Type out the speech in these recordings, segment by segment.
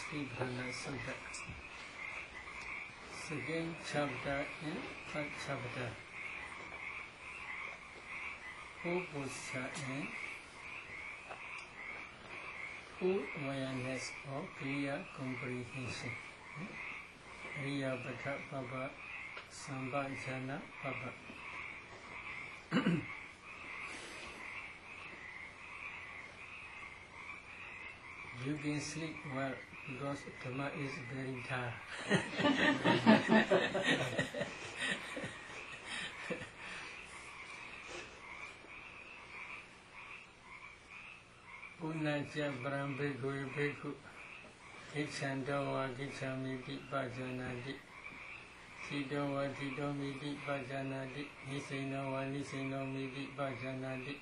Sribhana Sutta. Second chapter and third chapter. Full posture and full awareness of clear comprehension. Riyabhata Papa Sambhajana Papa. You can sleep well because Dhamma is very tired. Punaja Brahmbhikkhu Bhikkhu Kichandawa Kichamiti Bhajanadi Sidowa Sidomiti Bhajanadi Nisinawa Nisinomiti Bhajanadi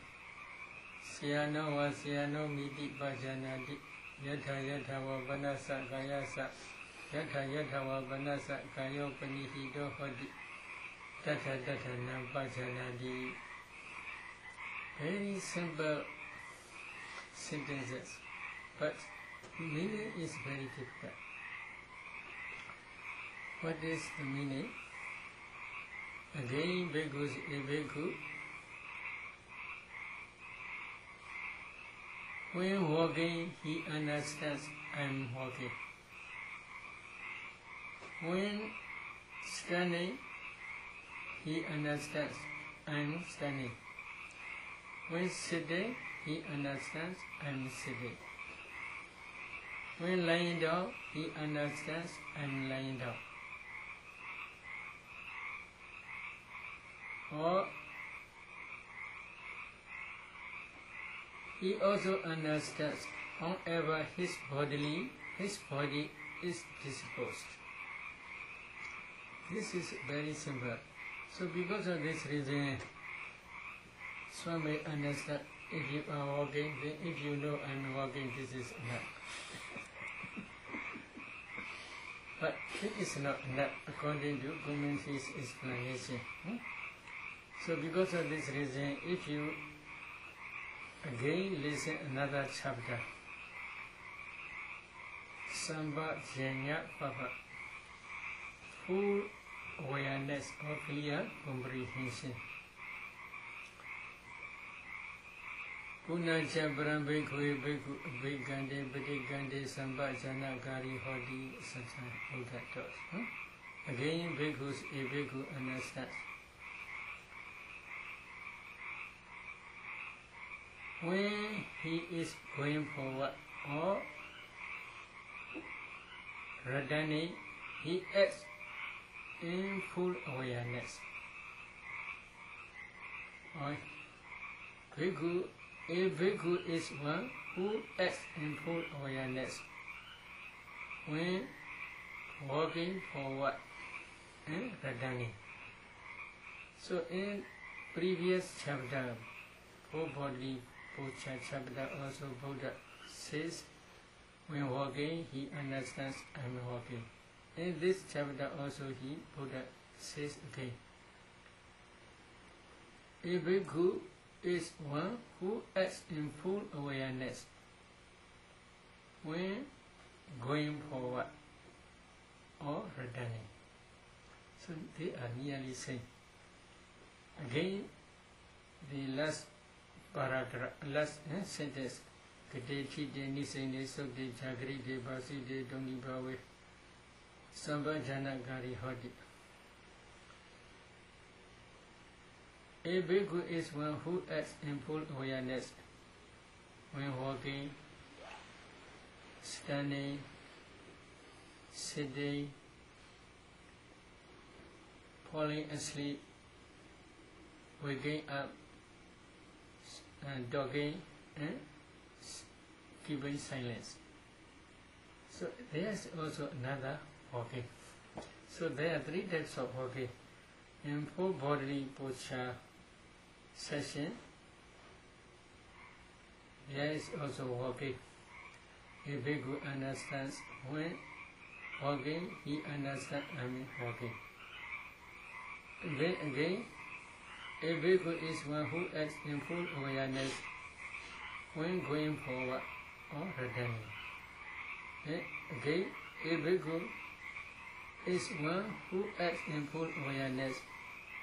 Siyanowa Siyanomiti Bhajanadi Yatha Yathawa Vanasa Kayasa Yatha Yathawa Vanasa Kayo Panihido Hodi Tata Tata Bhajanadi. Very simple sentences, but meaning is very difficult. What is the meaning? Again, bhikkhus a bhikkhu. When walking, he understands I am walking. When standing, he understands I am standing. When sitting, he understands I am sitting. When lying down, he understands I am lying down. Or he also understands however his body is disposed. This is very simple. So because of this reason, some may understand if you are walking, then if you know I am walking, this is enough. But it is not enough according to Gomen's explanation. So because of this reason, if you again listen another chapter, Sambhajana Papa, full awareness or clear comprehension. Punaja Brahmbhikkhu Bhikkhu Bhikkhande Bhikkhande Sambhajana Gari Hodi Sacha Udatos. Again, bhikkhus a bhikkhu understands. When he is going forward or returning, he acts in full awareness. Or bhikkhu, a bhikkhu is one who acts in full awareness when walking forward and returning. So in previous chapter, full body posture chapter, also Buddha says when walking he understands I am walking. In this chapter also Buddha says again, a bhikkhu is one who acts in full awareness when going forward or returning. So they are nearly same. Again, the last paragraph, last sentence, Kade Chide Nisene Sokde Jagri De Basi De Doni Bawe Sambhajana Gari Hodi. A bhikkhu is one who acts in full awareness when walking, standing, sitting, falling asleep, waking up, dogging, and keeping silence. So there is also another walking. So there are three types of walking. In full bodily posture session, there is also walking. A bhikkhu understands when walking, he understands I am walking. Then again, a bhikkhu is one who acts in full awareness when going forward or returning. Again, a bhikkhu is one who acts in full awareness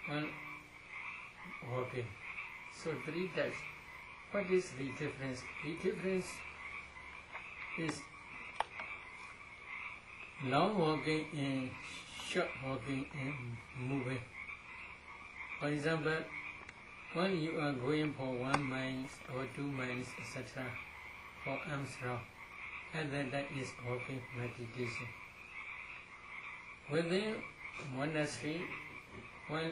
while walking. So 3 types. What is the difference? The difference is long walking and short walking and moving. For example, when you are going for 1 mile or 2 miles, etc., for arms round, and then that is walking meditation. Within monastery, when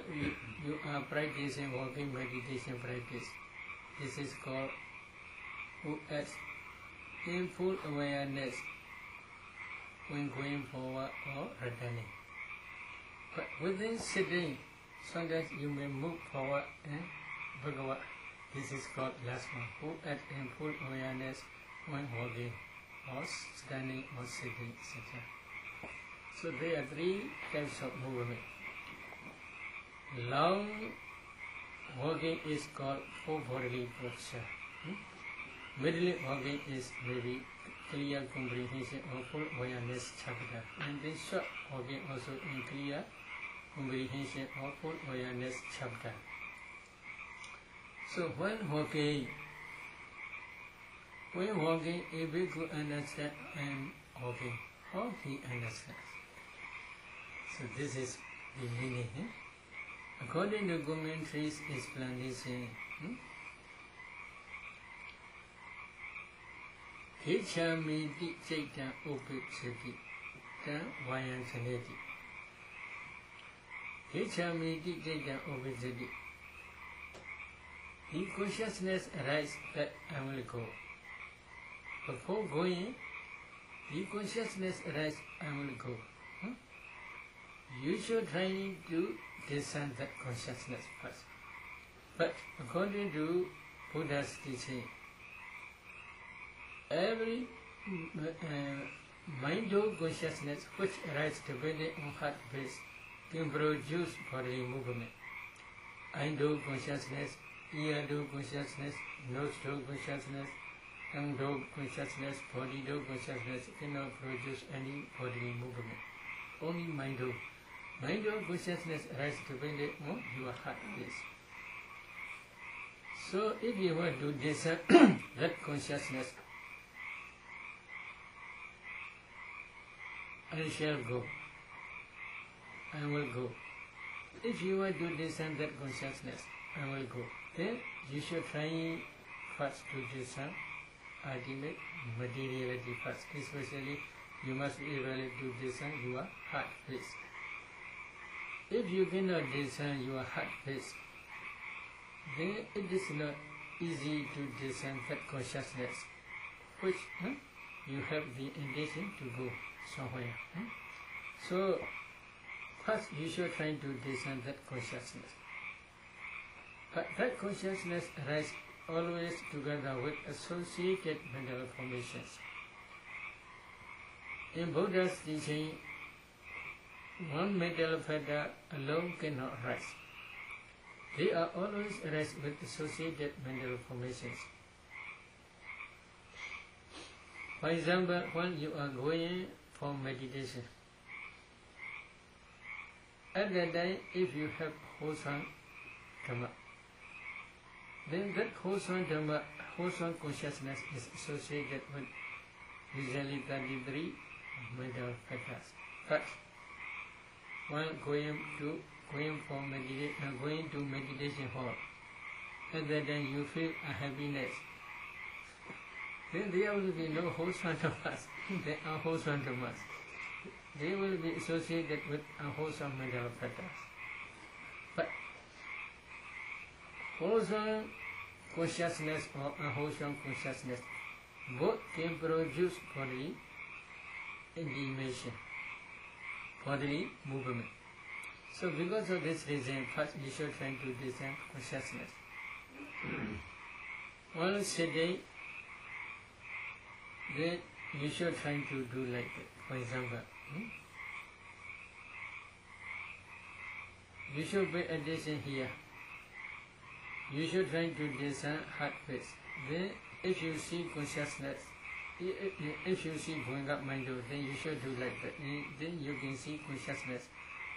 you are practicing walking meditation practice, this is called who acts in full awareness when going forward or returning. But within sitting, sometimes you may move forward and backward. This is called last one, who acts in full awareness when walking or standing or sitting, etc. So there are 3 types of movement. Long walking is called full bodily posture. Middle walking is maybe clear comprehension or full awareness chapter. And then short walking also in clear comprehension or full awareness chapter. So when walking, a bhikkhu understands I'm walking. How he understands? So this is the meaning. According to commentaries explanation, Kechamiti Chaitan Upitsati Tan Vayan Saneti. Kechamiti Chaitan Upitsati. The consciousness arises that I will go. Before going, the consciousness arises I will go. You should try to discern that consciousness first. But according to Buddha's teaching, every mind-of consciousness which arises depending on heart base can produce bodily movement. Eye-of consciousness, ear-of consciousness, nose-of consciousness, tongue-of consciousness, body-of consciousness cannot produce any bodily movement. Only mind-of. Mind-of consciousness arises depending on your heart base. So if you want to discern that consciousness, I shall go. I will go. If you want to discern that consciousness, I will go. Then you should try first to discern ultimate materiality first. Especially, you must be able to discern your heart base. If you cannot discern your heart base, then it is not easy to discern that consciousness, which you have the intention to go somewhere. So, first you should try to discern that consciousness. But that consciousness arises always together with associated mental formations. In Buddha's teaching, one mental factor alone cannot rise. They are always arise with associated mental formations. For example, when you are going for meditation, at that time, if you have wholesome Dhamma, then that wholesome Dhamma, wholesome consciousness is associated with usually 33 mental factors. But while going to meditation hall, at that time you feel a happiness. Then there will be no wholesome Dhammas. They are wholesome Dhammas. They will be associated with unwholesome mental factors. But wholesome consciousness or unwholesome consciousness both can produce bodily intimation, bodily movement. So because of this reason, first you should try to discern consciousness. While sitting, then you should try to do like that. For example, you should pay attention here. You should try to discern heart base. Then if you see consciousness if you see going up mind, then you should do like that. Then you can see consciousness,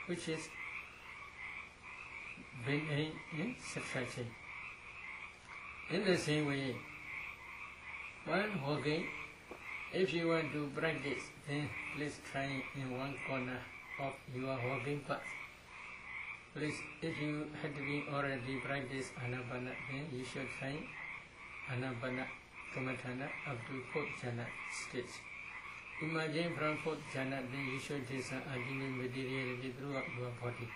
which is being in subtraction. In the same way, while walking, if you want to practice, then please try in one corner of your walking path. Please, if you had been already practice Anapana, then you should try Anapana Kamatana up to 4th jhana stage. Imagine from 4th jhana, then you should descend ultimate materiality throughout your body.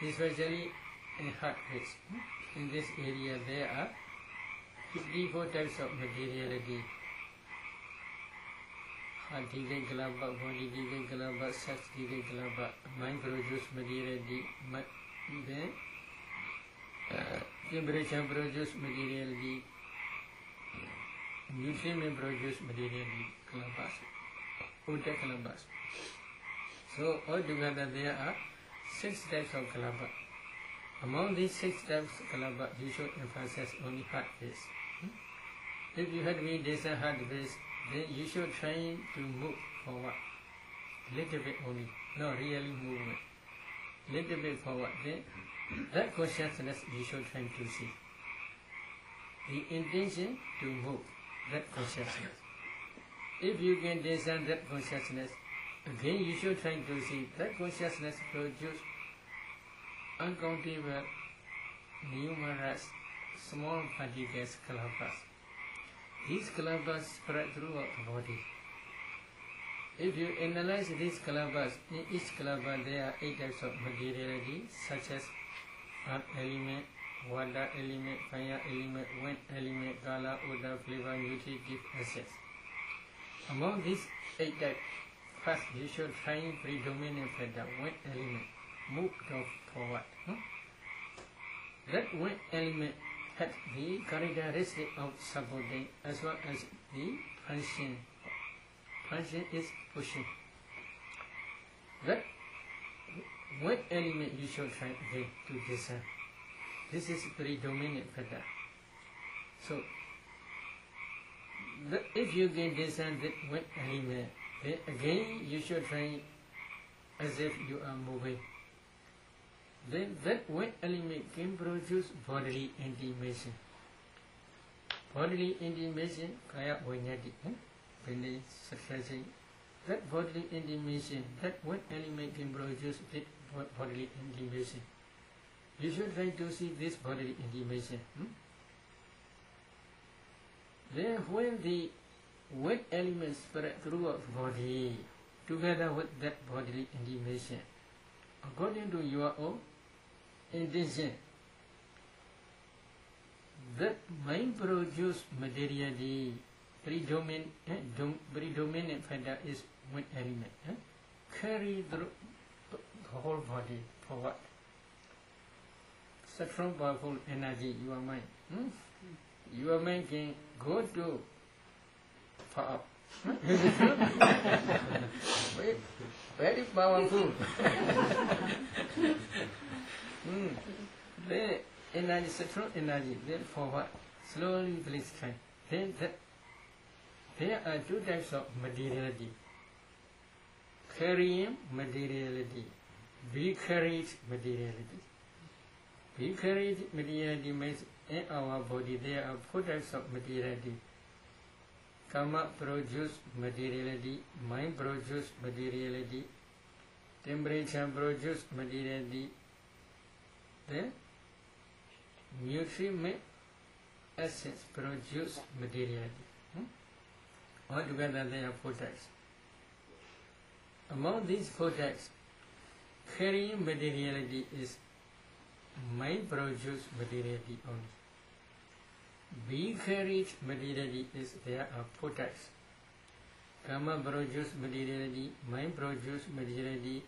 Especially in heart race. In this area there are 54 types of materiality. Heart decay kalapa, body decay kalapa, sex decay kalapa, mind produce materiality, then temperature produce materiality, nutrient produce materiality, kalapas, uta kalapas. So altogether there are 6 types of kalapa. Among these 6 types of kalapa, you should emphasize only heart base. If you had been descend heart base, then you should try to move forward. Little bit only, not really movement. Little bit forward. Then that consciousness you should try to see. The intention to move that consciousness. If you can descend that consciousness, again you should try to see that consciousness produce uncountable, numerous, small particles, kalapas. These kalapas spread throughout the body. If you analyze these kalapas, in each kalapa there are 8 types of materiality, such as earth element, water element, fire element, wind element, color, odor, flavor, nutritive acids. Among these 8 types, first you should try predominant factor, wind element, move forward. That wind element had the characteristic of supporting as well as the function. Function is pushing. That wind element you should try again to descend. This is predominant factor. So, if you can descend that wind element, then again you should try as if you are moving. Then that wind element can produce bodily intimation. Bodily intimation, kaya vinyati, that bodily intimation, that wind element can produce bodily intimation. You should try to see this bodily intimation. Then when the wind element spread throughout the body, together with that bodily intimation, according to your own intention, that mind produce materiality, predominant factor is wind element. Carry through the whole body forward. Such strong powerful energy, your mind. Your mind can go to far up. Very powerful. The energy, strong energy, then forward, slowly please try. Then there are 2 types of materiality. Carrying materiality, be carried materiality. Be carried materiality means in our body there are 4 types of materiality. Karma produce materiality, mind produce materiality, temperature produce materiality, then nutrient essence produce materiality. Altogether there are 4 types. Among these 4 types, carrying materiality is mind produce materiality only. Being carried materiality is there are 4 types. Karma produce materiality, mind produce materiality,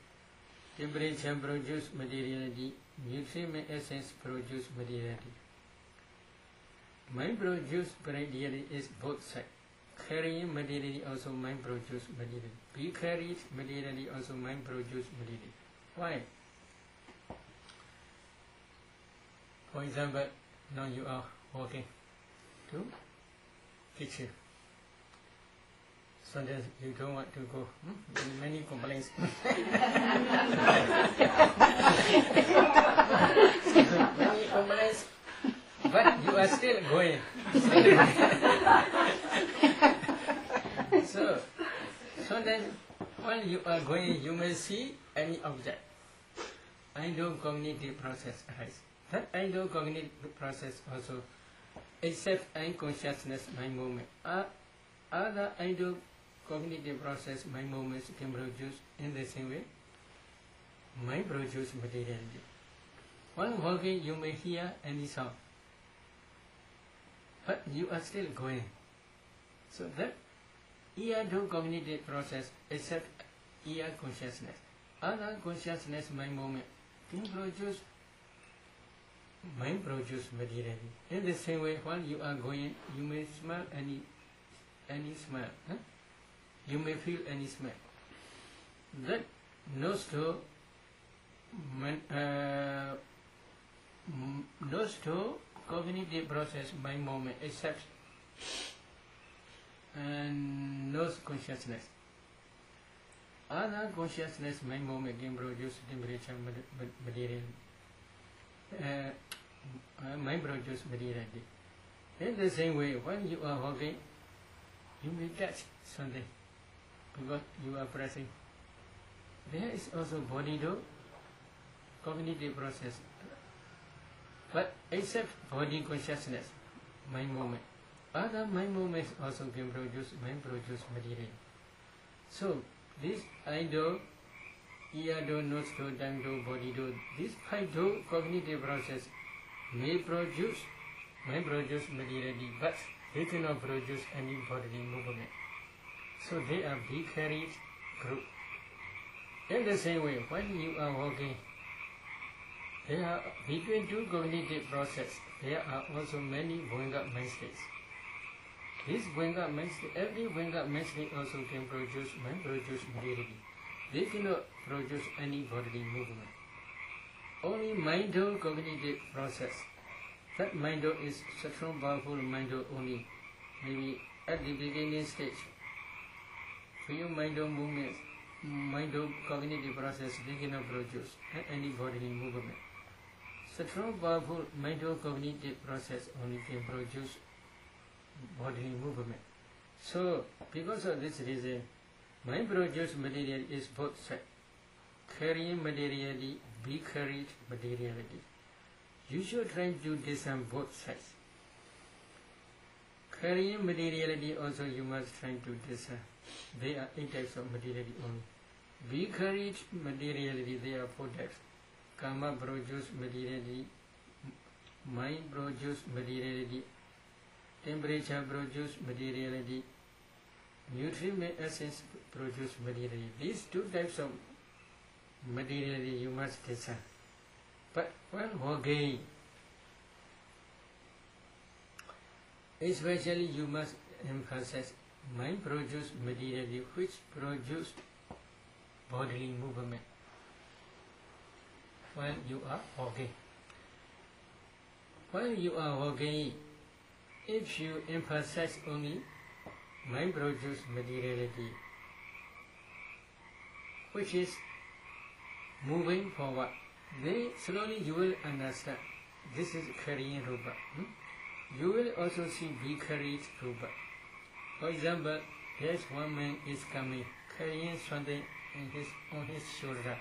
temperature produce materiality, nutrient essence produce materiality. Mind produce materiality is both sides. Carrying materiality also mind produce materiality. Be carried materiality also mind produce materiality. Why? For example, now you are walking to kitchen. sometimes you don't want to go. Many complaints. Many complaints, but you are still going. So sometimes while you are going, you may see any object. Cognitive process arise. That cognitive process also, except unconsciousness, mind movement. Other cognitive process, mind movements can produce in the same way. Mind produce materiality. While walking, you may hear any sound, but you are still going. So that cognitive process, except consciousness. Other consciousness, mind movement, can produce, mind produce materiality. In the same way, while you are going, you may smell any smell. You may feel any smell. That nose to cognitive process, mind movement, except and nose consciousness. Other consciousness, mind movement can produce temperature material. Mind produce materiality. In the same way, when you are walking, you may touch something because you are pressing. There is also body cognitive process, but except body consciousness, mind movement. Other mind movements also can produce mind produce material. So this eye do, ear do, nose do, tongue do, body do, these 5 do cognitive process may produce mind produce materiality, but they cannot produce any bodily movement. So they are vicarious group. In the same way, when you are walking, there are between 2 cognitive process, there are also many Venga mind states. This Venga mind state, every Venga mind state also can produce mind produce materiality. They cannot produce any bodily movement. Only mind cognitive process. That mind is such a powerful mind only. Maybe at the beginning stage, few mind movements, mind cognitive process, they cannot produce any bodily movement. Such a powerful mind cognitive process only can produce bodily movement. So, because of this reason, mind produced material is both sides. Carrying materiality, be carried materiality. You should try to discern both sides. Carrying materiality also you must try to discern. There are 8 types of materiality only. Be carried materiality, there are 4 types. Karma produce materiality, mind produce materiality, temperature produce materiality, nutrient essence produce materiality. These 2 types of materiality you must discern. But when walking, especially you must emphasize mind produce materiality which produce bodily movement when you are walking. When you are walking, if you emphasize only mind produce materiality, which is moving forward, then slowly you will understand this is carrying rupa. You will also see vicarious rupa. For example, there's one man is coming, carrying something on his shoulder.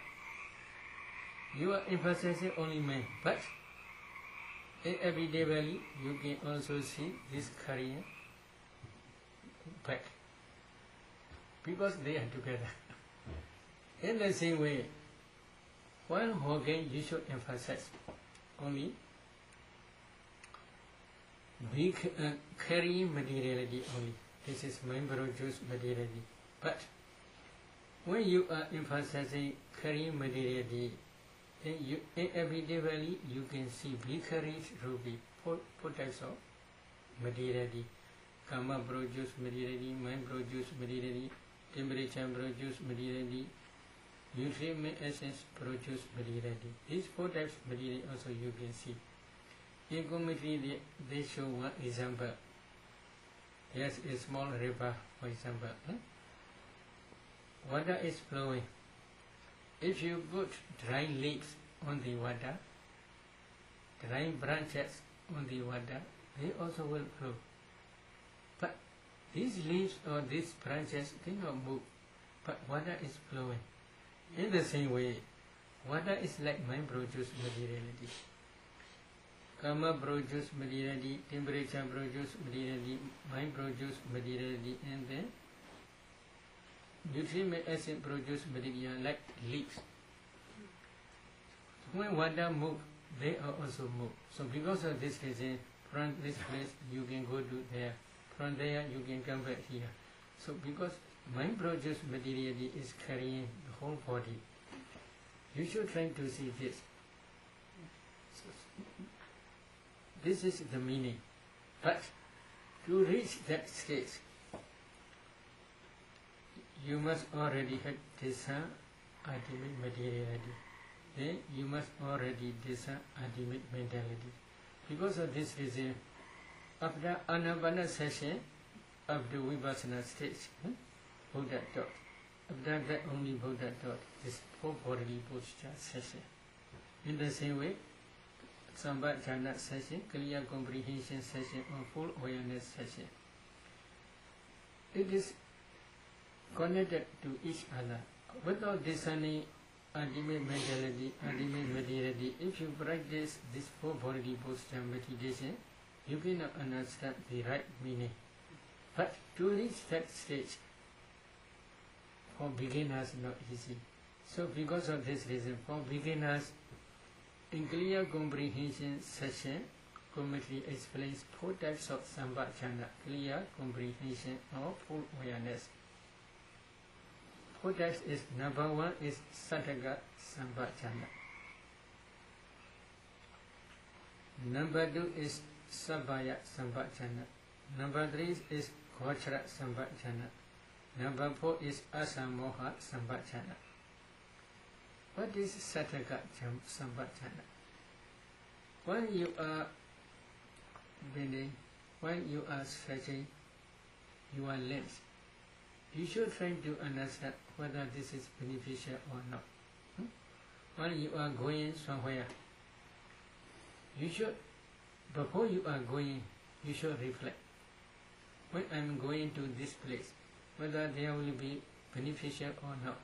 You are emphasizing only man, but in everyday valley, you can also see this carrying back, because they are together. In the same way, while walking, you should emphasize only carrying materiality only. This is mind produced materiality. But when you are emphasizing carrying materiality, then you, in everyday valley, you can see vicarious rupi, 4 types of materiality. Karma produce materiality, mind produce materiality, temperature produce materiality, nutrient essence produce materiality. These 4 types of materiality also you can see. In commentary, they show one example. There's a small river, for example. water is flowing. If you put dry leaves on the water, dry branches on the water, they also will flow. But these leaves or these branches cannot move, but water is flowing. In the same way, water is like mind-produced materiality. Karma produced materiality, temperature produced materiality, mind produced materiality, and then nutrient acid produced material like leaves. When water moves, they are also move. So because of this reason, from this place you can go to there, from there you can come back here. So because mind produced materiality is carrying the whole body, you should try to see this. So, this is the meaning. But to reach that stage, you must already have desire ultimate materiality. Then you must already desire ultimate mentality. Because of this reason, after Anapana session of the Vipassana stage, Buddha taught. After that only Buddha taught this full bodily posture session. In the same way, Sambhajana session, clear comprehension session, or full awareness session. It is connected to each other. Without discerning ultimate mentality, ultimate materiality, if you practice this full bodily posture meditation, you cannot understand the right meaning. But to reach that stage, for beginners, not easy. So because of this reason, for beginners, in clear comprehension session, commentary explains 4 types of Sambhajana, clear comprehension or full awareness. 4 types is, number 1 is Sattaka Sambhajana. Number 2 is Sabbaya Sambhajana. Number 3 is Gochara Sambhajana. Number 4 is Asamoha Sambhajana. What is Sattaka Sambhajana? When you are bending, when you are stretching your legs, you should try to understand whether this is beneficial or not. When you are going somewhere, you should, before you are going, you should reflect. When I am going to this place, whether there will be beneficial or not.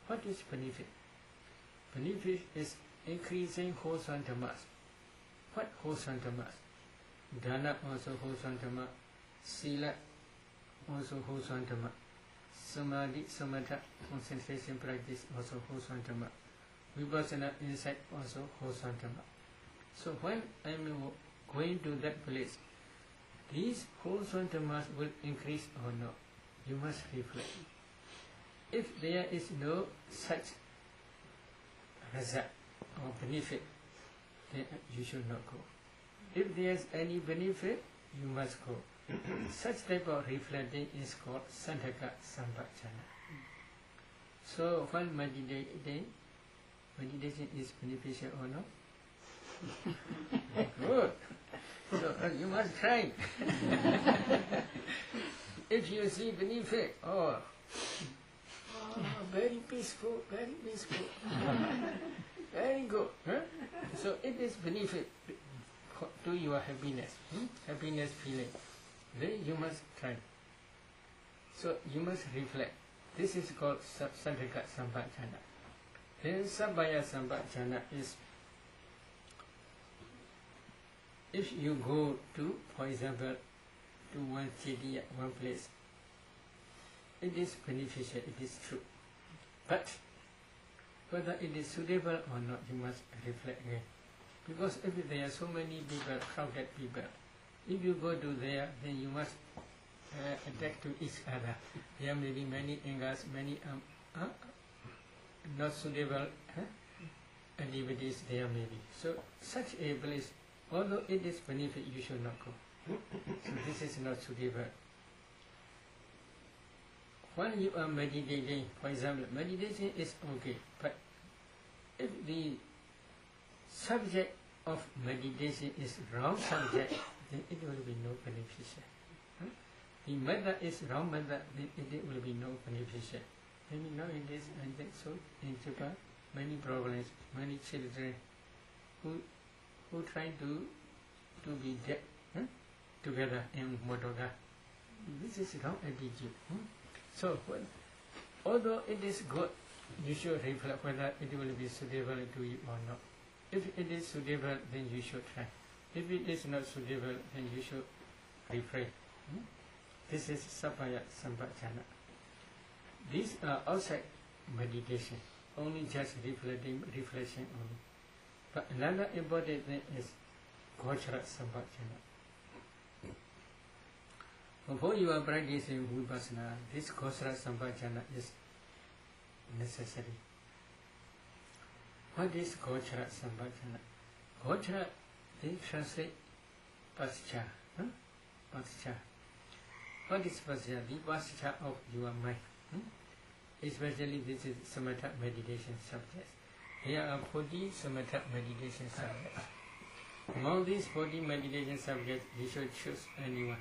What is benefit? Benefit is increasing wholesome dhammas. What wholesome dhammas? Dana also wholesome dhamma. Sila also wholesome dhamma. Samadhi, samatha, concentration practice also wholesome dhamma. Vipassana insight also wholesome dhamma. So when I am going to that place, these wholesome dhammas will increase or not. You must reflect. If there is no such result or benefit, then you should not go. If there is any benefit, you must go. Such type of reflecting is called Sattaka Sambhajana. So when meditation is beneficial or not? Good. So you must try. If you see benefit, very peaceful, very peaceful, very good. Huh? So it is benefit to your happiness, happiness feeling. Then you must try. So you must reflect. This is called Sattaka Sambhajana. Then Sabbaya Sambhajana is, if you go to, for example, to one city, one place, it is beneficial, it is true. But whether it is suitable or not, you must reflect again. Because if there are so many people, crowded people, if you go to there, then you must attack to each other. There may be many angers, many not suitable activities there may be. So such a place, although it is benefit, you should not go. So this is not suitable. When you are meditating, for example, meditation is okay, but if the subject of meditation is wrong subject, then it will be no beneficial. The method is wrong method, then it will be no beneficial. Maybe nowadays I think so in Japan, many problems, many children who try to be together in motoga. This is wrong attitude. So although it is good, you should reflect whether it will be suitable to you or not. If it is suitable, then you should try. If it is not suitable, then you should refrain. This is Sapaya Sambhajana. These are outside meditation, only just reflection only. But another important thing is Gochara Sambhajana. Before you are practicing Vipassana, this Gochara Sambhajana is necessary. What is Gochara Sambhajana? Gochara, they translate pascha. Pascha. What is pascha? The pascha of your mind. Especially this is samatha meditation subjects. There are 40 samatha meditation subjects. Among these 40 meditation subjects, you should choose anyone.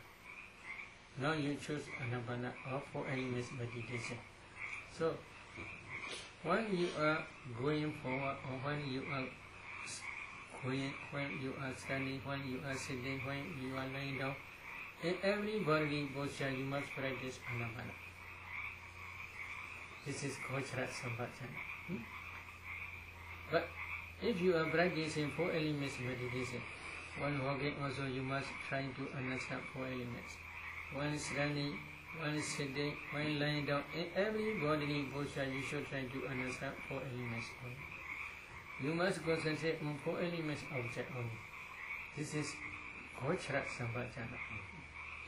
Now you choose Anapana or 4 elements meditation. So, when you are going forward or when you are going, when you are standing, when you are sitting, when you are lying down, in every bodily posture you must practice Anapana. This is Gochara Sambhajana. But if you are practicing 4 elements meditation, when walking also you must try to understand 4 elements. When standing, when sitting, when lying down, in every bodily posture you should try to understand 4 elements only. You must concentrate on 4 elements object only. This is Gochara Sambhajana.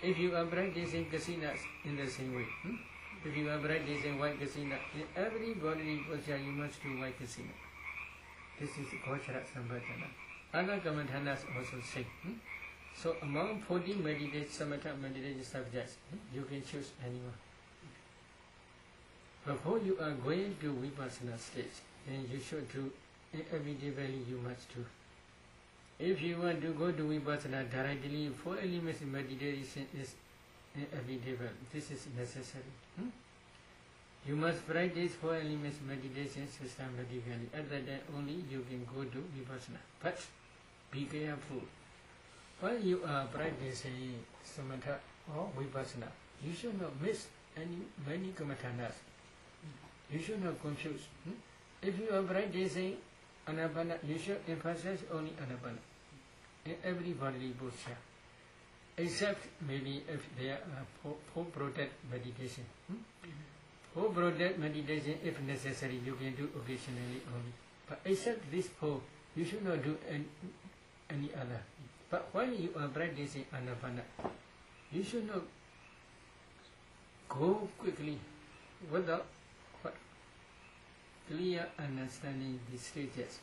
If you are practicing kasinas in the same way, if you are practicing white kasina, in every bodily posture you must do white kasina. This is Gochara Sambhajana. Other Kamathanas also say. So among 40 samatha meditation subjects, you can choose anyone. Before you are going to Vipassana stage, then you should do everyday value you must do. If you want to go to Vipassana directly, 4 elements meditation is everyday value. This is necessary. You must practice 4 elements meditation systematically. At that time only you can go to Vipassana. But be careful. While you are practicing samatha or Vipassana, you should not miss many kamathanas. You should not confuse. If you are practicing Anapana, you should emphasize only Anapana in every bodily posture. Except maybe if there are 4 protect meditation. 4 protect meditation, if necessary, you can do occasionally only. But except this 4, you should not do any other. But when you are practicing Anapana, you should not go quickly without clear understanding the stages.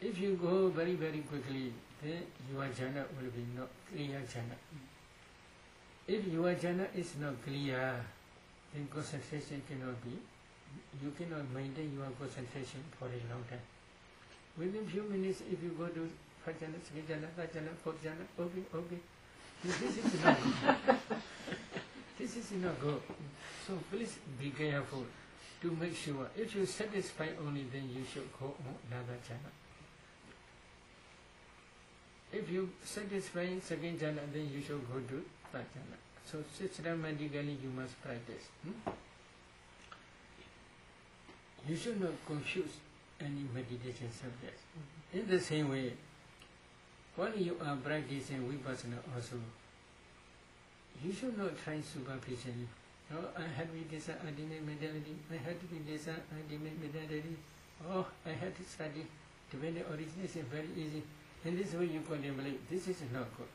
If you go very, very quickly, then your jhana will be not clear jhana. If your jhana is not clear, then concentration cannot be. You cannot maintain your concentration for a long time. Within few minutes, if you go to first jhana, second jhana, third jhana, fourth jhana, okay. This is not good. This is not good. So please be careful to make sure. If you satisfy only, then you should go on another jhana. If you satisfy second jhana, then you should go to third jhana. So systematically you must practice. You should not confuse any meditation subjects. In the same way, when you are practicing Vipassana also, you should not try superficially. Oh, I had Vipassana ultimate mentality, I had Vipassana ultimate mentality, oh, I had to study dependent origination very easy. In this way you contemplate, this is not good.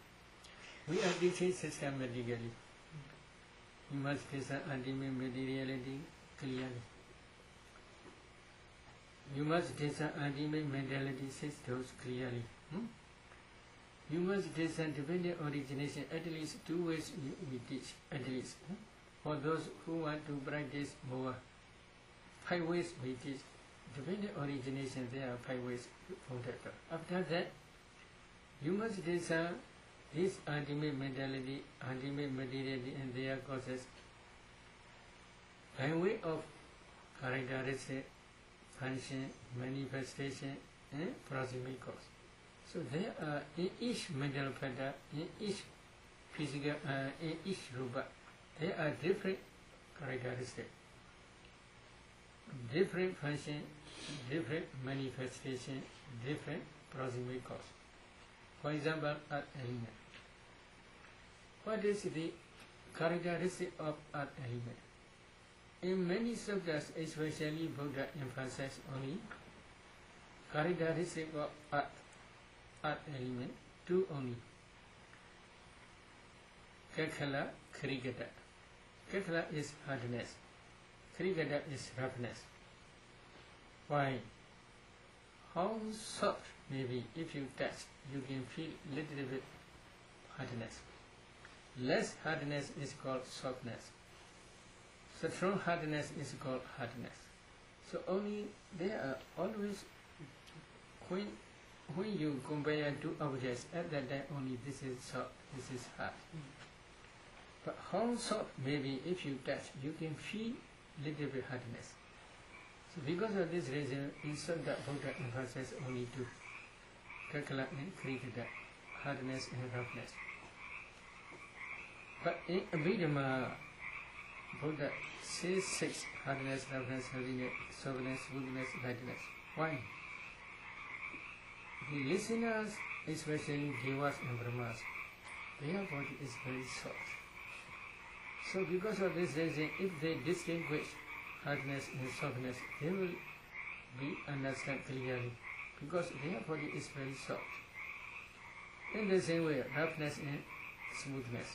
We are teaching systematically. You must face the ultimate materiality clearly. You must discern ultimate mentality systems clearly. You must discern dependent origination, at least 2 ways we teach, at least. For those who want to practice more, 5 ways we teach. Dependent origination, there are 5 ways from that. After that, you must discern this ultimate mentality, ultimate materiality and their causes by way of characteristic, function, manifestation, and proximate cause. So there are in each mental factor, in each physical, in each rupa, there are different characteristics, different function, different manifestation, different proximate cause. For example, earth element. What is the characteristic of earth element? In many sutras, especially Buddha emphasizes only characteristic of earth element, two only. Kakhala, Krigata. Kakhala is hardness. Krigata is roughness. Why? How soft maybe if you touch, you can feel little bit hardness. Less hardness is called softness. Strong hardness is called hardness. So only there are always when you compare two objects at that time only this is soft, this is hard. But how soft maybe if you touch, you can feel little bit hardness. So because of this reason, in Sutta Buddha emphasizes only two, Kakala and Krigata, hardness and roughness. But in Abhidhamma, Buddha says six, hardness, roughness, heaviness, softness, smoothness, lightness. Why? The listeners, especially Devas and Brahmas, their body is very soft. So because of this reason, if they distinguish hardness and softness, they will be understood clearly, because their body is very soft. In the same way, roughness and smoothness,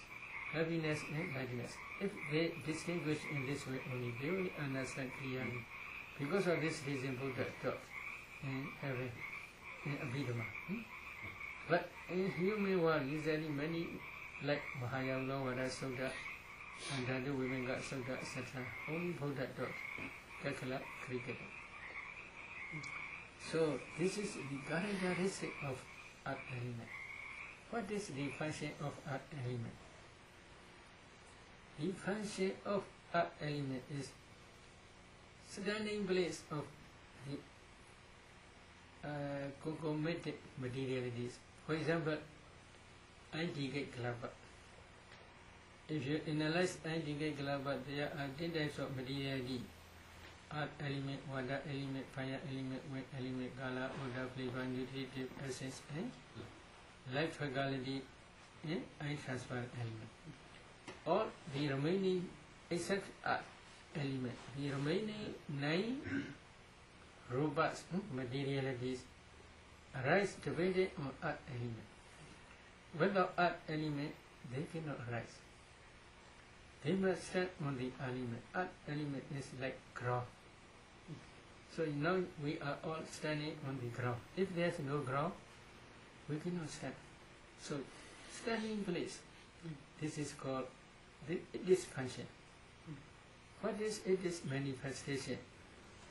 heaviness and lightness, if they distinguish in this way only, they will understand clearly. Because of this reason, Buddha taught in heaven, in Abhidhamma. But in human world, usually many, like Mahayana, Vada Sutta, and Dadu Vimanga Sutta, etc., only Buddha taught Kakala Krigata. So this is the characteristic of earth element. What is the function of earth element? The function of earth element is standing place of the concomitant materialities. For example, anti-gate kalapa. If you analyze anti-gate kalapa, there are 10 types of materiality: earth element, water element, fire element, wind element, kala, odor, flavor, nutritive essence, and light faculty, and transparent element. All the remaining, except earth element, the remaining 9 robust materialities arise dependent on earth element. Without earth element, they cannot arise. They must stand on the element. Earth element is like ground. So now we are all standing on the ground. If there is no ground, we cannot stand. So standing place, this is called this function. What is it? Is manifestation.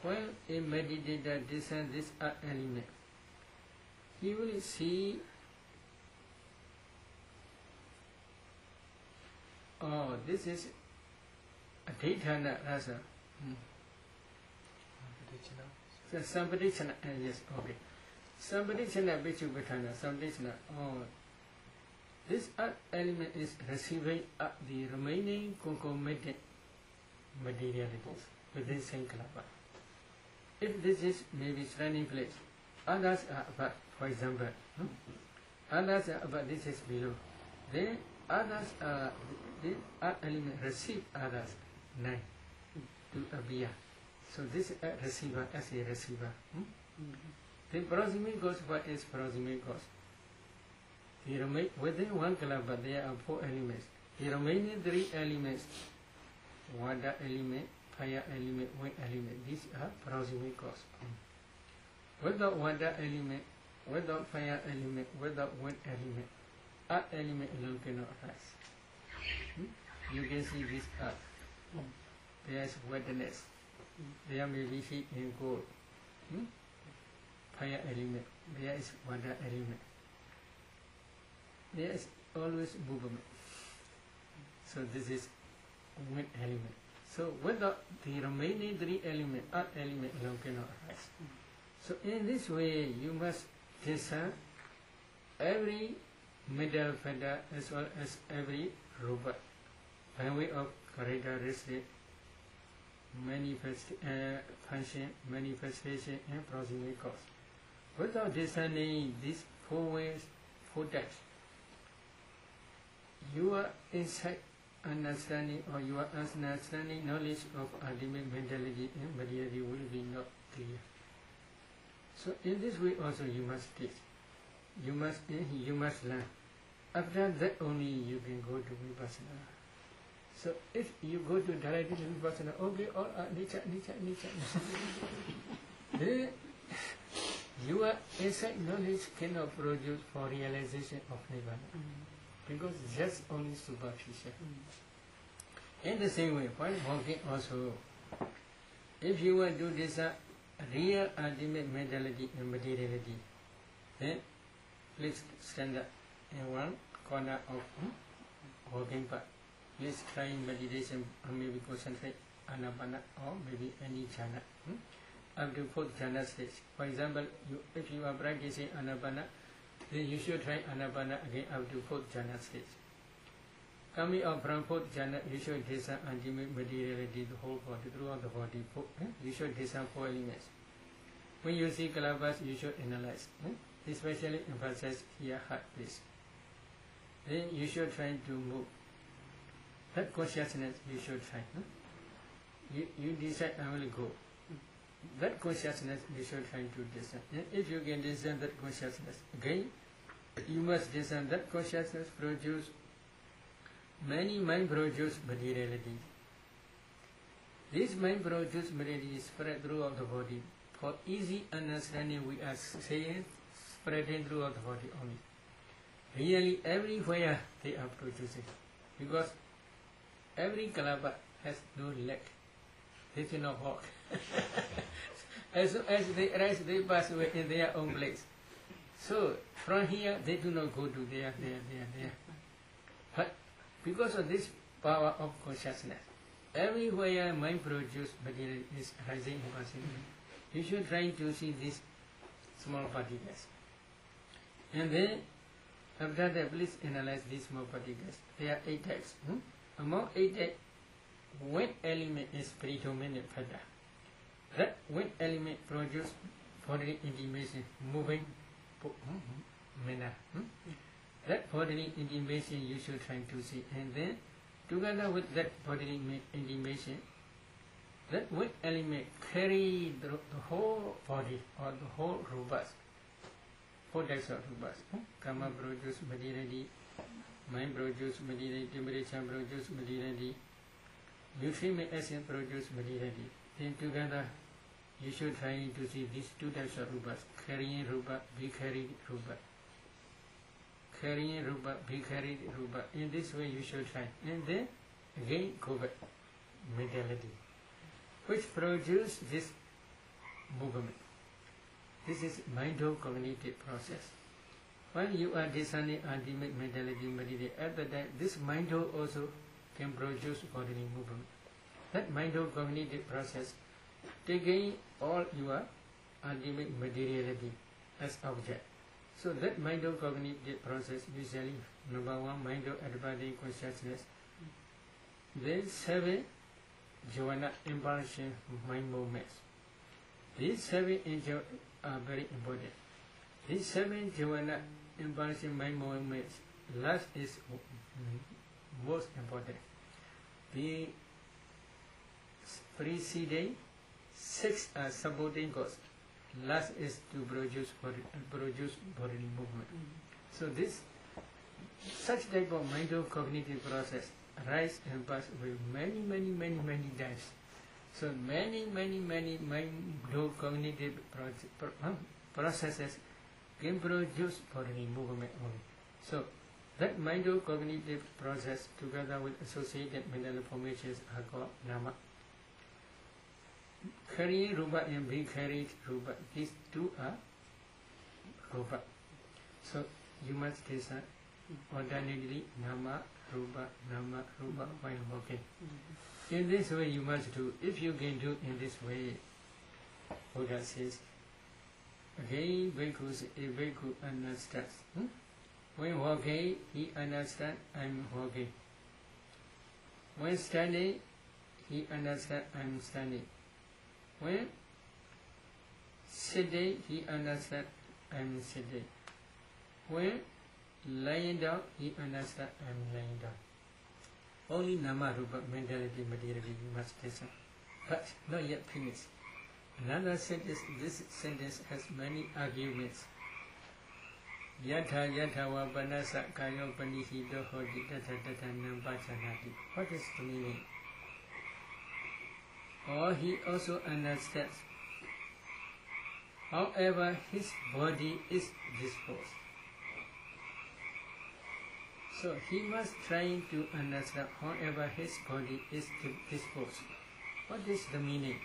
When a meditator discerns this earth element, he will see, oh, this is a Dhamma rasa. So Sampadichana, yes, okay. Sampadichana Vichupatana, Sampadichana, oh, this earth element is receiving the remaining concomitant materialities within Sankalapa. If this is maybe standing place, others are above, for example, others are above, this is below. Then others are, the earth element receive others 9 to appear. So this is a receiver, as a receiver. The proximate cause, what is proximate cause? Within one kalapa there are 4 elements. The remaining 3 elements, water element, fire element, wind element, these are proximate cause. Without water element, without fire element, without wind element, earth element alone cannot rise. You can see this earth. There is wetness. There may be heat and cold. Fire element. There is water element. There is always movement. So this is wind element. So without the remaining three elements, earth element alone cannot arise. So in this way, you must discern every middle feather as well as every rupa by way of characteristic, function, manifestation, and proximate cause. Without discerning these four ways, four types, your insight, understanding, or your understanding knowledge of ultimate mentality and materiality will be not clear. So in this way also you must teach. You must learn. After that only you can go to Vipassana. So if you go to directly to Vipassana, okay, all are nature. Then your insight knowledge cannot produce for realization of Nibbana. Because it's just only superficial. In the same way, while walking also, if you want to discern real ultimate mentality and materiality, then please stand up in one corner of walking path. Please try meditation or maybe concentrate anapana or maybe any jhana. Up to fourth jhana stage. For example, if you are practicing anapana, then you should try anapana again up to fourth jhana stage. Coming up from fourth jhana, you should discern ultimate materiality, the whole body, throughout the body. You should discern four elements. When you see kalabas, you should analyze. Especially emphasize here heart, please. Then you should try to move. That consciousness you should try. You decide I will go. That consciousness you should try to discern. If you can discern that consciousness, again, you must discern that consciousness produce many mind produce materiality. This mind produce materiality spread throughout the body. For easy understanding, we are saying spreading throughout the body only. Really, everywhere they are producing, because every kalaba has no leg. They cannot walk. As soon as they arise, they pass away in their own place. So from here, they do not go to there. But because of this power of consciousness, everywhere mind produced material is rising and passing. You should try to see these small particles. And then, after that, please analyze these small particles. There are 8 types. Among 8 types, wind element is predominant factor. That wind element produces bodily intimation, moving manner. That bodily intimation you should try to see. And then, together with that bodily intimation, that wind element carry the whole body or the whole rupas. 4 types of rupas. Karma produce materiality, mind produce materiality, temperature produce materiality, nutriment essence produce materiality. Then together, you should try to see these 2 types of rupas: carrying rupa, be carried rupa. Carrying rupa, be carried rupa. In this way, you should try. And then again, go back. Mentality, which produce this movement. This is mind-cognitive process. While you are discerning ultimate mentality material, at the time, this mind also can produce bodily movement. That mind-cognitive process taking all your ultimate materiality as object. So that mind-cognitive process usually, number 1, mind-adaptive consciousness. Then 7, jhana impulsion mind movements. These 7 are very important. These 7 jhana impulsion mind movements, last is most important. The preceding 6 are supporting cause. Last is to produce bodily movement. So this such type of mind-cognitive process rise and pass away many times. So many mind-cognitive processes can produce bodily movement only. So that mind-cognitive process together with associated mental formations are called Dhamma. Carrying rupa and being carried rupa, these 2 are rupa. So you must decide alternately Dhamma, rupa, while walking. In this way you must do. If you can do in this way, Buddha says, again, a bhikkhu understands. When walking, he understands, I'm walking. When standing, he understands, I'm standing. When sitting, he understands, I'm sitting. When lying down, he understands, I'm lying down. Only nama rupa mentality materially you must listen, but not yet finished. Another sentence, this sentence has many arguments. Yatha yatha wa panasa kayo panihito hodi tata nambachanati. What is the meaning? Or he also understands. However, his body is disposed. So he must try to understand however his body is disposed. What is the meaning?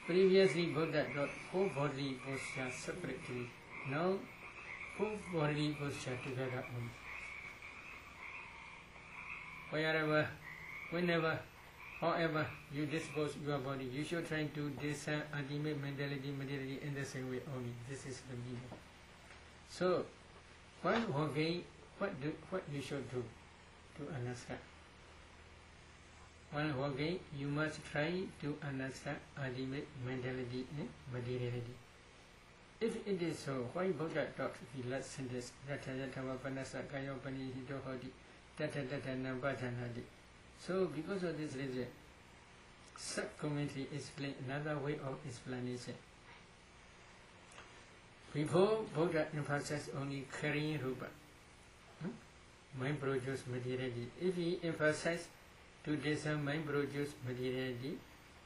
Previously Buddha taught four bodily postures separately. Now four bodily postures together only. Wherever, whenever, however you dispose your body, you should try to discern ultimate mentality materially in the same way only. This is the meaning. So while walking, what you should do to understand? While walking, you must try to understand ultimate mentality and materiality. If it is so, why Buddha taught the last sentence, Yatha yatha va panasa kayo panihito hodi tata nambachanati. So because of this reason, sub-commentary explain another way of explanation. Before Buddha emphasized only carrying rupa, mind produce materiality. If he emphasized to discern mind produce materiality,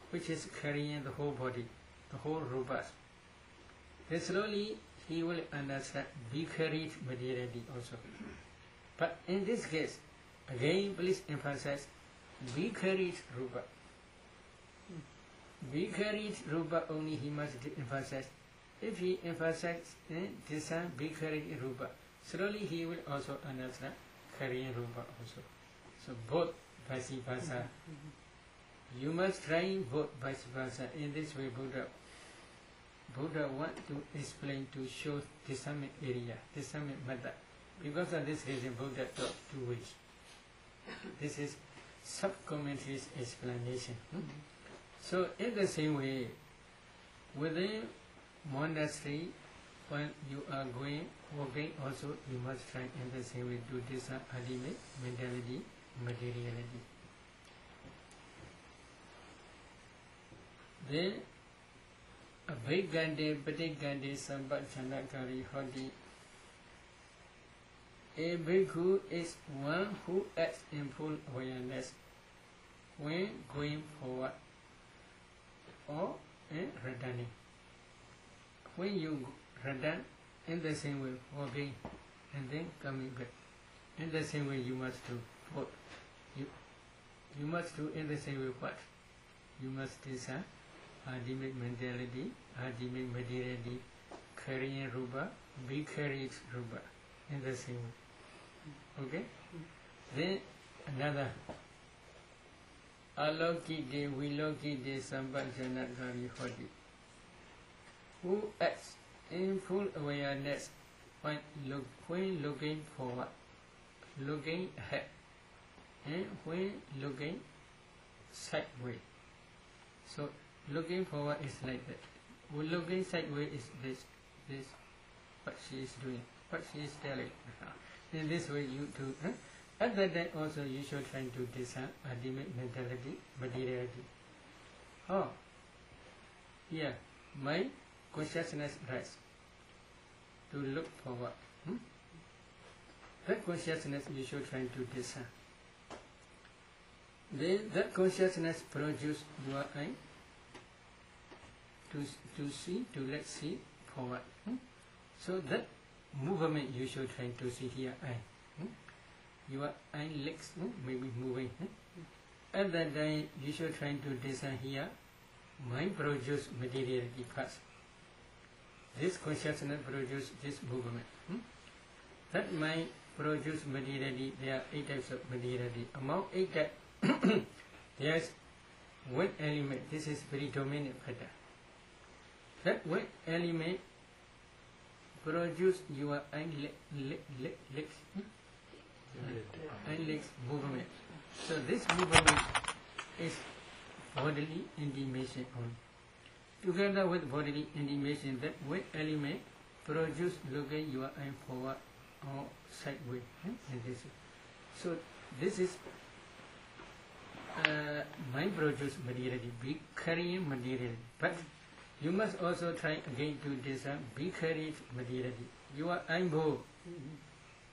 which is carrying the whole body, the whole rupa, then slowly he will understand vicariate materiality also. But in this case, again please emphasize vicariate rupa. Vicariate rupa only he must emphasize. If he emphasizes discern vicariate rupa, slowly he will also understand carrying rupa also. So both vice versa. You must try both vice versa. In this way Buddha wants to explain, to show discernment area, discernment method. Because of this reason Buddha taught two ways. This is sub-commentary's explanation. So in the same way, within monastery, when you are going, walking also, you must try in the same way to discern ultimate mentality, materiality. Then, abhigande patigande sambachanakari hodi. A bhikkhu is one who acts in full awareness when going forward or returning. When you return, in the same way walking and then coming back, in the same way you must do both. You must do in the same way what? You must discern ultimate mentality, ultimate materiality, carrying rupa, vicariate rupa, in the same way. Okay? Then another alokite vilokite sambhajanakari hodi. Who acts in full awareness when looking forward, looking ahead, and when looking sideways. So looking forward is like that. When looking sideways is this what she is doing, what she is telling. In this way you do. At that time also you should try to discern ultimate mentality, materiality. Oh, here my consciousness rise to look forward. That consciousness you should try to discern. Then that consciousness produce your eye to see, to let see forward. So that movement you should try to see here eye. Your eye legs may be moving. At that time you should try to discern here mind produce materiality first. This consciousness produces this movement. That mind produce materially. There are 8 types of materially. Among 8 types, there is wet element. This is very dominant factor. That wet element produce your legs movement. So this movement is bodily intimation only. Together with bodily intimation, that wet element produce locate your eye forward or sideways. And this is, so this is mind produce materiality, be carrying materiality. But you must also try again to discern be carried materiality. You are eyeball.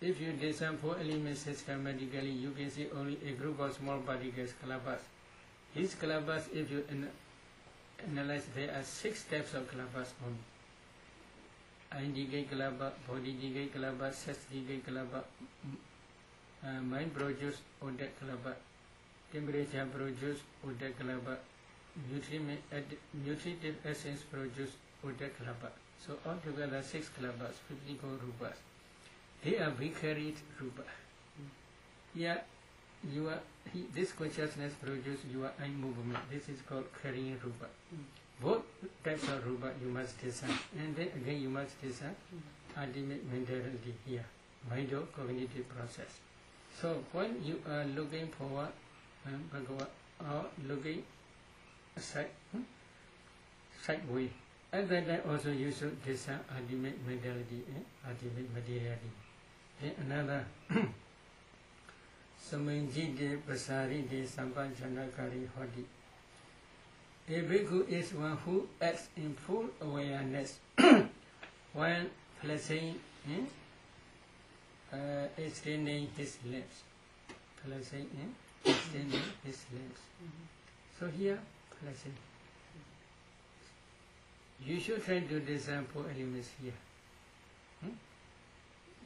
If you discern 4 elements systematically, you can see only a group of small particles, clubbers. These clubbers, if you analyze, there are 6 types of clubbers only. Eye clubber, body decay clubber, sex decay clubber, mind produce odor clubber, temperature produce odor clubber, nutritive essence produce odor clubber. So altogether 6 clubbers, 54 rupas. They are vicariate rupa. Here, this consciousness produces your eye movement. This is called carrying rupa. Both types of rupa you must discern. And then again you must discern ultimate mentality here, mind or cognitive process. So when you are looking forward, or looking sideways, at that time also you should discern ultimate mentality and ultimate materiality. Then another Samanji de Basari de Sampanjanakari Hodi. A bhikkhu is one who acts in full awareness while placing extending his limbs. Extending his limbs. So here, placing. You should try to discern 4 elements here.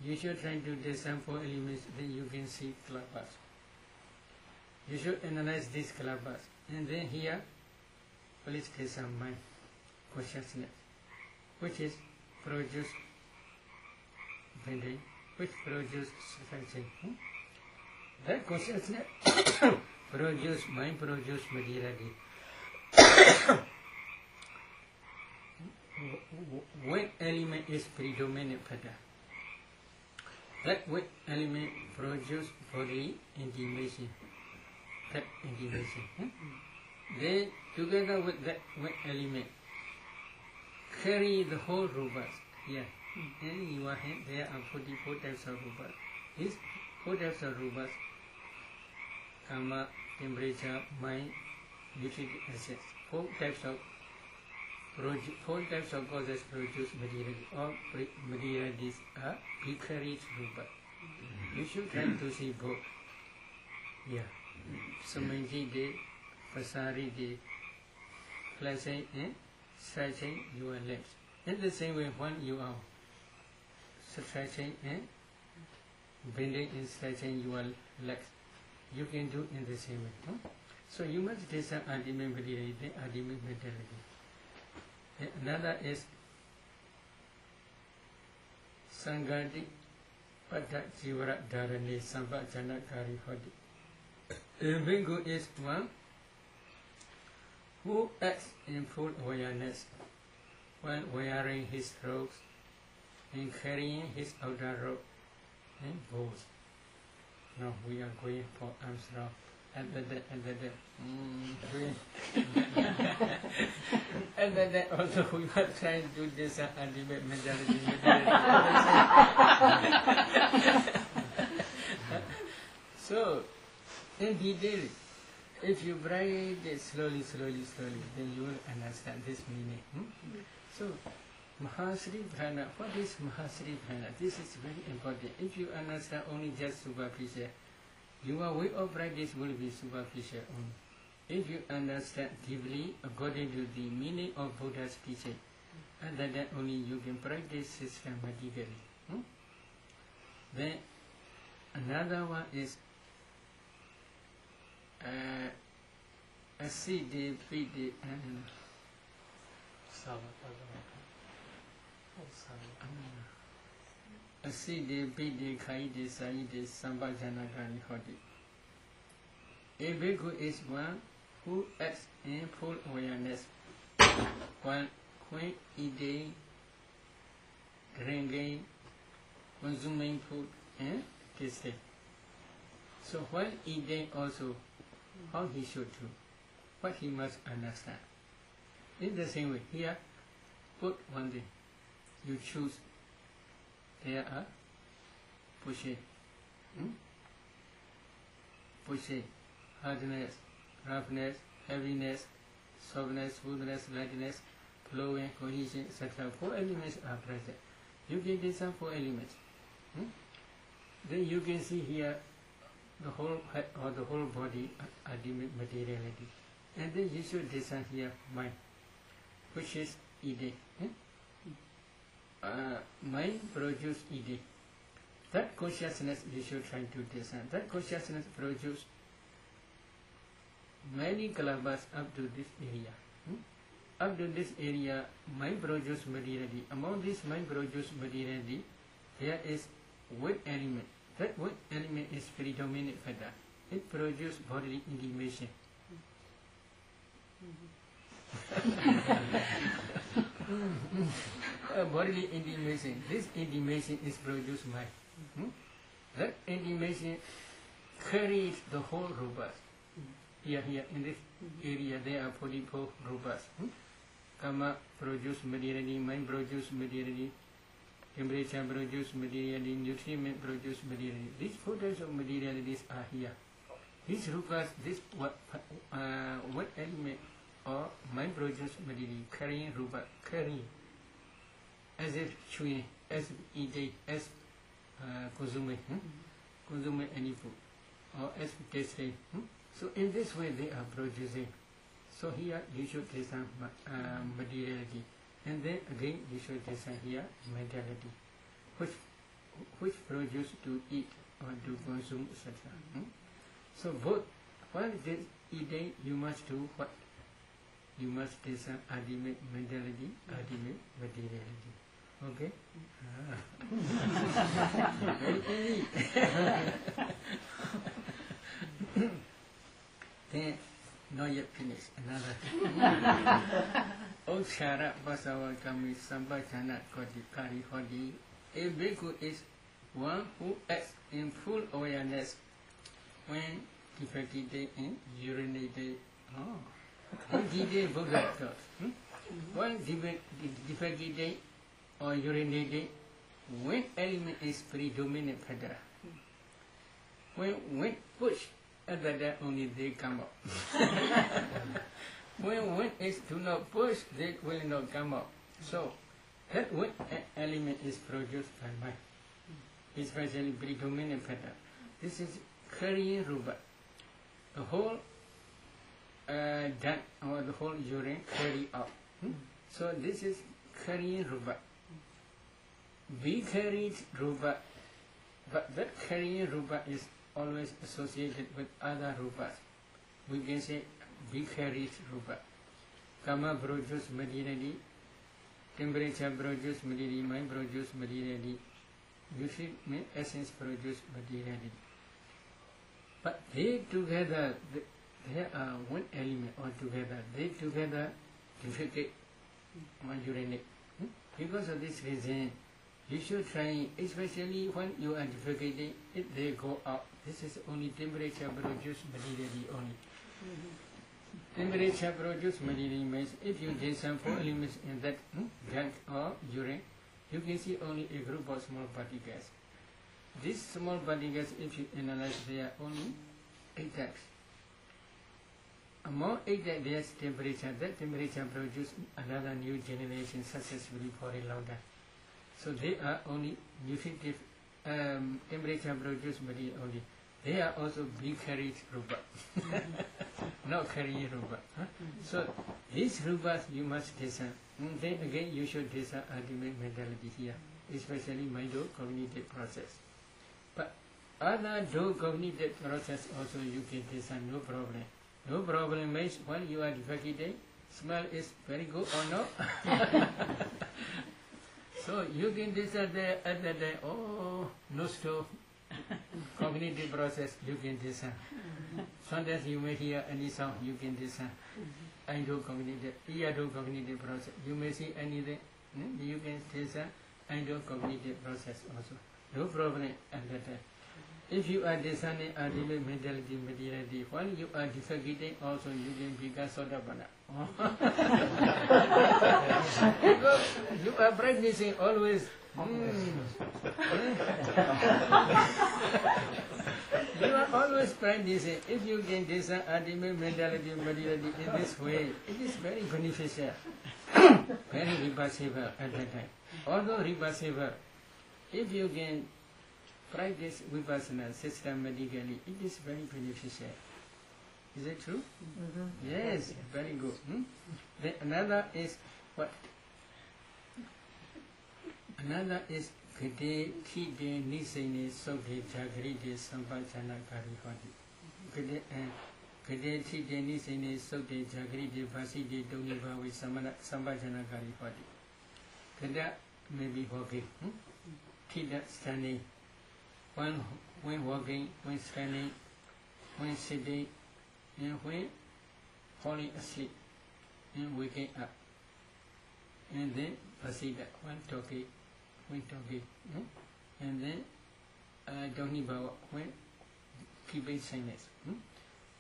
You should try to discern 4 elements, then you can see clubbers. You should analyze these clubbers. And then here, please discern mind, consciousness, which is produce bending, which produce stretching. That consciousness produce mind, produce materiality. Wet element is predominant factor. That wet element produce body intimation. That intimation. Then together with that wet element, carry the whole rupas here. In your hand there are 44 types of rupas. These 4 types of rupas, karma, temperature, mind, nutritive essence. 4 types of causes produce materiality. All materialities are vicariate rupa. You should try to see both. Yeah. Samanji de, Pasari de, placing and stretching your limbs. In the same way, when you are stretching and bending and stretching your legs, you can do in the same way. So you must discern ultimate materiality, ultimate mentality. Another is Sangati Pada Jivara Dharani Sampajanakari Hodi. A bhikkhu is one who acts in full awareness while wearing his robes and carrying his outer robe and bows. Now we are going for arms round. And then also we are trying to do this ultimate mentality. So, in detail, if you write it slowly, then you will understand this meaning. So, Mahasri Prana, what is Mahasri Prana? This is very important. If you understand only just superficial, your way of practice will be superficial only. If you understand deeply according to the meaning of Buddha's teaching, and then only you can practice systematically. Then another one is Asidi, Pidi, and Aside Bide Kaide Saide Sambajanagani Hodi. A bhikkhu is one who acts in full awareness while eating, drinking, consuming food and tasting. So while eating also, how he should do, what he must understand. In the same way, here, put one thing, you choose, there are pushing, pushing, hardness, roughness, heaviness, softness, smoothness, lightness, flowing, cohesion, etc. 4 elements are present. You can design 4 elements. Then you can see here the whole head or the whole body ultimate materiality. And then you should design here mind, which is ide. Mind produce ide. That consciousness you should try to design. That consciousness produce many kalabas up to this area. Up to this area, mind produce materiality. Among this mind produce materiality, there is one element. That one element is predominant factor. It produces bodily intimation. Bodily intimation. This intimation is produced by. That intimation carries the whole rupas. Here in this area there are 44 rupas. Kama produce materiality, mind produce materiality, temperature produce materiality, nutriment produce materiality. These 4 types of materialities are here. These rupas, this what element or mind produce materiality, carrying rupa, carrying, as if chewing, as eating, as consuming any food, or as tasting. So in this way they are producing. So here you should design materiality, and then again you should design here mentality, which produce to eat or to consume, etc. So both, while this eating you must do what? You must design ultimate mentality, ultimate materiality. Okay? Very easy. Then, not yet finished. Another. Okshara Basawa Kami Sambhajana Kodi Kari Hodi. A bhikkhu is one who acts in full awareness when defecated and urinated. Buddha taught. When defecated or urinated, when element is predominant factor. When push, after that only they come up. When is do not push, they will not come up. So that one element is produced by mind, especially predominant factor. This is carrying rupa. The whole dung or the whole urine carry out. So this is carrying rupa. We carried rupa, but that carrying rupa is always associated with other rupas. We can say we carried rupa. Kama produce materiality, temperature produce materiality, mind produce materiality, nutriment essence produce materiality. But they together, they are one element altogether. They together defecate or urinate. Because of this reason, you should try, especially when you are defecating, if they go out. This is only temperature produce materiality only. Temperature produce materiality means if you get some 4 elements in that gunk or urine, you can see only a group of small particles. These small particles, if you analyze, they are only 8 types. Among 8 types, there is temperature. That temperature produces another new generation successfully for a long time. So they are only nutritive temperature produce material only. They are also big carried rupa, not carrying rupa. So these rupas you must design. Then again you should design ultimate mentality here, especially mind-cognitive process. But other cognitive process also you can design, no problem. No problem means when you are defecating, smell is very good or not. So you can decide there at that day, oh, no stove, cognitive process, you can decide. Sometimes you may hear any sound, you can decide. I do cognitive, cognitive process. You may see anything, you can decide. I do cognitive process also. No problem at that time. If you are discerning ultimate mentality, materiality, while you are disagreeing, also you can become Sotapanna. Because you are practicing always. You are always practicing. If you can discern ultimate mentality, materiality in this way, it is very beneficial, very reversible at that time. Although reversible, if you can practice Vipassana systematically, it is very beneficial. Is it true? Mm-hmm. Yes, very good. Then another is what? Another is Gede Kide Nisene Soke Jagride Sambhajana Karihoti. Gede Kide Nisene Soke Jagride Vaside Donibawi Sambhajana Karihoti. Gede may be walking. Kida standing. When walking, when standing, when sitting, and when falling asleep, and waking up. And then Pasida, when talking, and then Donibawa, when keeping silence.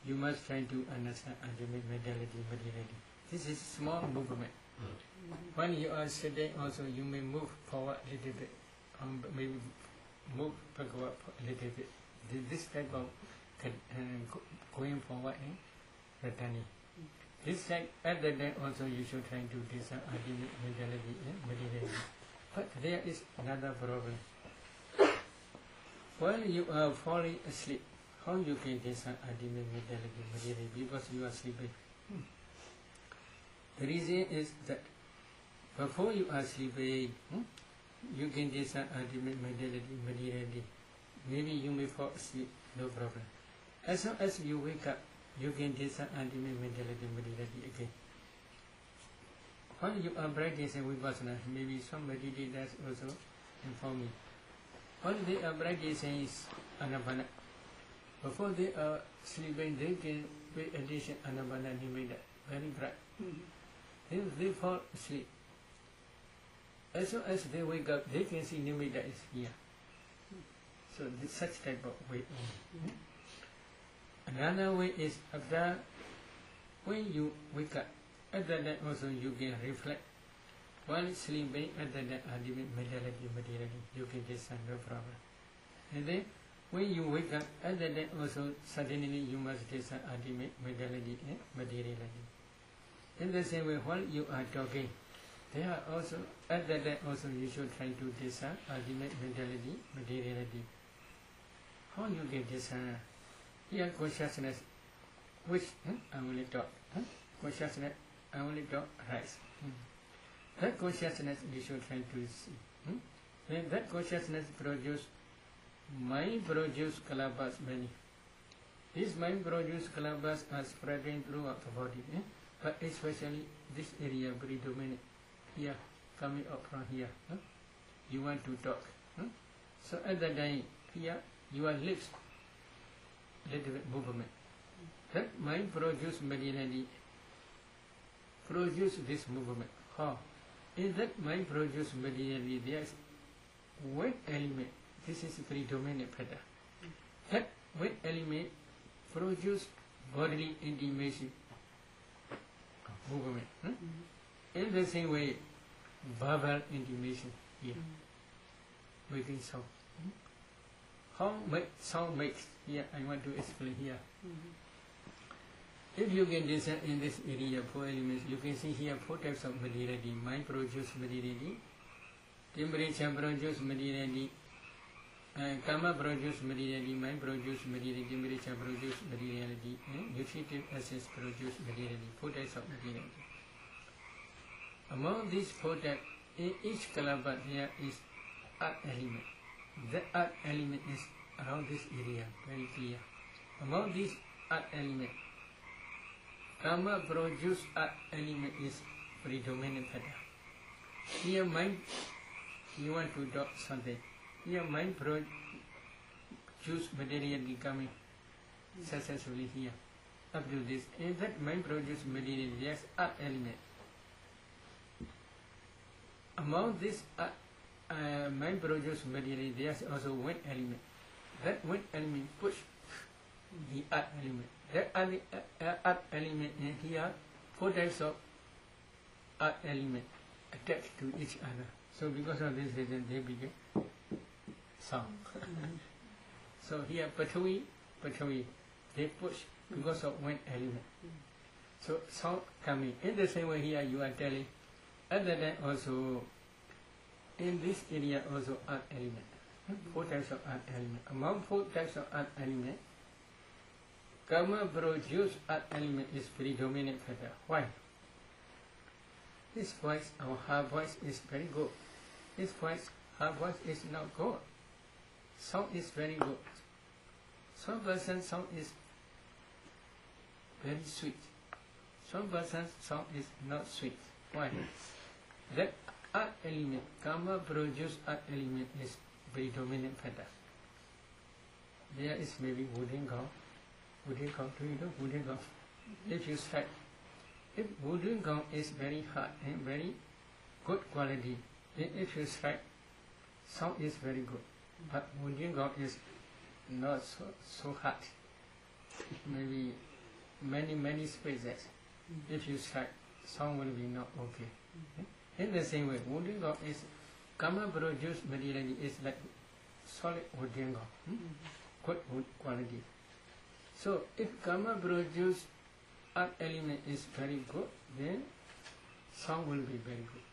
You must try to understand ultimate mentality, materiality. This is small movement. When you are sitting also, you may move forward a little bit, maybe move backward a little bit. This type of going forward and returning. This type, at the time also you should try to discern ultimate mentality and materiality. But there is another problem. While you are falling asleep, how you can discern ultimate mentality, materiality? Because you are sleeping. The reason is that before you are sleeping, you can discern ultimate mentality, materiality. Maybe you may fall asleep, no problem. As soon as you wake up, you can discern ultimate mentality, materiality again. While you are practicing Vipassana, maybe somebody did that also inform me. While they are practicing Anapana, before they are sleeping, they can pay attention Anapana Nimitta, very bright. Then they fall asleep. As soon as they wake up, they can see Nimitta is here. So this such type of way. Another way is after when you wake up, at that time also you can reflect. While sleeping, at that time ultimate mentality, materiality, you can discern, no problem. And then when you wake up, at that time also suddenly you must discern ultimate mentality and materiality. In the same way, while you are talking, there are also, at that time also you should try to discern ultimate mentality, materiality. How you can discern? Here consciousness, which I only talk. Consciousness, I only talk, rise. That consciousness you should try to see. When that consciousness produce, mind produce kalabas many. These mind produce kalabas are spreading throughout the body. But especially this area predominant. Here, coming up from here. You want to talk. So at that time, here, your lips, little bit movement. That mind produce materiality, produce this movement. How? In that mind produce materiality, there is wet element. This is predominant pattern. That wet element produce bodily intimation, movement. In the same way, verbal intimation here, making sound. How sound makes here, I want to explain here. If you can discern in this area 4 elements, you can see here 4 types of materiality. Mind produce materiality, temperature produce materiality, karma produce materiality, mind produce materiality, temperature produce materiality, and nutritive essence produce materiality. 4 types of materiality. Among these 4 types, in each kalabha there is art element. The art element is around this area, very clear. Among these art element, karma produce art element is predominant pattern. Here mind you want to do something. Your mind produce materiality coming successfully here. Up to this, in that mind produce materiality, there's earth element. Among this mind produce materiality, there's also wind element. That wind element push the earth element. That earth element in here, 4 types of earth element attached to each other. So because of this reason, they became sound. So here, Pathavi, they push because of wind element. So sound coming. In the same way here, you are telling, other than also, in this area also earth element. 4 types of earth element. Among 4 types of earth element, karma produce earth element is predominant factor. Why? His voice, our heart voice is very good. His voice, heart voice is not good. Sound is very good. Some person's sound is very sweet. Some person's sound is not sweet. Why? That earth element, karma produce earth element is predominant factor. There is maybe wooden gong. Wooden gong, do you know wooden gong? If you strike, if wooden gong is very hard and very good quality, then if you strike, sound is very good. But wooden gong is not so hard. Maybe many spaces. If you strike, sound will be not okay. In the same way, wooden gong is karma produced materiality is like solid wooden gong, good wood quality. So if karma produce earth element is very good, then sound will be very good.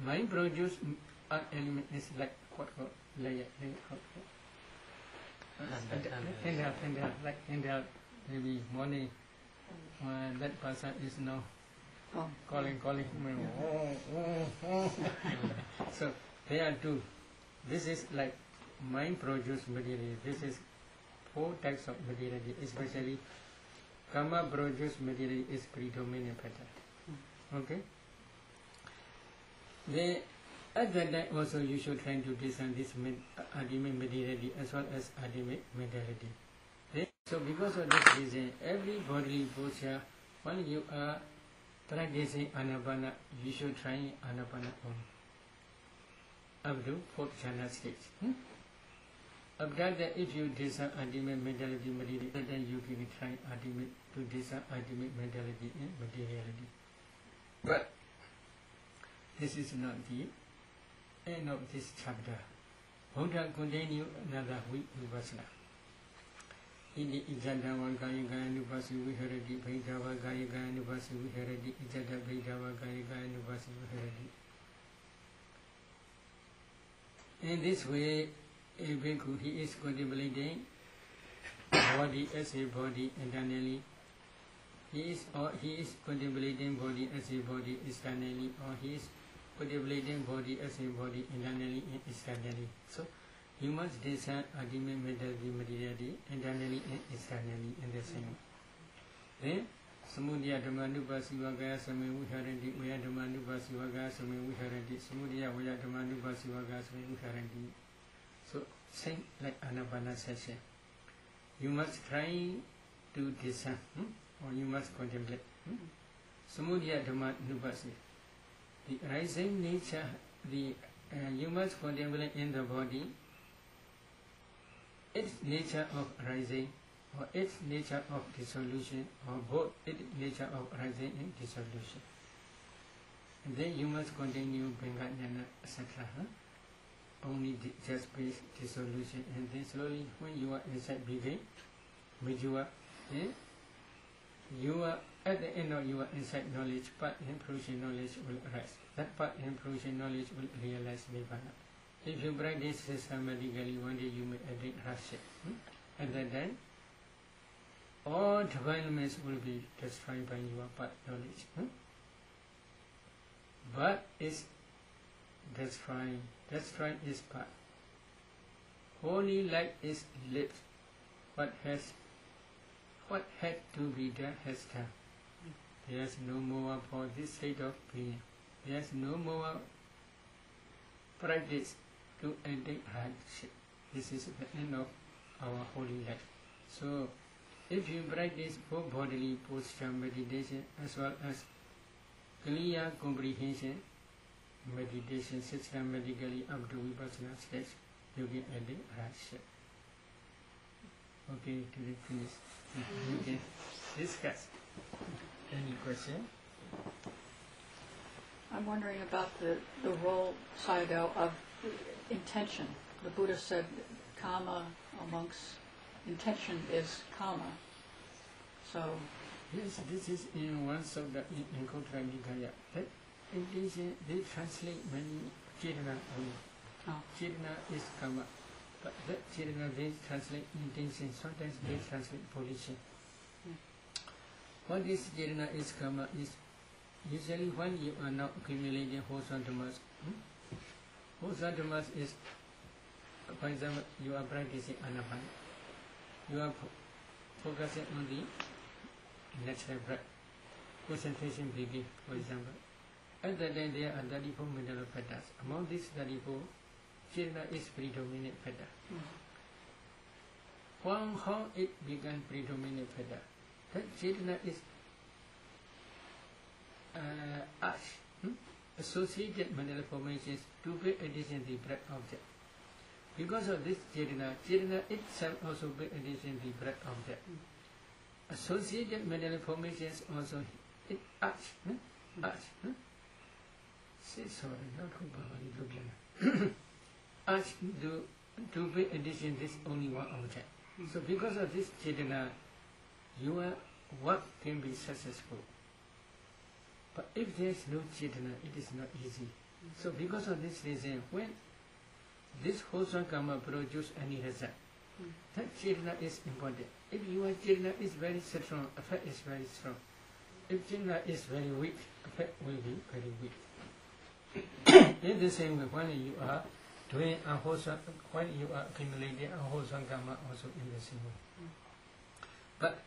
Mind produce earth element is like what layer, like handle, maybe morning that person is now calling me. So there are 2. This is like mind produced materiality. This is 4 types of materiality, especially karma produced materiality is predominant pattern. Okay? Then at that time also you should try to discern this ultimate materiality as well as ultimate mentality. Then, so because of this reason, every bodily posture, when you are practicing Anapana, you should try Anapana only. Up to 4th jhana stage. After that, if you discern ultimate mentality, then you can try to discern ultimate mentality and materiality. But this is not the end of this chapter. Buddha continue another week Vipassana. Indi ijadava gaya gaya nupasi viharati, bhaidava gaya gaya nupasi viharati, ijada bhaidava gaya gaya nupasi viharati. In this way, a bhikkhu, he is contemplating body as a body internally. He is contemplating body as a body externally, or he is contemplating body as a body internally and externally. So you must discern ultimate mentality, materiality, internally and externally in the same way. Then samudaya dhammanupasiva gaya same viharanti, vaya dhammanupasiva gaya same viharanti, samudaya vaya dhammanupasiva gaya same viharanti. So same like Anapana session. You must try to discern, or you must contemplate. Samudaya dhammanupasiva. The rising nature, you must contemplate in the body its nature of rising, or its nature of dissolution, or both its nature of rising and dissolution. And then you must continue Benganyana, etc. Only just base dissolution, and then slowly when you are inside begin, Mijua, you are at the end of your insight knowledge, part and fruition knowledge will arise. That part and fruition knowledge will realize Nibbana. If you practice systematically, one day you may attain Rasya. At that time, all defilements will be destroyed by your part knowledge. But is destroying is part. Holy light is lit. What had to be done has done. There is no more for this state of being. There is no more practice to attain hardship. This is the end of our holy life. So, if you practice both bodily posture meditation as well as clear comprehension meditation systematically up to Vipassana stage, you can attain hardship. Okay, to finish. You can discuss. Any question? I'm wondering about the role, SayaDaw, of intention. The Buddha said karma amongst intention is karma. So yes, this is in one of the in Kotra Nikaya. That intention, they translate many Chirana only. Oh. Chirana is karma. But that Chirana, they translate intention. Sometimes they translate position. What is Chirana is karma is usually when you are not accumulating wholesome dhammas. Wholesome dhammas is, for example, you are practicing anapana. You are focusing on the natural breath. Concentration breathing, for example. At that time there are 34 mental factors. Among these 34, Chirana is predominant factor. How it began predominant factor? That Chirana is associated mental formations to pay attention to the breath object. Because of this Chirana itself also pay attention to the breath object. Associated mental formations also it arch. Say sorry, not who arch to pay attention this only one object. So because of this Chirana, your work can be successful. But if there is no Chirana, it is not easy. So because of this reason, when this wholesome karma produces any result, that Chirana is important. If your Chirana is very strong, effect is very strong. If Chirana is very weak, effect will be very weak. In the same way, when you are doing unwholesome, when you are accumulating unwholesome karma, also in the same way. But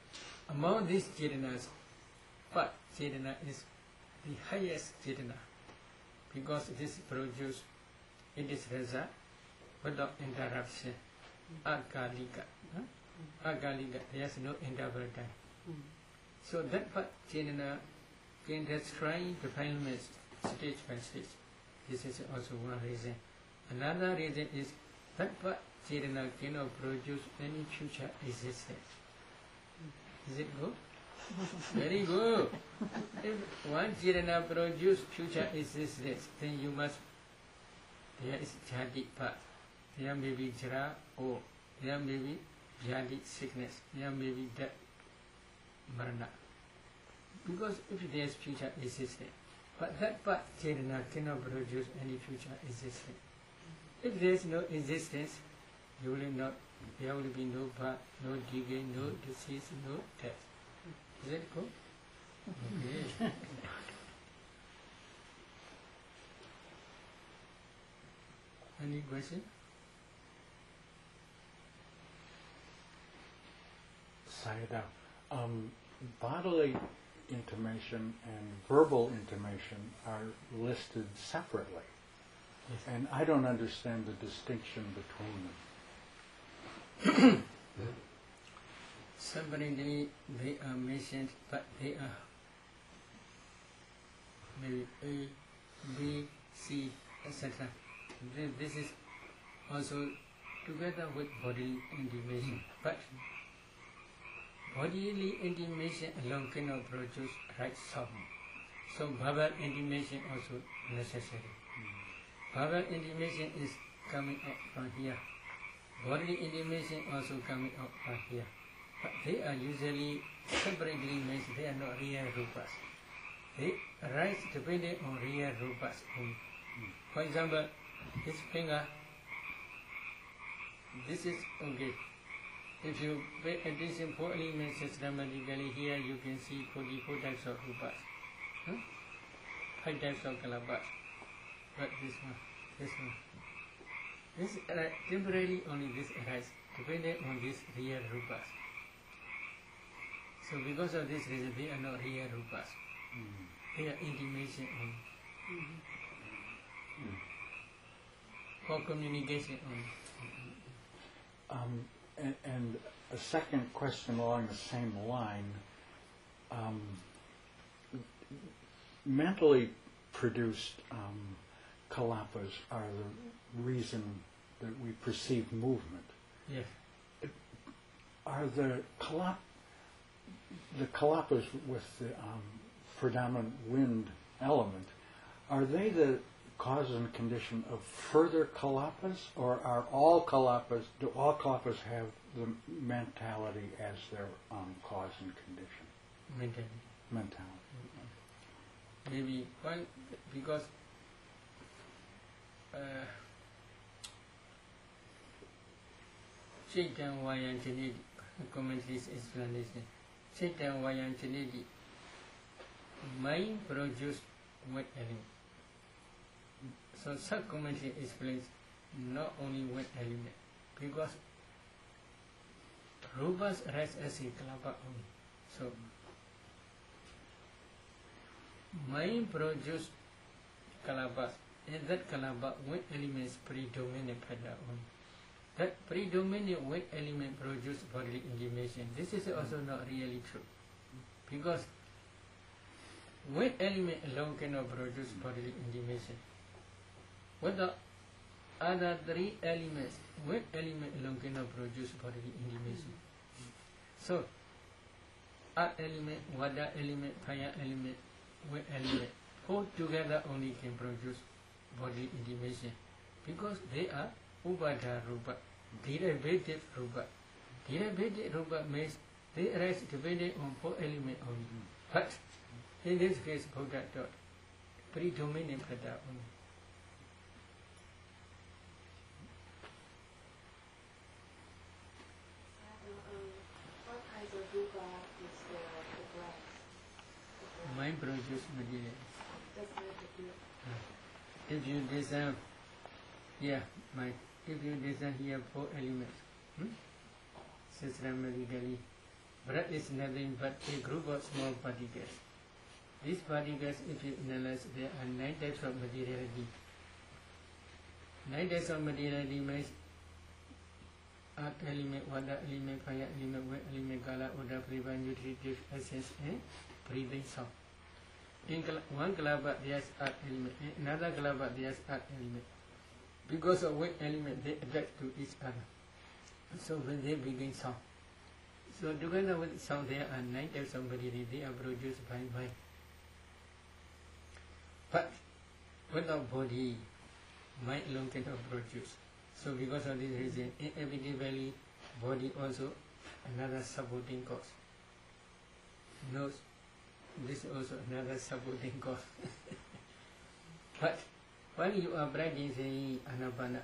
among these Chiranas, what Chirana is the highest Chirana, because this produces it is result without interruption. Akalika. Akalika, there is no interval time. So that part Chirana can destroy defilements stage by stage. This is also one reason. Another reason is that part Chirana cannot produce any future existence. Is it good? Very good. If one Chirana produce future existence, then you must, there is jhati path. There may be jara or there may be jhati sickness. There may be death, marana. Because if there is future existence, but that path Chirana cannot produce any future existence. If there is no existence, you will not, there will be no birth, no decay, no disease, no death. Is that cool? Okay. Any question? SayaDaw, bodily intimation and verbal intimation are listed separately. Yes. And I don't understand the distinction between them. Separately they are mentioned, but they are maybe A, B, C, etc. This is also together with bodily intimation. But bodily intimation alone cannot produce right sound. So verbal intimation also necessary. Verbal intimation is coming out from here. Bodily intimation also coming out from here. But they are usually separately mentioned. They are not real rupas. They arise depending on real rupas only. For example, this finger, this is okay. If you pay attention for elements systematically, here you can see 44 types of rupas. 5 types of kalapas. But this one. This temporarily only this arises, depending on this real rupas. So because of this reason, they are not real rupas. They are intimation only. for communication only. And a second question along the same line. Mentally produced kalapas are the reason that we perceive movement. Yes. Are the kalapas with the predominant wind element, are they the cause and condition of further kalapas, or do all kalapas have the mentality as their cause and condition? Mentality. Maybe one, because Chaitan Vayan Chanedi, commentaries explanation. Chaitan Vayan Chanedi, mind produced wet element. So sub-commentary explains not only wet element, because Rupas rest as a kalapa only. So mind produced kalapas, and that kalapa wet elements predominant pada only. That predominant wet element produce bodily intimation. This is also not really true, because wet element alone cannot produce bodily intimation. What the other three elements, wet element alone cannot produce bodily intimation. So, earth element, water element, fire element, wet element, all together only can produce bodily intimation, because they are Upada Rupa, derivative Rupa. Derivative Rupa means they arise depending on four elements only. But in this case, Buddha taught predominant pada only. What kinds of rupa is the breath? Mind produce material. Doesn't it do? If you design, if you design here four elements, systematically, breath is nothing but a group of small particles. These particles, if you analyze, there are 9 types of materiality. 9 types of materiality means earth element, water element, fire element, wet element, kala, oda, priva, nutritive essence, and breathing sound. In one kalapa there is earth element, in another kalapa there is earth element. Because of wet element, they attach to each other. So when they begin sound. So together with sound, there are 9 types of materiality. They are produced by mind. But without body, mind alone cannot produce. So because of this reason, inevitably, body also another supporting cause. Nose, this is also another supporting cause. But while you are practicing anapana,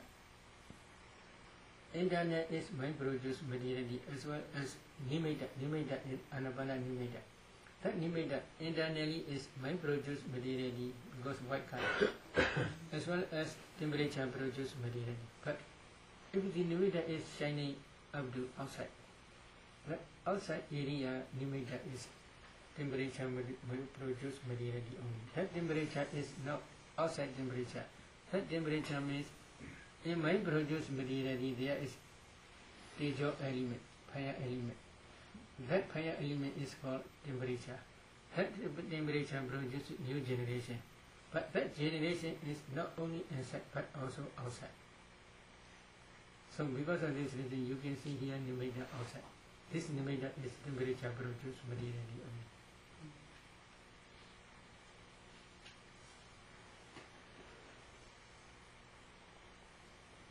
internal is mind produced materiality as well as nimitta. Nimitta is anapana nimitta. That nimitta internally is mind produced materiality because white color, as well as temperature produced materiality. But if the nimitta is shining up to outside, that outside area nimitta is temperature produced materiality only. That temperature is not outside temperature. That temperature means in mind produced materiality there is tejo element, fire element. That fire element is called temperature. That temperature produces new generation. But that generation is not only inside but also outside. So because of this reason, you can see here nimitta outside. This nimitta is temperature produced materiality only.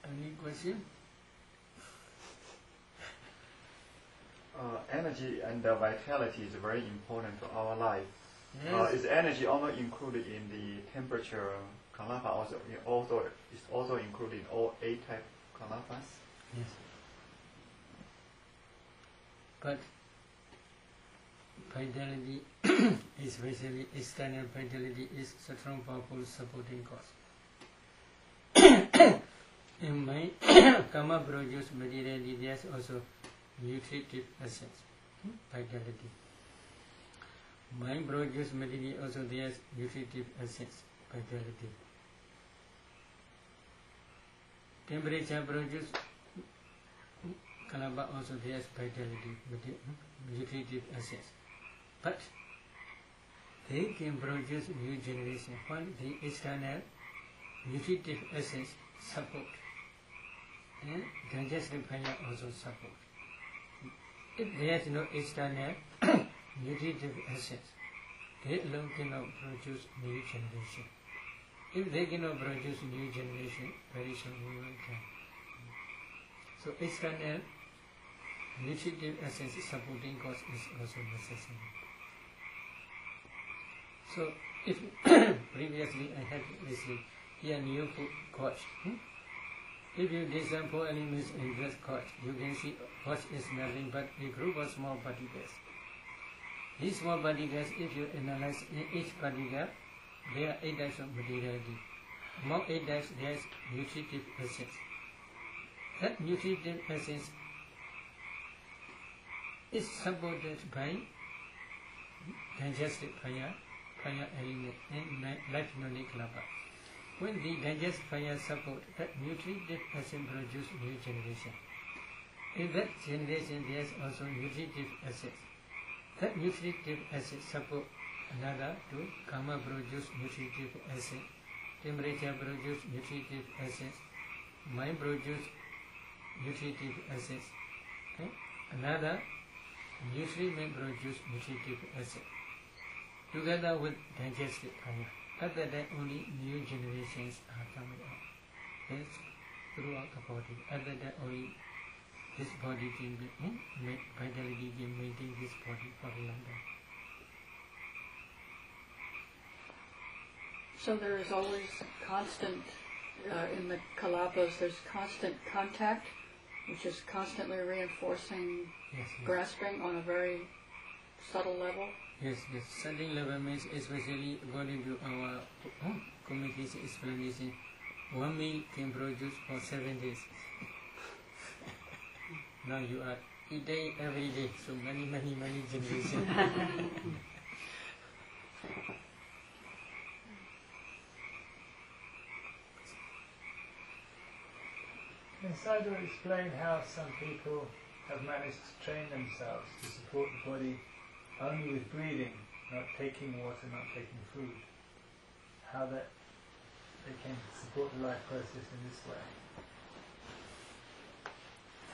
Any question? Energy and vitality is very important to our life. Yes. Is energy also included in the temperature kalapa? Is also included in all 8 type kalapas? Yes. But vitality, especially external vitality, is a strong, powerful supporting cause. In mind, karma produce materiality, there is also nutritive essence, vitality. Mind produce materiality, also there is nutritive essence, vitality. Temperature produces kalapa, also there is vitality, nutritive assets. But they can produce new generation while the external nutritive assets support and digestive fire also support. If there is no external nutritive assets, they alone cannot produce new generation. If they cannot produce new generation, very soon we will die. So external nutritive assets supporting cause is also necessary. So if previously I had received here new food coach. If you design for animals in this coach, you can see coach is nothing but a group of small particles. These small particles, if you analyze in each particle, there are 8 types of materiality. Among 8 types, there is nutritive essence. That nutritive essence is supported by digestive fire element, and life-nonic kalapa. When the digestive fire support, that nutritive essence produce new generation. In that generation, there is also nutritive essence. That nutritive acid support another to karma produce nutritive acid, temperature produce nutritive acids, mind produce nutritive acids, okay? Another nutriment produce nutritive acid. Together with digestive fire. After that only new generations are coming out. That's throughout the body. After that only this body can be vitality can maintain this body for a long time. So there is always constant, in the kalapas, there's constant contact, which is constantly reinforcing, yes. grasping on a very subtle level. Yes. Subtle level means, especially according to our communication explanation, 1 meal can produce for 7 days. Now you are eating every day, so many generations. Can Sayadaw explain how some people have managed to train themselves to support the body only with breathing, not taking water, not taking food? How that they can support the life process in this way?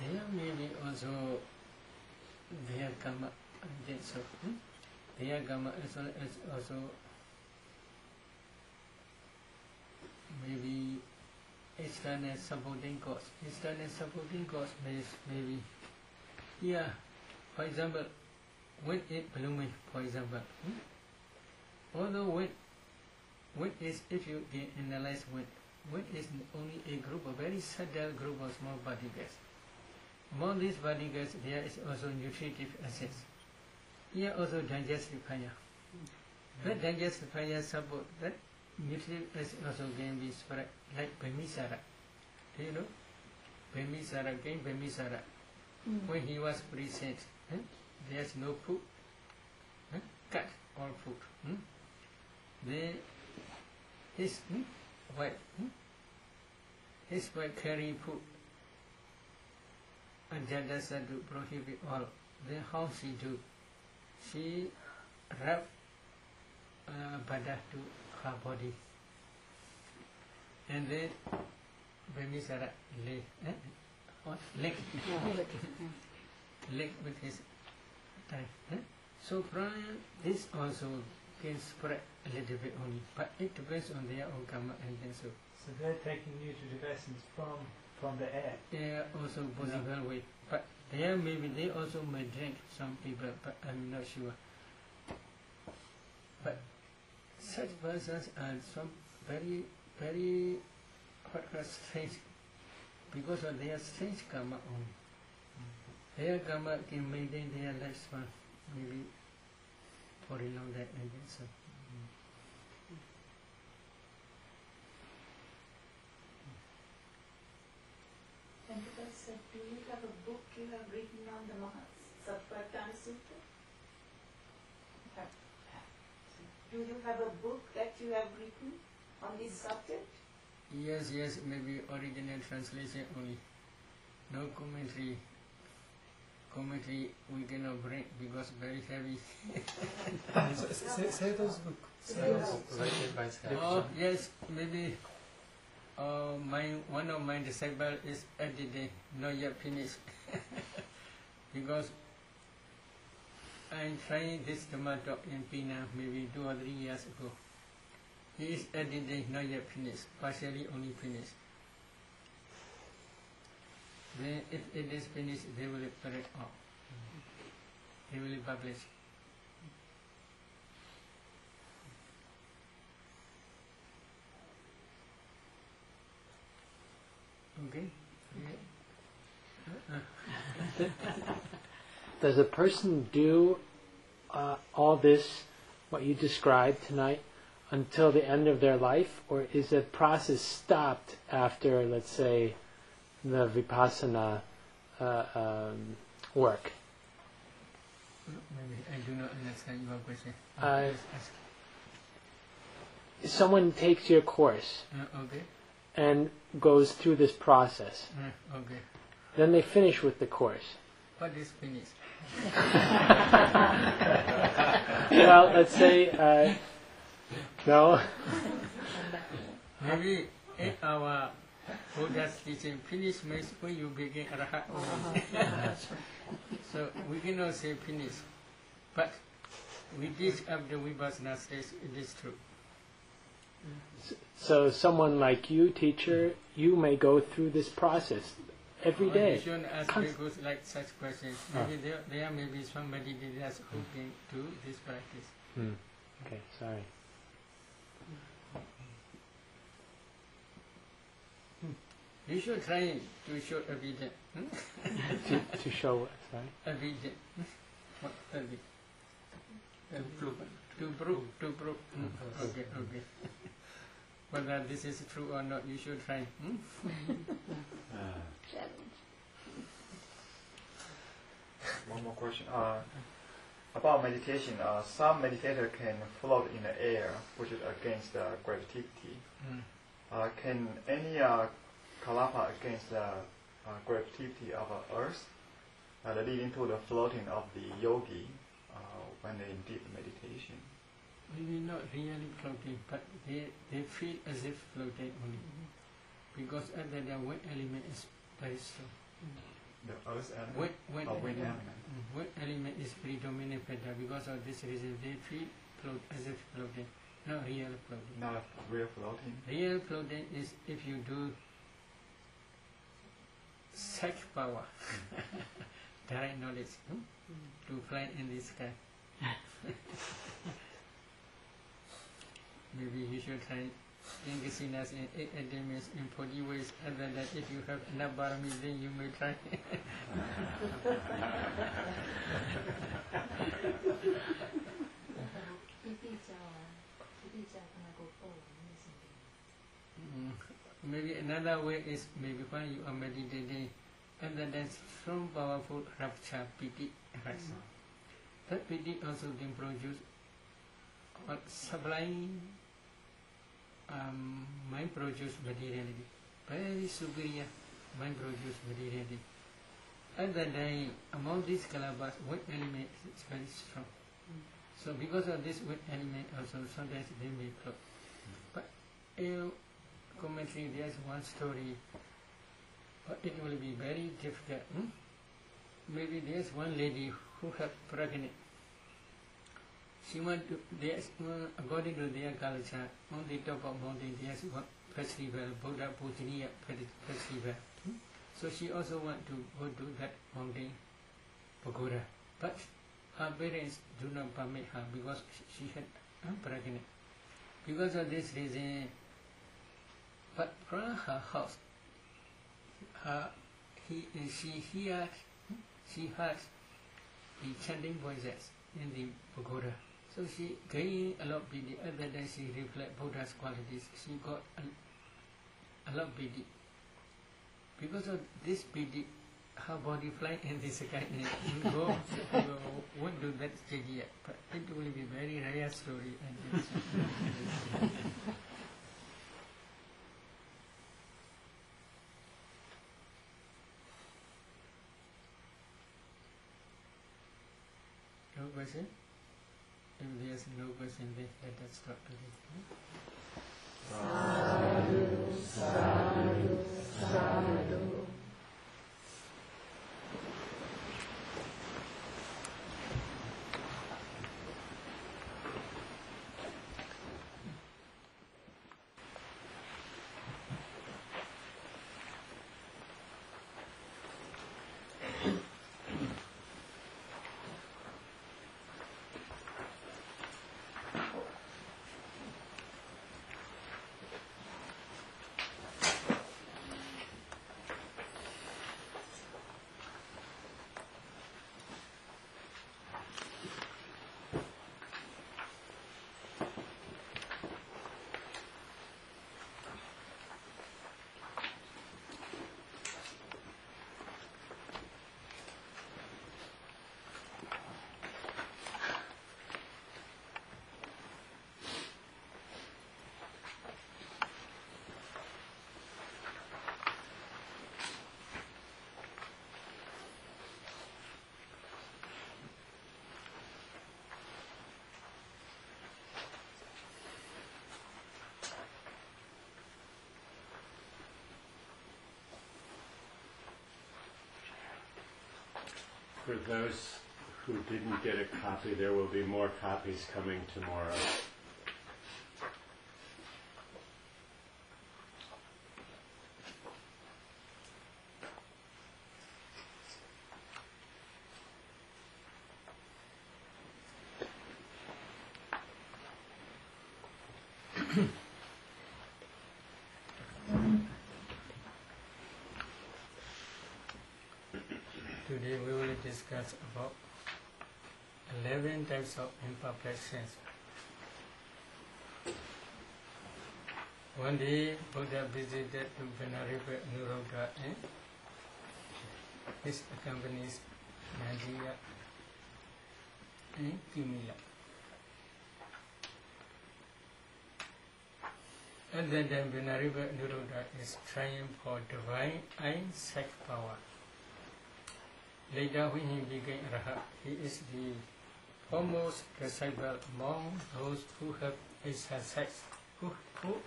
There may be also their karma, so their karma is also maybe external supporting cause. External supporting cause means maybe here, for example, when it blooming, for example, although when is, if you analyze when is only a group, a very subtle group of small particles. Among these particles, there is also nutritive acids. Here also digestive fire. That digestive fire support that nutritive acid also can be spread like Bamisara. Do you know? Bamisara. When he was present, there's no food. Cut all food. Then his wife carry food. And Jada said to prohibit all. Then how she do? She wrap Bada to her body. And then Bamisara leg with his thigh. So prior, this also can spread a little bit only, but it depends on their own karma and then so. So they're taking nutritive essence from the air. They are also possible way, but there maybe they also may drink, some people, but I'm not sure. But such persons are some very strange, because of their strange karma only. Their karma can maintain their lifespan maybe for a long time and then so. And because do you have a book you have written on the Sattvattana Sutta? Do you have a book that you have written on this subject? Yes, maybe original translation only. No commentary. Commentary we cannot bring because very heavy. Say those books. Written by Oh, yes, maybe one of my disciples is edited, not yet finished. Because I tried this Dhamma talk in Penang maybe 2 or 3 years ago. He is edited, not yet finished, partially only finished. Then if it is finished, they will put it up. They will publish. Okay? Yeah. Does a person do all this, what you described tonight, until the end of their life, or is the process stopped after, let's say, the Vipassana work? Maybe I do not understand your question. Someone takes your course Okay. and goes through this process. Okay. Then they finish with the course. What is finished? Well, let's say, no. Maybe in our Buddha's teaching, finish means when you begin Arahat. So we cannot say finish. But we teach after Vipassana stage, it is true. So someone like you, teacher, you may go through this process every day. You shouldn't ask people like such questions. Maybe there may be somebody that is who can do this practice. Okay, sorry. You should try to show evidence. to show what, sorry? Evidence. What evidence? To prove. Okay. Whether this is true or not, you should try. One more question. About meditation, some meditator can float in the air, which is against gravity. Can any kalapa against the gravity of Earth leading to the floating of the yogi when they did meditation? Maybe not really floating, but they feel as if floating only. Because the weight element is very strong. The Earth element? Weight element is predominant better. Because of this reason, they feel as if floating, not real floating. Not real floating? Real floating is if you do psych power, direct knowledge, to fly in the sky. Maybe you should try Ingasinas and 8 academics in 40 ways, other than that if you have enough barami, then you may try. Maybe another way is maybe when you are meditating, other than strong powerful rapture, piti, that piti also can produce sublime mind produce materiality, very superior mind produce materiality. Other than among these kalapas, weight element is very strong. So because of this weight element also sometimes they may float. But in commentary there's one story, but it will be very difficult. Maybe there's one lady who had pregnant. She went to, according to their culture, on the top of mountain there's one festival, Buddha Pujaniya festival. So she also went to go to that mountain, pagoda. But her parents do not permit her because she had pregnant. Because of this reason, but from her house, she heard the chanting voices in the pagoda. So she gained a lot of piti. Other than she reflect Buddha's qualities, she got a lot of piti. Because of this piti, her body fly in the sky and go won't do that stage yet. But it will be very rare story. question? If there's no question, then let us stop today. For those who didn't get a copy, there will be more copies coming tomorrow. Today we will discuss about 11 types of imperfections. One day Buddha visited to Venerable Pa and his accompanies Nadia and Kimila. And then Venerable Pa is trying for divine eyesight power. Later, when he became Rahat, he is the foremost disciple among those who have exercised, who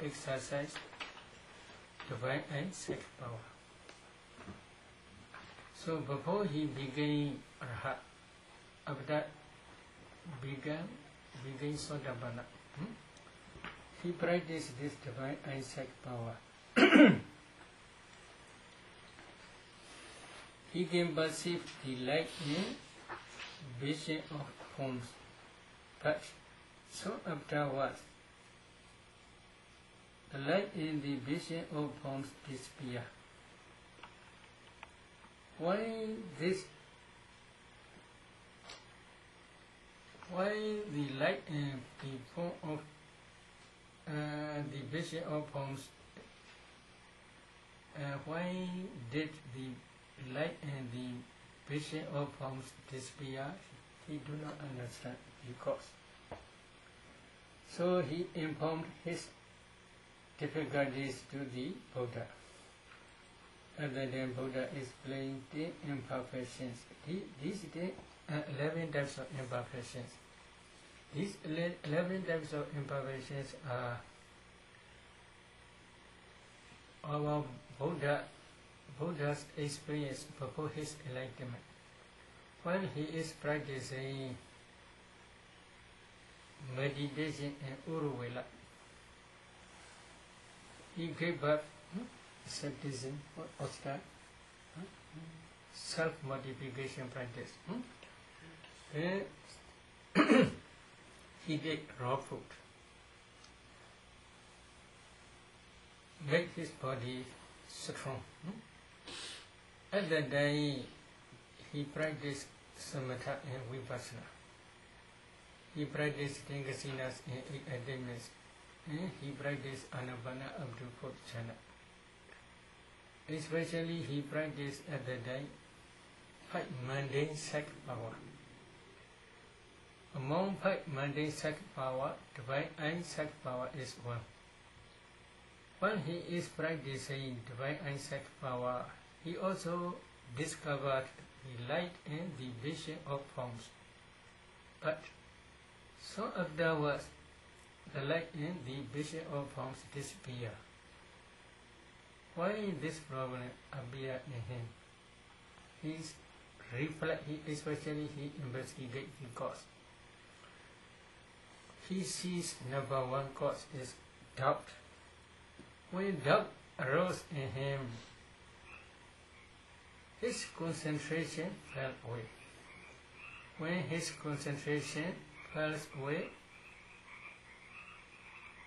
exercise divine eyesight power. So before he became Rahat, after that began Sotabana, he practiced this divine eyesight power. He can perceive the light in vision of forms, but so afterwards, the light in the vision of forms disappears. Why the light in the form of the vision of forms? Why did the light and the vision of forms disappear? He do not understand because. So he informed his difficulties to the Buddha. And then Buddha explained the imperfections. These 11 types of imperfections. These 11 types of imperfections are our Buddha's experience before his enlightenment. While he is practicing meditation in Uruvela, he gave birth asceticism, what's that? Self-modification practice. He did raw food, make his body strong. At that day, he practiced samatha and vipassana. He practiced Acinas and Adamas, and he practiced anapana up to 4th jhana. Especially, he practiced at that day 5 mundane sight power. Among 5 mundane sight power, divine eyesight power is one. While he is practicing divine eyesight power, he also discovered the light and the vision of forms. But so afterwards, the light in the vision of forms disappear. Why this problem appear in him? Especially he investigates the cause. He sees number one cause is doubt. When doubt arose in him, his concentration fell away. When his concentration falls away,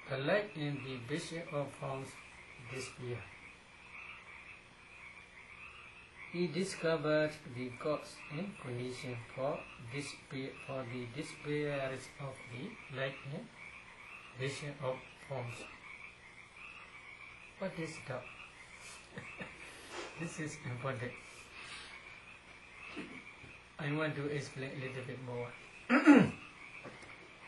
the light in the vision of forms disappear. He discovered the cause and condition for the disappearance of the light in vision of forms. What is doubt? This is important. I want to explain a little bit more.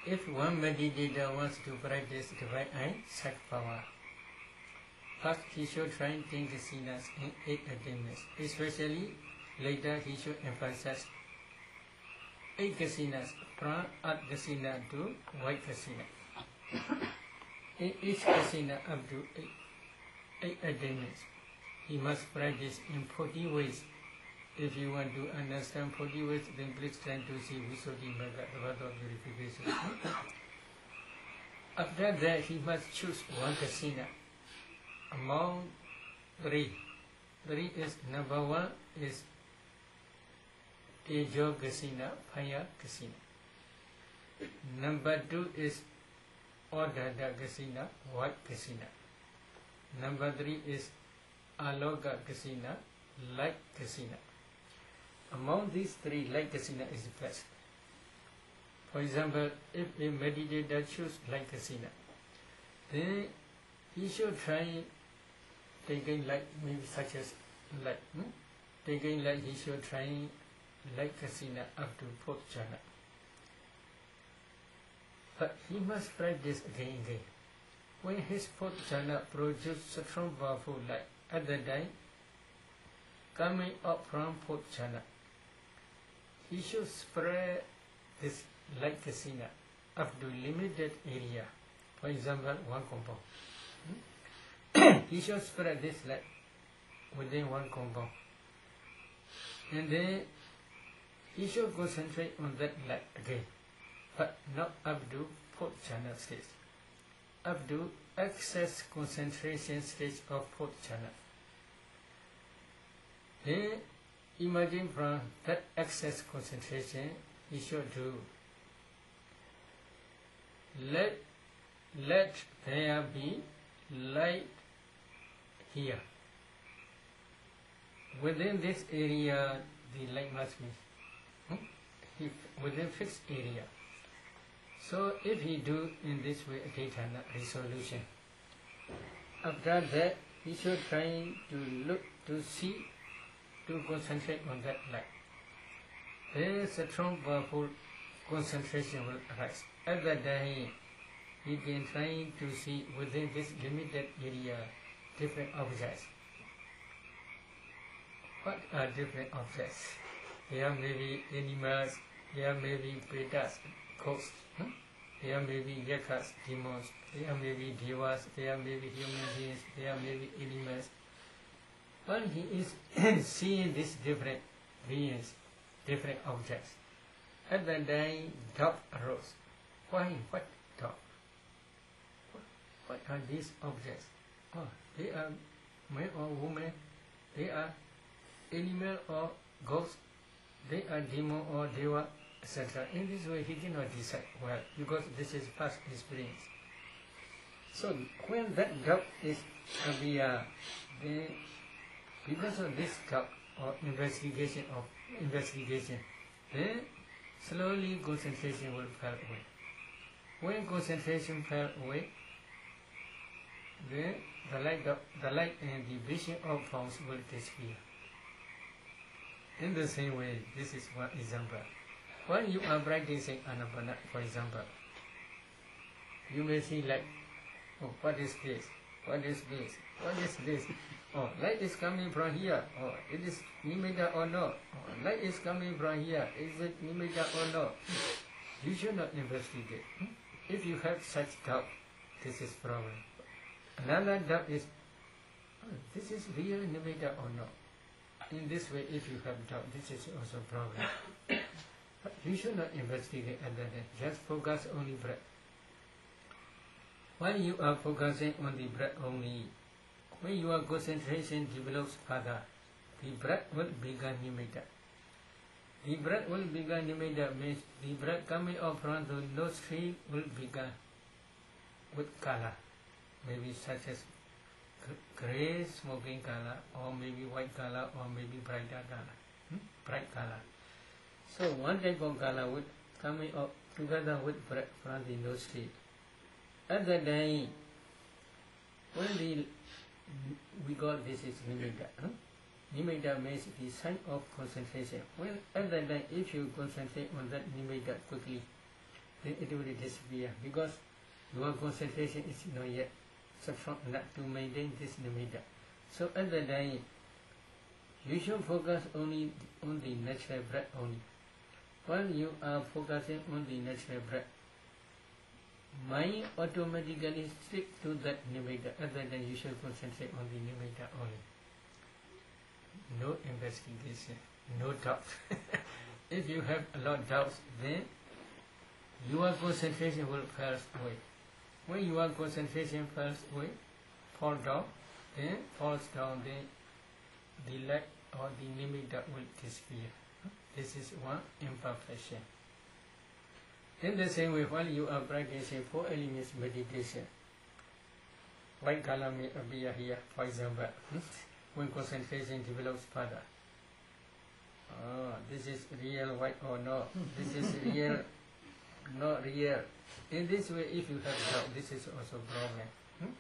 If one meditator wants to practice divine eye sight power, first he should try 10 kasinas in 8 attainments. Especially later he should emphasize 8 kasinas from Art Kasina to White Kasina. In each kasina up to 8 attainments, he must practice in 40 ways. If you want to understand 40 ways, then please try to see Visuddhi Magga, the path of purification. After that, he must choose one kasina among 3. 3 is number 1 is Tejo Kasina, Fire Kasina. Number 2 is Odada Kasina, White Kasina. Number 3 is Aloka Kasina, Light Kasina. Among these 3, Light Kasina is the best. For example, if a meditator chooses Light Kasina, then he should try taking light, maybe such as light. Taking light, he should try Light Kasina up to 4th jhana. But he must practice again and again. When his 4th jhana produces strong powerful light, at that time, coming up from 4th jhana, he should spread this light kasina up to limited area. For example, 1 compound. He should spread this light within 1 compound. And then he should concentrate on that light again, but not up to 4th jhana stage. Up to excess concentration stage of 4th jhana. Then imagine from that excess concentration, he should do let there be light here. Within this area, the light must be within fixed area. So if he do in this way Adhitthana resolution, after that he should try to look, to see, to concentrate on that light. There is a strong powerful concentration will arise. At that time, he can try to see within this limited area different objects. What are different objects? There may be animals, there may be pretas, ghosts, there may be yakas, demons, there may be devas, there may be human beings, there may be animals. When he is seeing these different beings, different objects, at that time doubt arose. Why? What doubt? What are these objects? Oh, they are man or woman, they are animal or ghost, they are demon or deva, etc. In this way he cannot decide well, because this is past experience. So when that doubt is appear, then because of this doubt or investigation, then slowly concentration will fall away. When concentration fell away, then the light and the vision of forms will disappear. In the same way, this is one example. When you are practicing Anapana, for example, you may see like, oh, what is this? What is this? What is this? Oh, light is coming from here. Oh, it is nimitta or not? Oh, light is coming from here. Is it nimitta or not? you should not investigate. If you have such doubt, this is problem. Another doubt is, this is real nimitta or not? In this way, if you have doubt, this is also problem. But you should not investigate other than just focus only breath. While you are focusing on the breath only, when your concentration develops further, the breath will become nimitta. The breath will become nimitta means the breath coming out from the nostril will become with color, maybe such as grey smoking color, or maybe white color, or maybe brighter color, bright color. So one type of color would coming up together with breath from the nostril. At the time, when we got this is nimitta. Nimitta means the sign of concentration. When at the time, if you concentrate on that nimitta quickly, then it will disappear because your concentration is not yet strong enough to maintain this nimitta. So at the time, you should focus only on the natural breath only. While you are focusing on the natural breath, mind automatically stick to that nimitta. Other than you should concentrate on the nimitta only. No investigation, no doubt. If you have a lot of doubts, then your concentration will fall away. When your concentration falls away, falls down, then the lack or the nimitta will disappear. This is one imperfection. In the same way, while you are practicing 4 elements meditation, white color may appear here, for example, when concentration develops further. Oh, this is real white or not? This is real, not real. In this way, if you have doubt, this is also a problem.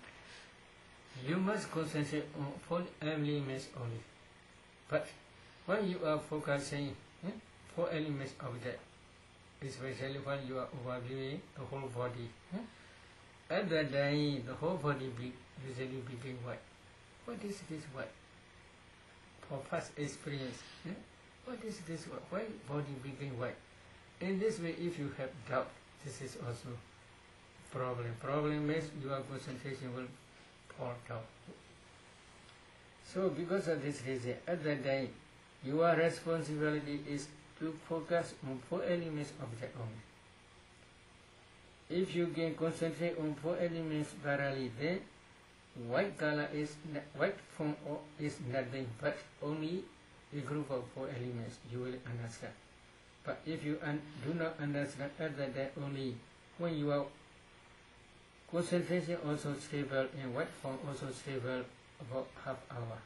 You must concentrate on 4 elements only. But when you are focusing 4 elements object, especially when you are overviewing the whole body, at that time the whole body usually became white. What is this white? For past experience, what is this white? Why body became white? In this way, if you have doubt, this is also problem. Problem means your concentration will fall down. So because of this reason, at that time, your responsibility is to focus on 4 elements object only. If you can concentrate on 4 elements thoroughly, then white color is white form is nothing but only a group of 4 elements. You will understand. But if you do not understand at that time only, when your concentration also stable and white form also stable about half hour,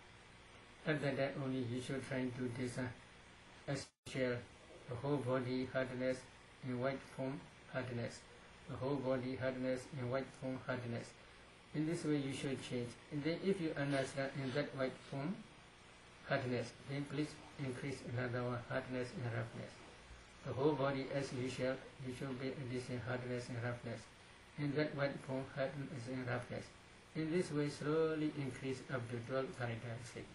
at that time only you should try to design share the whole body hardness in white form hardness, the whole body hardness in white form hardness. In this way you should change. And then if you understand in that white form hardness, then please increase another one, hardness and roughness. The whole body as usual, you should be addition hardness and roughness. In that white form hardness and roughness. In this way slowly increase up to 12 characteristics.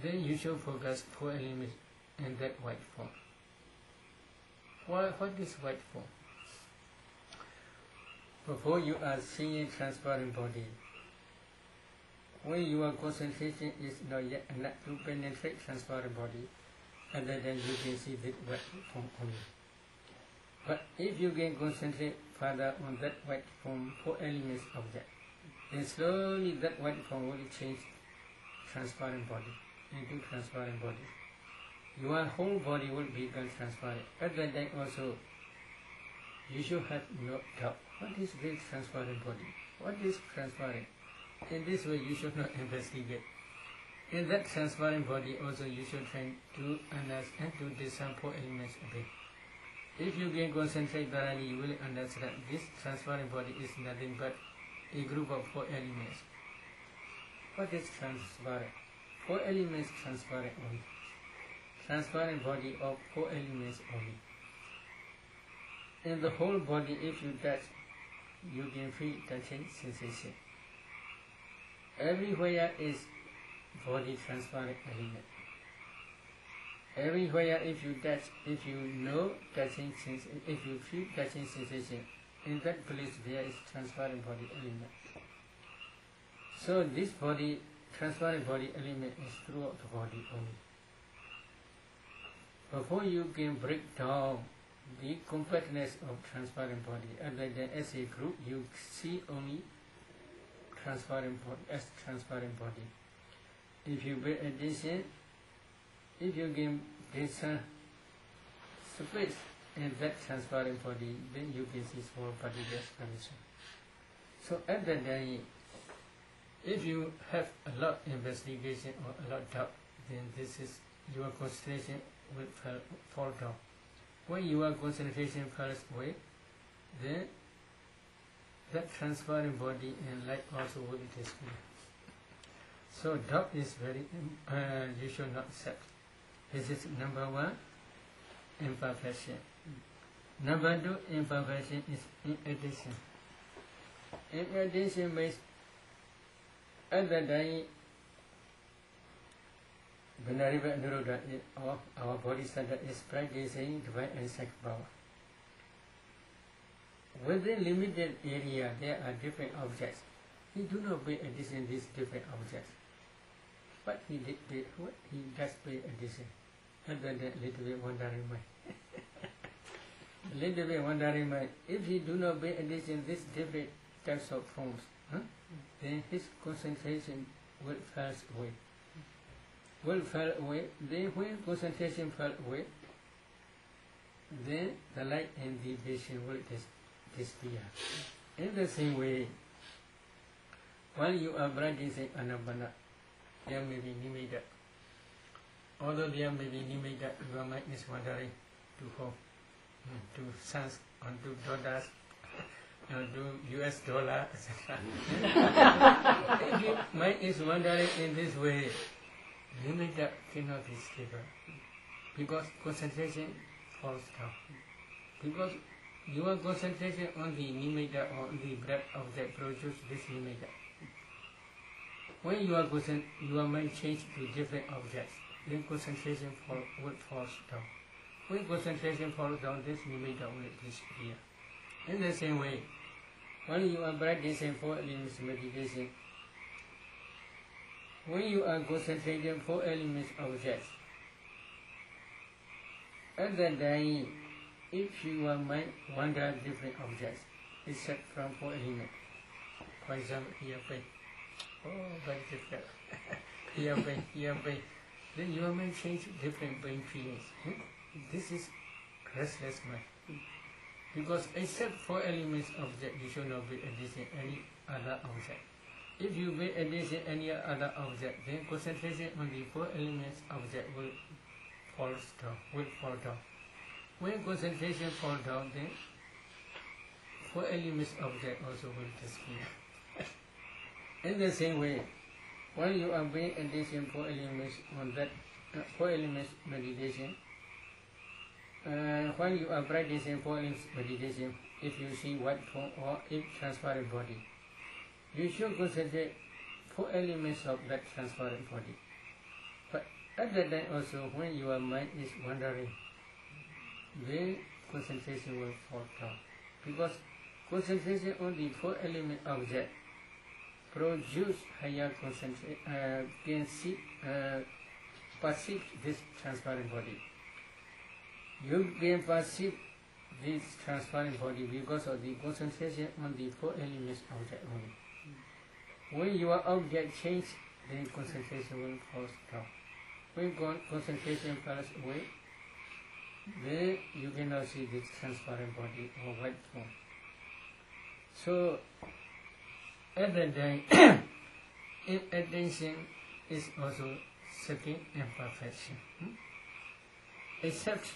Then you should focus 4 elements in that white form. What is white form? Before you are seeing transparent body, when your concentration is not yet enough to penetrate transparent body, and then you can see that white form only. But if you can concentrate further on that white form 4 elements object, then slowly that white form will change transparent body into transparent body. Your whole body will become transparent. At that time also, you should have no doubt. What is this transparent body? What is transparent? In this way, you should not investigate. In that transparent body also, you should try to understand, to discern 4 elements a bit. If you can concentrate thoroughly, you will understand this transparent body is nothing but a group of 4 elements. What is transparent? 4 elements transparent only. Transparent body of 4 elements only. In the whole body, if you touch, you can feel touching sensation. Everywhere is body transparent element. Everywhere, if you touch, if you know touching sensation, if you feel touching sensation, in that place there is transparent body element. So this body, transparent body element is throughout the body only. Before you can break down the compactness of transparent body, other than as a group, you see only transparent body as transparent body. If you pay attention, if you give this space in that transparent body, then you can see small particles condition. So at that time, if you have a lot investigation or a lot doubt, then this is your concentration will fall down. When your concentration falls away, then that transparent body and light also will disappear. So doubt is very, you should not accept. This is number one, imperfection. Number two, imperfection is inaddition. Inaddition means at the time, Venerable our body center is practicing divine and psychic power. Within limited area, there are different objects. He do not pay attention to these different objects. But he does pay attention. Other than little bit wandering mind. Little bit wandering mind. If he do not pay attention to these different types of forms, then his concentration will fall away. Then when concentration falls away, then the light and the vision will disappear. In the same way, while you are practicing anapana, there may be nimitta. Although there may be nimitta, your mind is wandering to home, to sons, on to daughters, to US dollar, etc. If your mind is wandering in this way, nimitta cannot be stable, because concentration falls down. Because your concentration on the nimitta or the breath object produces this nimitta. When your mind changes to different objects, then concentration will fall down. When concentration falls down, this nimitta will disappear. In the same way, when you are practicing 4 elements meditation, when you are concentrating 4 elements objects, at that time, if your mind wanders different objects, except from 4 elements, for example, here pain, very difficult, here pain, then your mind changes different pain feelings. This is restless mind. Because except 4 elements object, you should not be addressing any other object. If you pay attention to any other object, then concentration on the 4 elements object will fall down. When concentration falls down, then 4 elements object also will disappear. In the same way, when you are paying attention 4 elements on that 4 elements meditation, when you are practicing 4 elements meditation, if you see white form or if transparent body, you should concentrate 4 elements of that transparent body. But at that time also, when your mind is wandering, then concentration will fall down. Because concentration on the 4 element object produce higher concentration, can see, perceive this transparent body. You can perceive this transparent body because of the concentration on the 4 elements object only. When your object changes, then concentration will fall down. When concentration falls away, then you cannot see this transparent body or white form. So, at that time, attention is also second imperfection. Except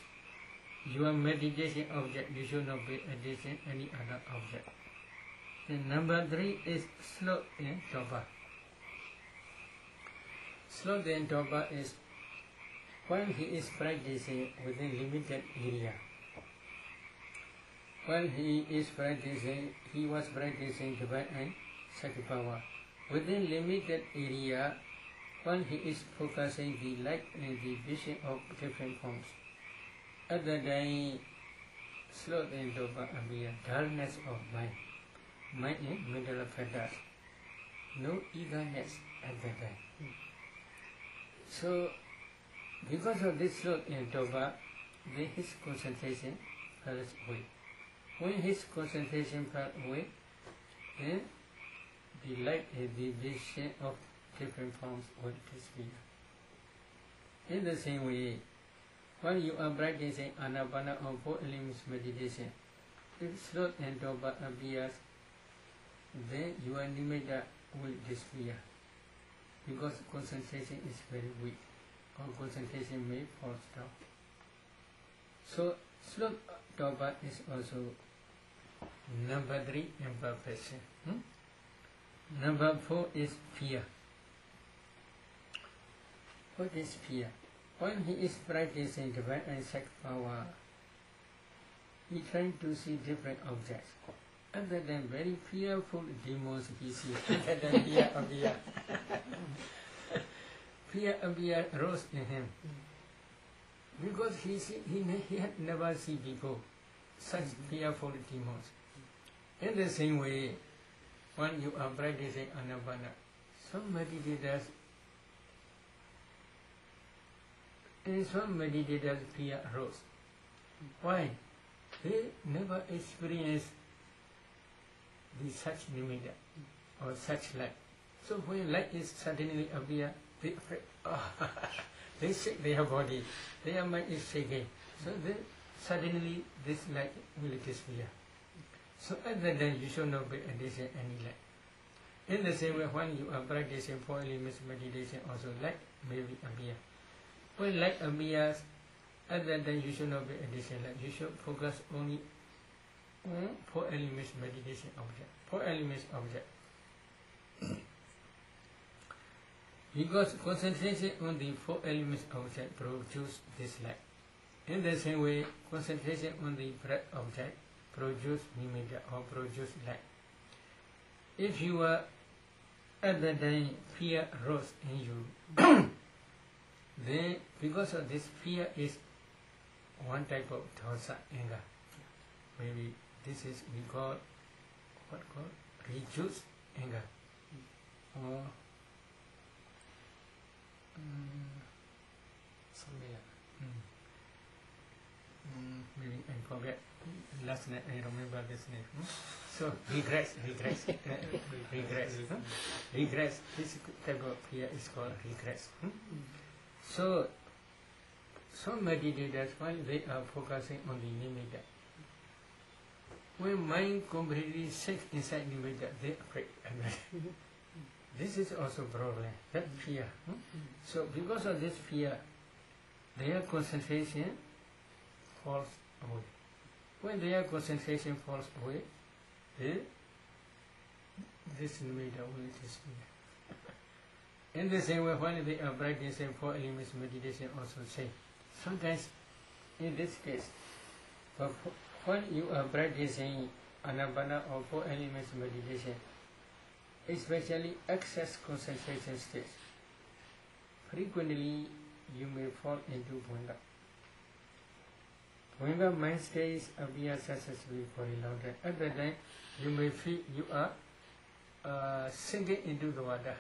your meditation object, you should not be attention any other object. Then number 3 is sloth and Tawya. Sloth and Tawya is when he is practicing within limited area. When he was practicing divine and psychic power. Within limited area, When he is focusing the light and the vision of different forms, at the time, sloth and Dobha appear, dullness of mind, mind and mental factors, no eagerness at the time. So, because of this sloth and Dobha, then his concentration falls away. When his concentration falls away, then the light and the vision of different forms will disappear. In the same way, when you are practicing Anapana or 4 elements meditation, if sloth and Dobha appears, then your nimitta will disappear, because concentration is very weak, or concentration may fall down. So, sloth Dobha is also number 3 imperfection. Number 4 is fear. What is fear? When he is practicing divine and sex power, he trying to see different objects. Other than very fearful demons he sees, other than fear appear. Fear appear rose in him. Because he had never seen before such fearful demons. In the same way, when you are practicing Anapana, some meditators fear arose. Why? They never experienced the such nimitta or such light. So when light is suddenly appear, they afraid. They shake their body, their mind is shaking. So then suddenly this light will disappear. So at that time you should not be addition any light. In the same way, when you are practicing 4 elements meditation, also light may appear. When light appears, at that time you should not be addition light. You should focus only on 4 elements meditation object. 4 elements object. Because concentration on the 4 elements object produce this light. In the same way, concentration on the breath object produce nimitta or produce light. If you are at the time fear rose in you, then because of this fear is one type of dosa, anger. Maybe this is we call what called reduced anger, or maybe I forget last night. I remember this name. So regress. Regress. This type of fear is called regress. So some meditators, while they are focusing on the nimitta, when mind completely sinks inside nimitta, they afraid. This is also problem, that fear. So because of this fear, their concentration falls away. When their concentration falls away, this nimitta will disappear. In the same way, when they are practicing 4 elements meditation, also say, sometimes in this case, but when you are practicing Anapana or 4 elements meditation, especially excess concentration states, frequently you may fall into Bhanga. Bhanga mind states appear successfully for a long time. At that time, you may feel you are sinking into the water.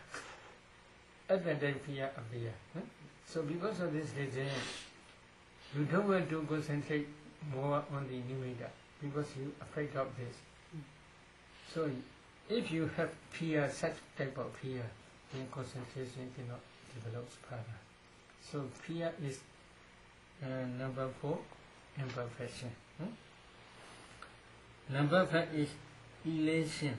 At that time, fear appear. So because of this reason, you don't want to concentrate more on the nimitta because you are afraid of this. So if you have fear, such type of fear, then concentration cannot develop further. So fear is number 4, imperfection. Number 5 is elation.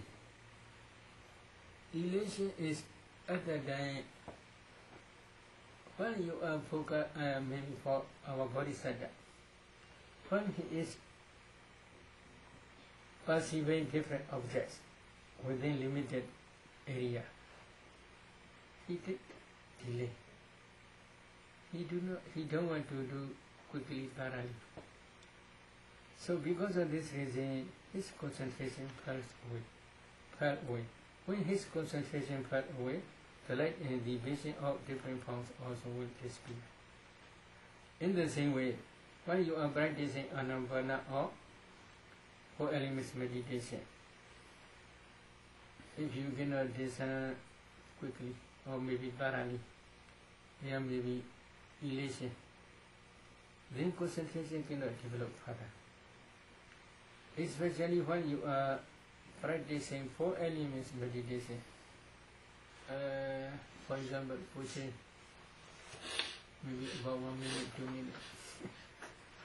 Elation is at the time when you are focused, maybe for our bodhisattva, when he is perceiving different objects within limited area, he take delay. He don't want to do quickly, thoroughly. So because of this reason, his concentration fell away. When his concentration fell away, the light and the vision of different forms also will disappear. In the same way, when you are practicing anabana or 4 elements meditation, if you cannot discern quickly or maybe thoroughly, there may be elation, then concentration cannot develop further. Especially when you are practicing 4 elements meditation. For example, pushing maybe about 1 minute, 2 minutes.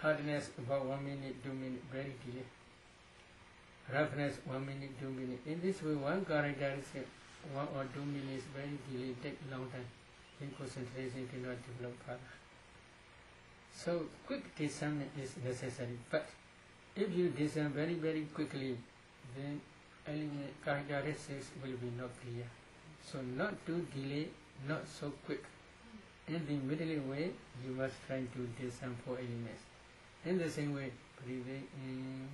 Hardness about 1 minute, 2 minutes, very delay. Roughness 1 minute, 2 minutes. In this way, one characteristic 1 or 2 minutes very delay take long time. Then concentration cannot develop further. So quick discernment is necessary. But if you discern very, very quickly, then element characteristics will be not clear. So not too delay, not so quick. In the middle way, you must try to discern 4 elements. In the same way, breathing in,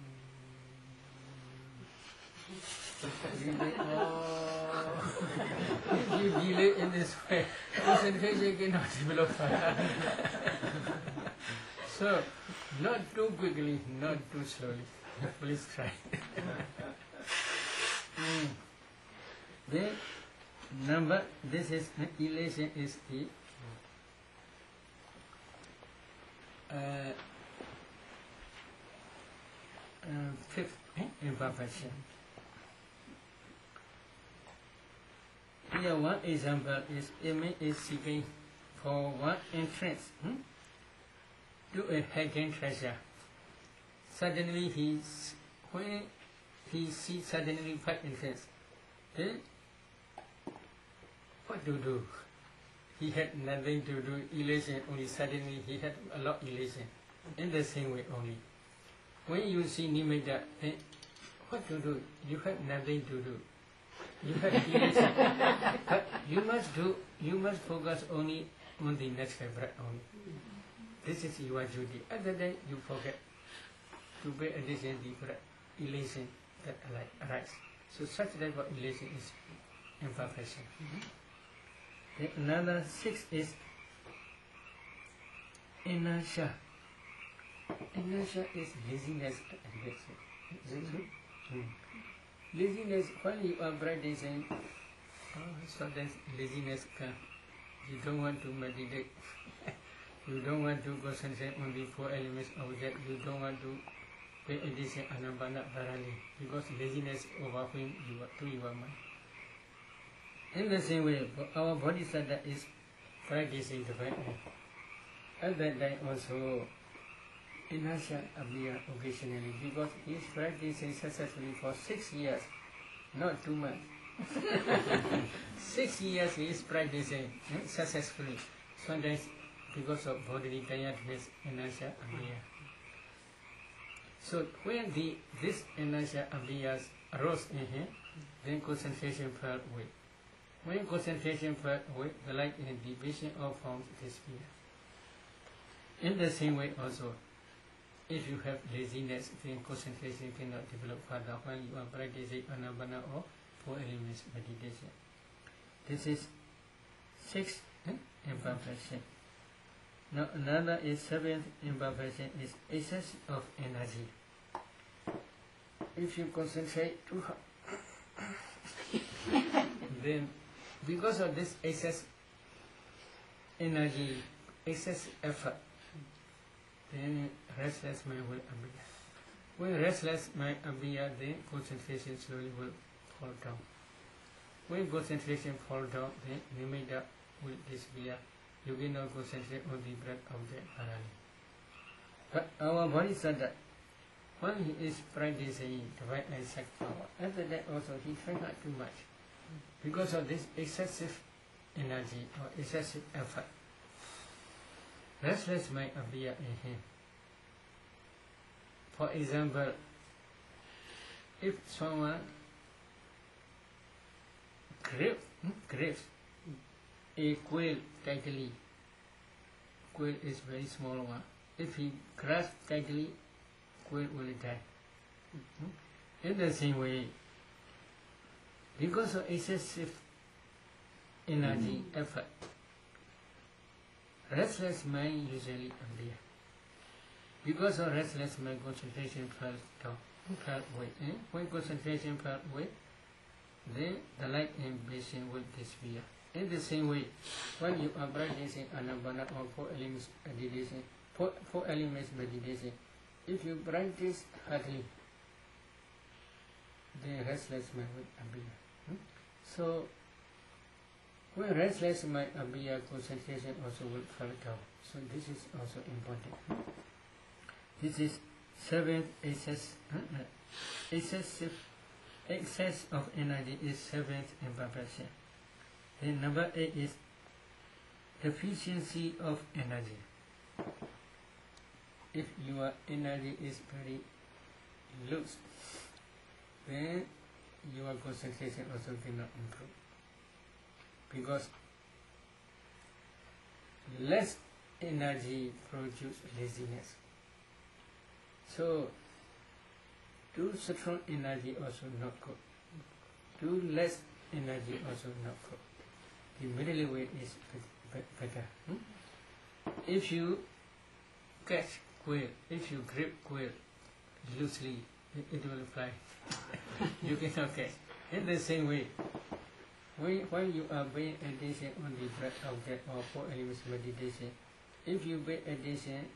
breathing out. If you delay in this way, concentration cannot develop further. So, not too quickly, not too slowly. Please try. Then, this is elation is the 5th imperfection. Here one example is a man is seeking for one entrance to a hidden treasure. Suddenly when he sees suddenly 5 entrance, then what to do? He had nothing to do, elation only, suddenly he had a lot of elation. In the same way only. When you see nimitta, then what to do? You have nothing to do. You have elation. But you must focus only on the next breath only. This is your duty. Other than you forget to pay attention to the breath, elation that arises. So such type of elation is imperfection. Then another 6 is inertia. Inertia is laziness. Laziness, when you are practicing, sometimes laziness comes. You don't want to meditate. You don't want to concentrate on the 4 elements object. You don't want to pay attention anabana thoroughly because laziness overwhelms your mind. In the same way, our bodhisattva is practicing the right way. At that time also, inertia appears occasionally because he is practicing successfully for 6 years, not 2 months. 6 years he is practicing successfully. Sometimes because of bodily tiredness, inertia appears. So when this inertia arose in him, then concentration fell away. When concentration fell away, the light and the vision of forms disappear. In the same way also, if you have laziness, then concentration cannot develop further when you are practicing anabana or 4 elements meditation. This is 6th imperfection. Now another is 7th imperfection is excess of energy. If you concentrate too hard, then because of this excess energy, excess effort, then restless mind will appear. When restless mind appear, then concentration slowly will fall down. When concentration falls down, then nimitta will disappear. You cannot concentrate on the breath object thoroughly. But our bodhisattva, when he is practicing divine exact power, after that also he tries not too much. Because of this excessive energy or excessive effort, restless might appear in him. For example, if someone grabs a quail tightly, quail is very small one. If he grasps tightly, quail will die. In the same way, because of excessive energy, effort. Restless mind usually appear. Because of restless mind, concentration fell down, fell away. When concentration fell away, then the light ambition will disappear. In the same way, when you are practicing anabana or four elements meditation, four elements meditation, if you practice hardly, then restless mind will appear. So, when restless mind appear, concentration also will fall down. So this is also important. This is seventh excess of energy is seventh imperfection. Then number 8 is deficiency of energy. If your energy is very loose, then your concentration also cannot improve. Because less energy produces laziness. So, too strong energy also not good. Too less energy also not good. The middle way is better. If you catch quail, if you grip quail loosely, it will fly. You cannot catch. In the same way, when you are paying attention on the breath object or four elements meditation, if you pay attention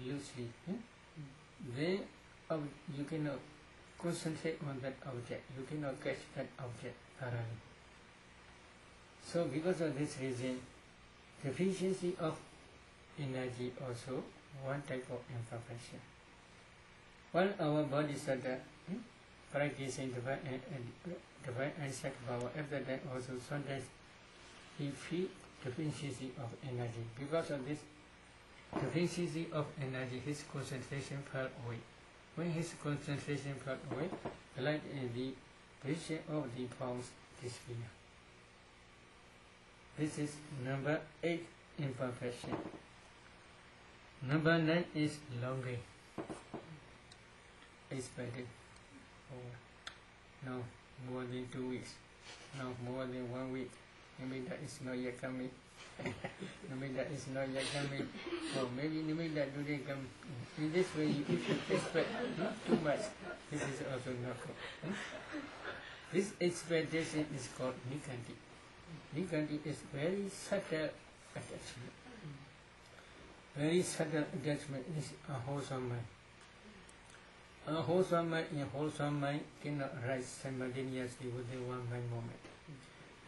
loosely, then you cannot concentrate on that object. You cannot catch that object thoroughly. So because of this reason, deficiency of energy also one type of imperfection. While our bodhisattva practicing divine and sacred power, after that also sometimes he feels deficiency of energy. Because of this deficiency of energy, his concentration fell away. When his concentration fell away, the light in the vision of the forms disappear. This is number 8 imperfection. Number 9 is longing. Expected. No, more than 2 weeks. No, more than 1 week. Maybe that is not yet coming. Maybe that is not yet coming. Or maybe that today come. In this way, if you expect not too much, this is also not good. This expectation is called nikanti. Nikanti is very subtle attachment. Very subtle attachment is a wholesome mind. A wholesome mind in wholesome mind cannot rise simultaneously within one mind moment.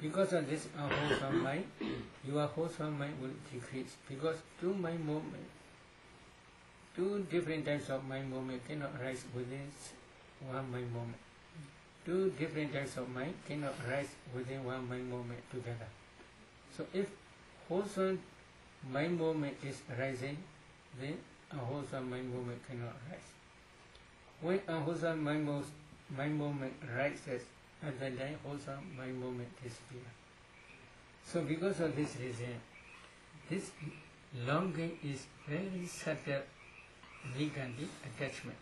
Because of this unwholesome mind, your wholesome mind will decrease. Because two different types of mind movement cannot rise within one mind moment. Two different types of mind cannot rise within one mind moment together. So if wholesome mind movement is rising, then unwholesome mind movement cannot rise. When unwholesome mind movement rises, at that time wholesome mind movement disappears. So because of this reason, this longing is very subtle nikanti attachment.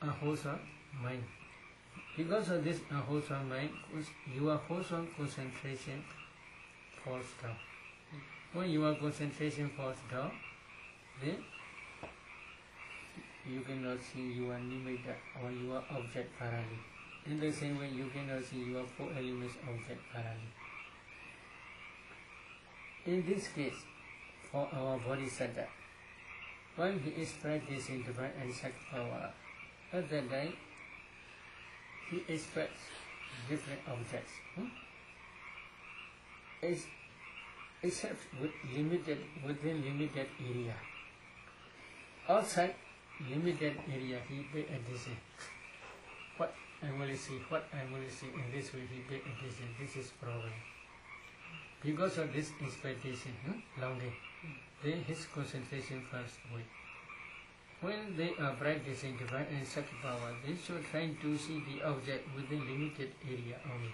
Unwholesome mind. Because of this unwholesome mind, your wholesome concentration falls down. When your concentration falls down, then you cannot see your nimitta or your object thoroughly. In the same way, you cannot see your four elements object thoroughly. In this case, for our bodhisattva, when he is practicing divine and sacred power, at that time, he expects different objects. Except within limited area. Outside limited area, he pay attention. What I will see, in this way he pay attention. This is problem. Because of this expectation, longing, then his concentration falls away. When they are practicing divine and sacred power, they should try to see the object within limited area only.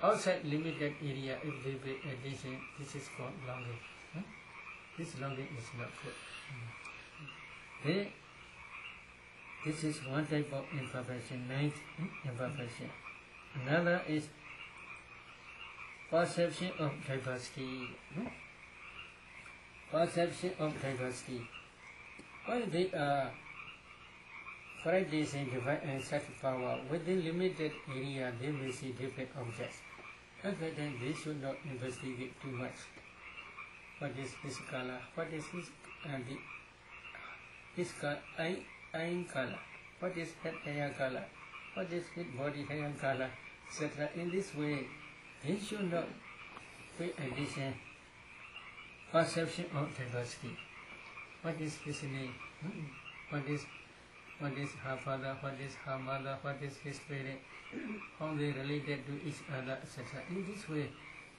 Outside limited area, if they pay attention, this is called longing. This longing is not good. This is one type of imperfection, ninth imperfection. Another is perception of diversity. Perception of diversity. When they are practicing divine and such power, within limited area they may see different objects. At that time they should not investigate too much. What is his color? What is his eye color? What is head hair color? What is his body hair color? Etc. In this way, they should not pay attention. Perception of diversity. What is his name? What is her father? What is her mother? What is his parent? How they related to each other, etc. In this way,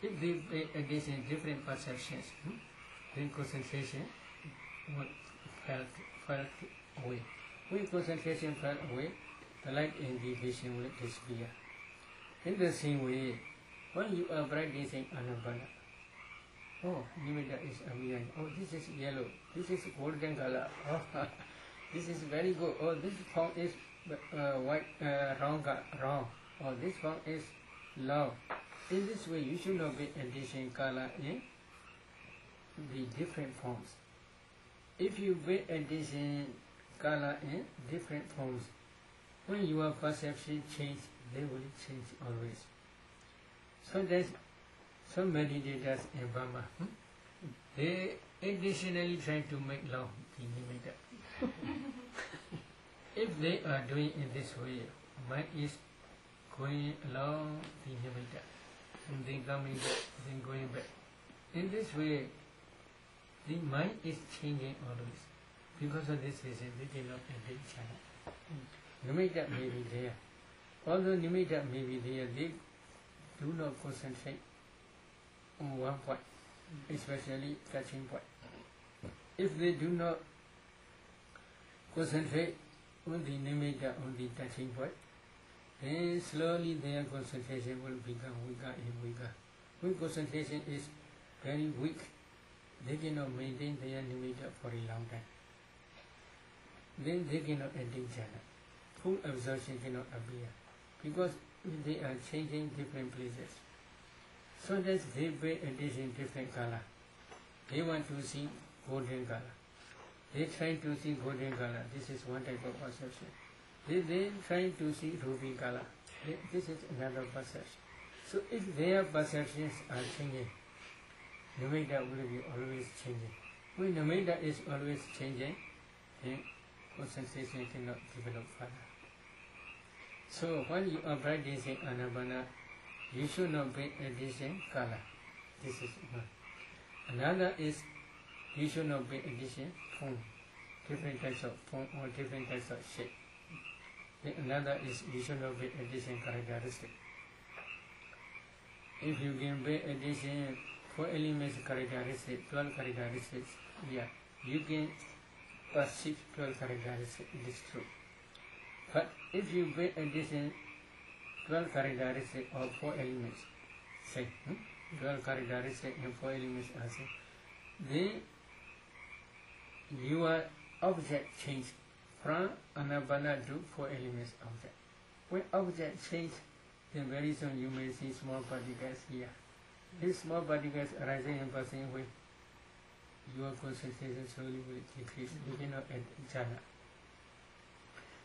if they pay attention different perceptions, then concentration will fall away. When concentration fell away, the light in the vision will disappear. In the same way, when you are practicing anabana, oh, nimitta is appearing. Oh, this is yellow. This is golden color. Oh, this is very good. Oh, this form is white, wrong. Oh, this form is low. In this way, you should not be addition color in the different forms. If you be addition color in different forms, when your perception change, they will change always. So there's some meditators in Burma. They additionally try to make love the nimitta. If they are doing in this way, mind is going along the nimitta, and then coming back, then going back. In this way, the mind is changing always. Because of this reason, they cannot enter jhana. Nimitta may be there. Although nimitta may be there, they do not concentrate on one point, especially touching point. If they do not concentrate on the nimitta, on the touching point, then slowly their concentration will become weaker and weaker. When concentration is very weak, they cannot maintain their nimitta for a long time. Then they cannot enter jhana. Full absorption cannot appear, because they are changing different places. So that they pay attention different color. They want to see golden color. They try to see golden color. This is one type of perception. They try to see ruby color. This is another perception. So if their perceptions are changing, nimitta will be always changing. When nimitta is always changing, then concentration cannot develop further. So when you are practicing anabana, you should not pay attention color. This is one. Another is you should not pay attention form, different types of form or different types of shape. Then another is you should not pay attention characteristic. If you can pay attention 4 elements characteristics, 12 characteristics, yeah, you can perceive 12 characteristics, it is true. But if you pay attention 12 characteristics or 4 elements, say, 12 characteristics and 4 elements are same, then your object change from anabana to 4 elements object. When object change, then very soon you may see small particles here. These small particles arising and passing away, your concentration slowly will decrease. You cannot add jhana.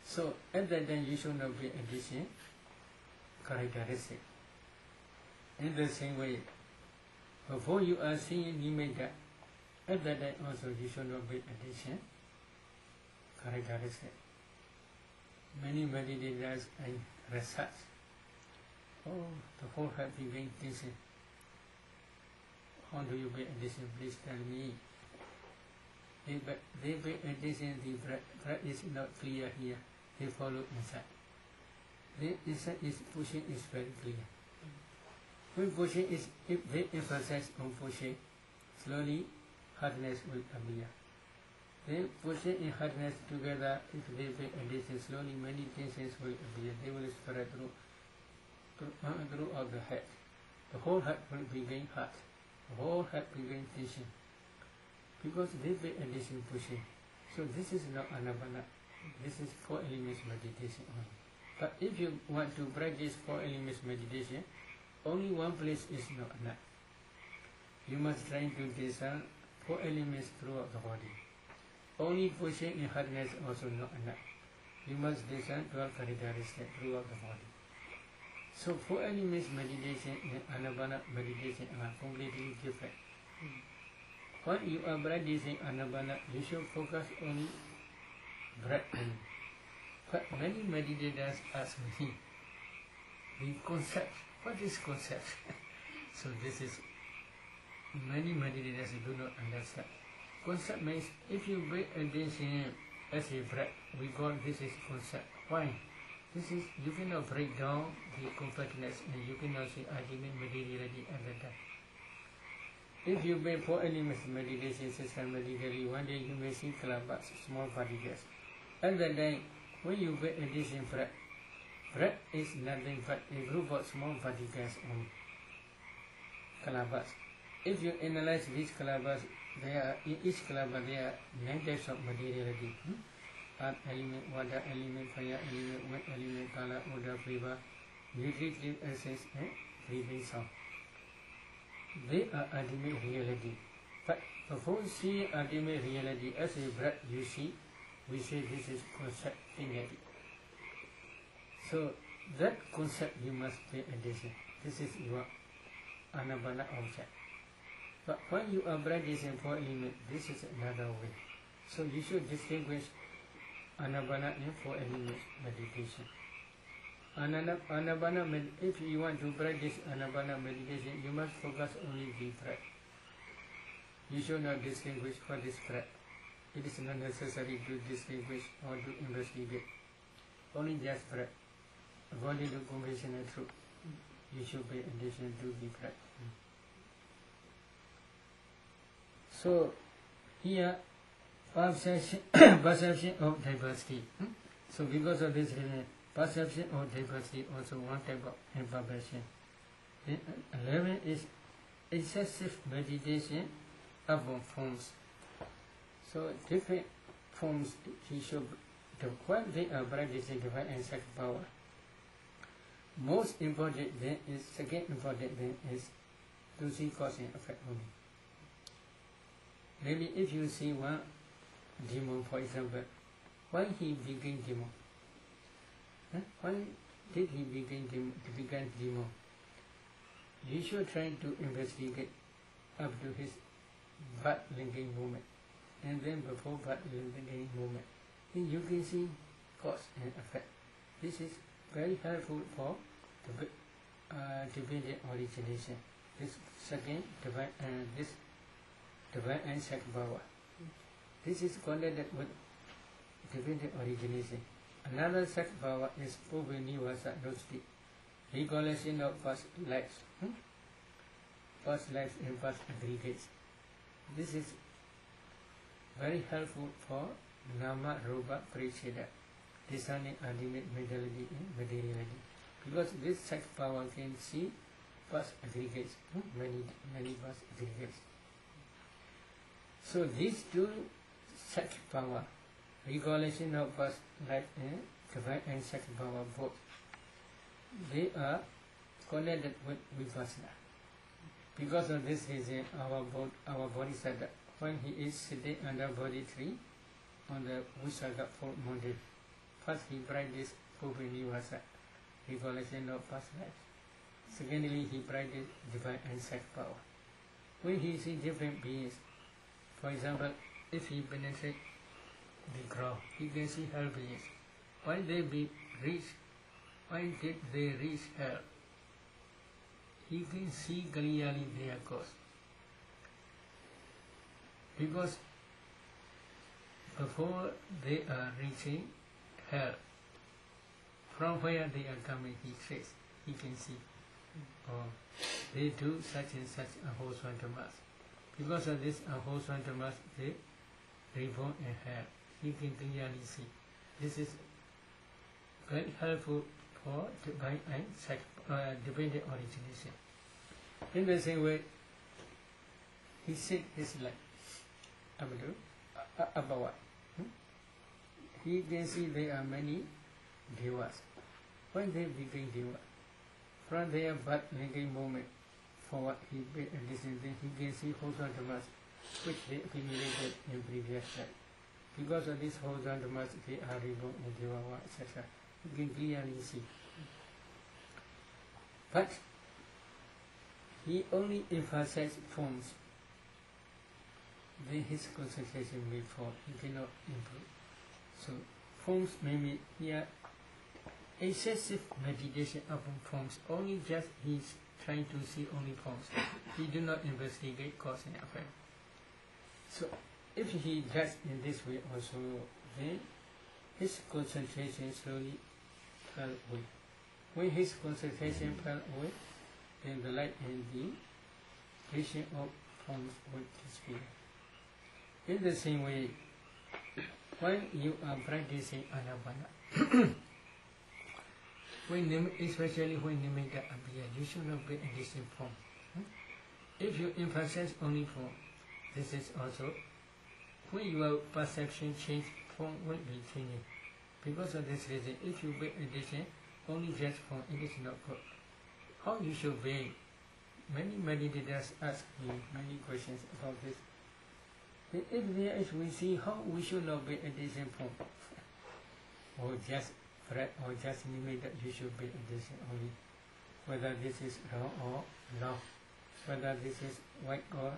So at that time you should not be addition characteristic. In the same way, before you are seeing nimitta, at that time also you should not be addition characteristic. Many meditators and research. Oh, the whole heart became tension. How do you pay attention? Please tell me. They pay attention, the breath is not clear here. They follow inside. The inside is pushing is very clear. When pushing is, if they emphasize on pushing, slowly hardness will appear. Then pushing and hardness together, if they pay attention, slowly many tensions will appear. They will spread throughout the head. The whole head will begin hot. The whole head begin tension. Because they pay attention pushing. So this is not anabana. This is 4 elements meditation only. But if you want to practice 4 elements meditation, only one place is not enough. You must try to discern 4 elements throughout the body. Only pushing in hardness also not enough. You must discern 12 characteristics throughout the body. So 4 elements meditation and Anapana meditation are completely different. When you are practicing Anapana, you should focus on breath only. But many meditators ask me, the concept, what is concept? So this is, many meditators do not understand. Concept means if you break attention as a breath, we call this is concept. Why? This is, you cannot break down the compactness and you cannot see ultimate materiality at the time. If you pay 4 elements meditation systematically, one day you may see kalabas, small particles. At that time, when you pay attention breath, breath is nothing but a group of small particles only. Kalabas. If you analyze these kalabas, in each kalabas there are 9 types of materiality. Earth element, water element, fire element, wind element, color, odor, flavor, nutritive essence, and breathing sound. They are ultimate reality. But before seeing ultimate reality as a breath you see, we say this is concept reality. So that concept you must pay attention. This is your Anapana object. But when you are practicing 4 elements, this is another way. So you should distinguish Anapana and 4 elements meditation. Anapana, if you want to practice Anapana meditation, you must focus only the breath. You should not distinguish what is breath. It is not necessary to distinguish or to investigate. Only just breath. According to conventional truth, you should pay attention to the breath. So here, perception of diversity. So because of this reason, perception of diversity also one type of imperfection. Then 11 is excessive meditation upon forms. So different forms he should, when they are practicing divine and sacred power, most important then is, second important then is to see cause and effect only. Maybe if you see one demon, for example, why he became demon? Why did he become demon? You should try to investigate up to his butt linking movement, and then before butt linking movement, then you can see cause and effect. This is very helpful for divine origination. This second divine and sacred power. This is connected with divine origination. Another sacred power is Puviniwasa Dosti, recollection of past lives. Past lives and past aggregates. This is very helpful for Nama Rupa Paricheda, discerning ultimate mentality and materiality. Because this sacred power can see past aggregates, many past aggregates. So these two sacred power, recollection of past life and divine and sacred power both, they are connected with Vipassana. Because of this reason, our Bodhisattva, when he is sitting under Bodhi tree on the Vishaka Fort Mountain, first he practiced Pupinivasa, recollection of past life. Secondly, he practiced divine and sacred power. When he sees different beings, for example, if he penetrates the ground, he can see hell beings. Why did they reach hell? He can see clearly their cause. Because before they are reaching hell, from where they are coming, he says, he can see. Or they do such and such ahosvantamas. Because of this ahosvantamas, they reborn in hell. He can clearly see. This is very helpful for divine and dependent origination. In the same way, he said his life about what? He can see there are many devas. When they became deva? From there, but making moment forward, he made a decision, then he can see wholesome dhammas which they accumulated in previous life. Because of this wholesome dhammas, they are reborn in Devava, etc. You can clearly see. But he only emphasizes forms. Then his concentration may fall. He cannot improve. So forms may be here excessive meditation upon forms. Only just he's trying to see only forms. He do not investigate cause and effect. So if he does in this way also, then his concentration slowly fell away. When his concentration fell away, then the light and the vision of forms would disappear. In the same way, when you are practicing anapana, especially when you make the abhiya, you should not be in the same form. If you emphasize only form, this is also when your perception change, form will be changing. Because of this reason, if you pay attention only just form, it is not good. How you should be? Many meditators ask me many questions about this. If there is, we see how we should not be attention form, or just breath, or just limit that you should be attention only. Whether this is wrong or wrong, whether this is white or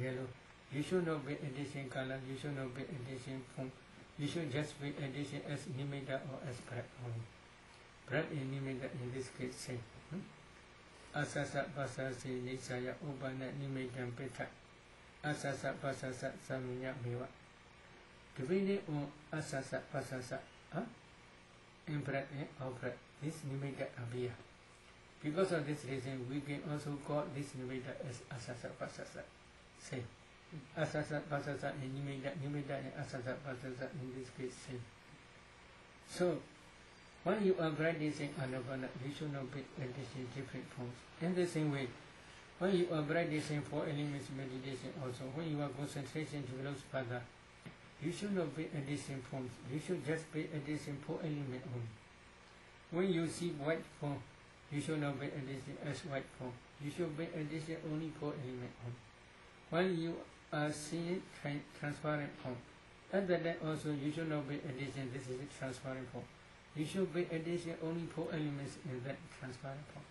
yellow. You should not be addition color, you should not be addition form. You should just be addition as nimitta or as breath only. Breath and nimitta in this case same. Asasa pasasi nisaya ubana nimittam pita. Asasa pasasa saminya miwa. Depending on asasa pasasa, in breath and out breath, this nimitta abhiya. Because of this reason, we can also call this nimitta as asasa pasasa. Same. Asasa pasasa and nimitta and asasa pasasa in this case same. So, when you are practicing anapana, you should not be practicing different forms. In the same way, when you are practicing 4 elements meditation also, when your concentration develops further, you should not be practicing forms. You should just be practicing 4 elements only. When you see white form, you should not be practicing as white form. You should be practicing only 4 elements only. When you are seeing transparent form, at that time also you should not be practicing this is a transparent form. You should be addition only 4 elements in that transparent form.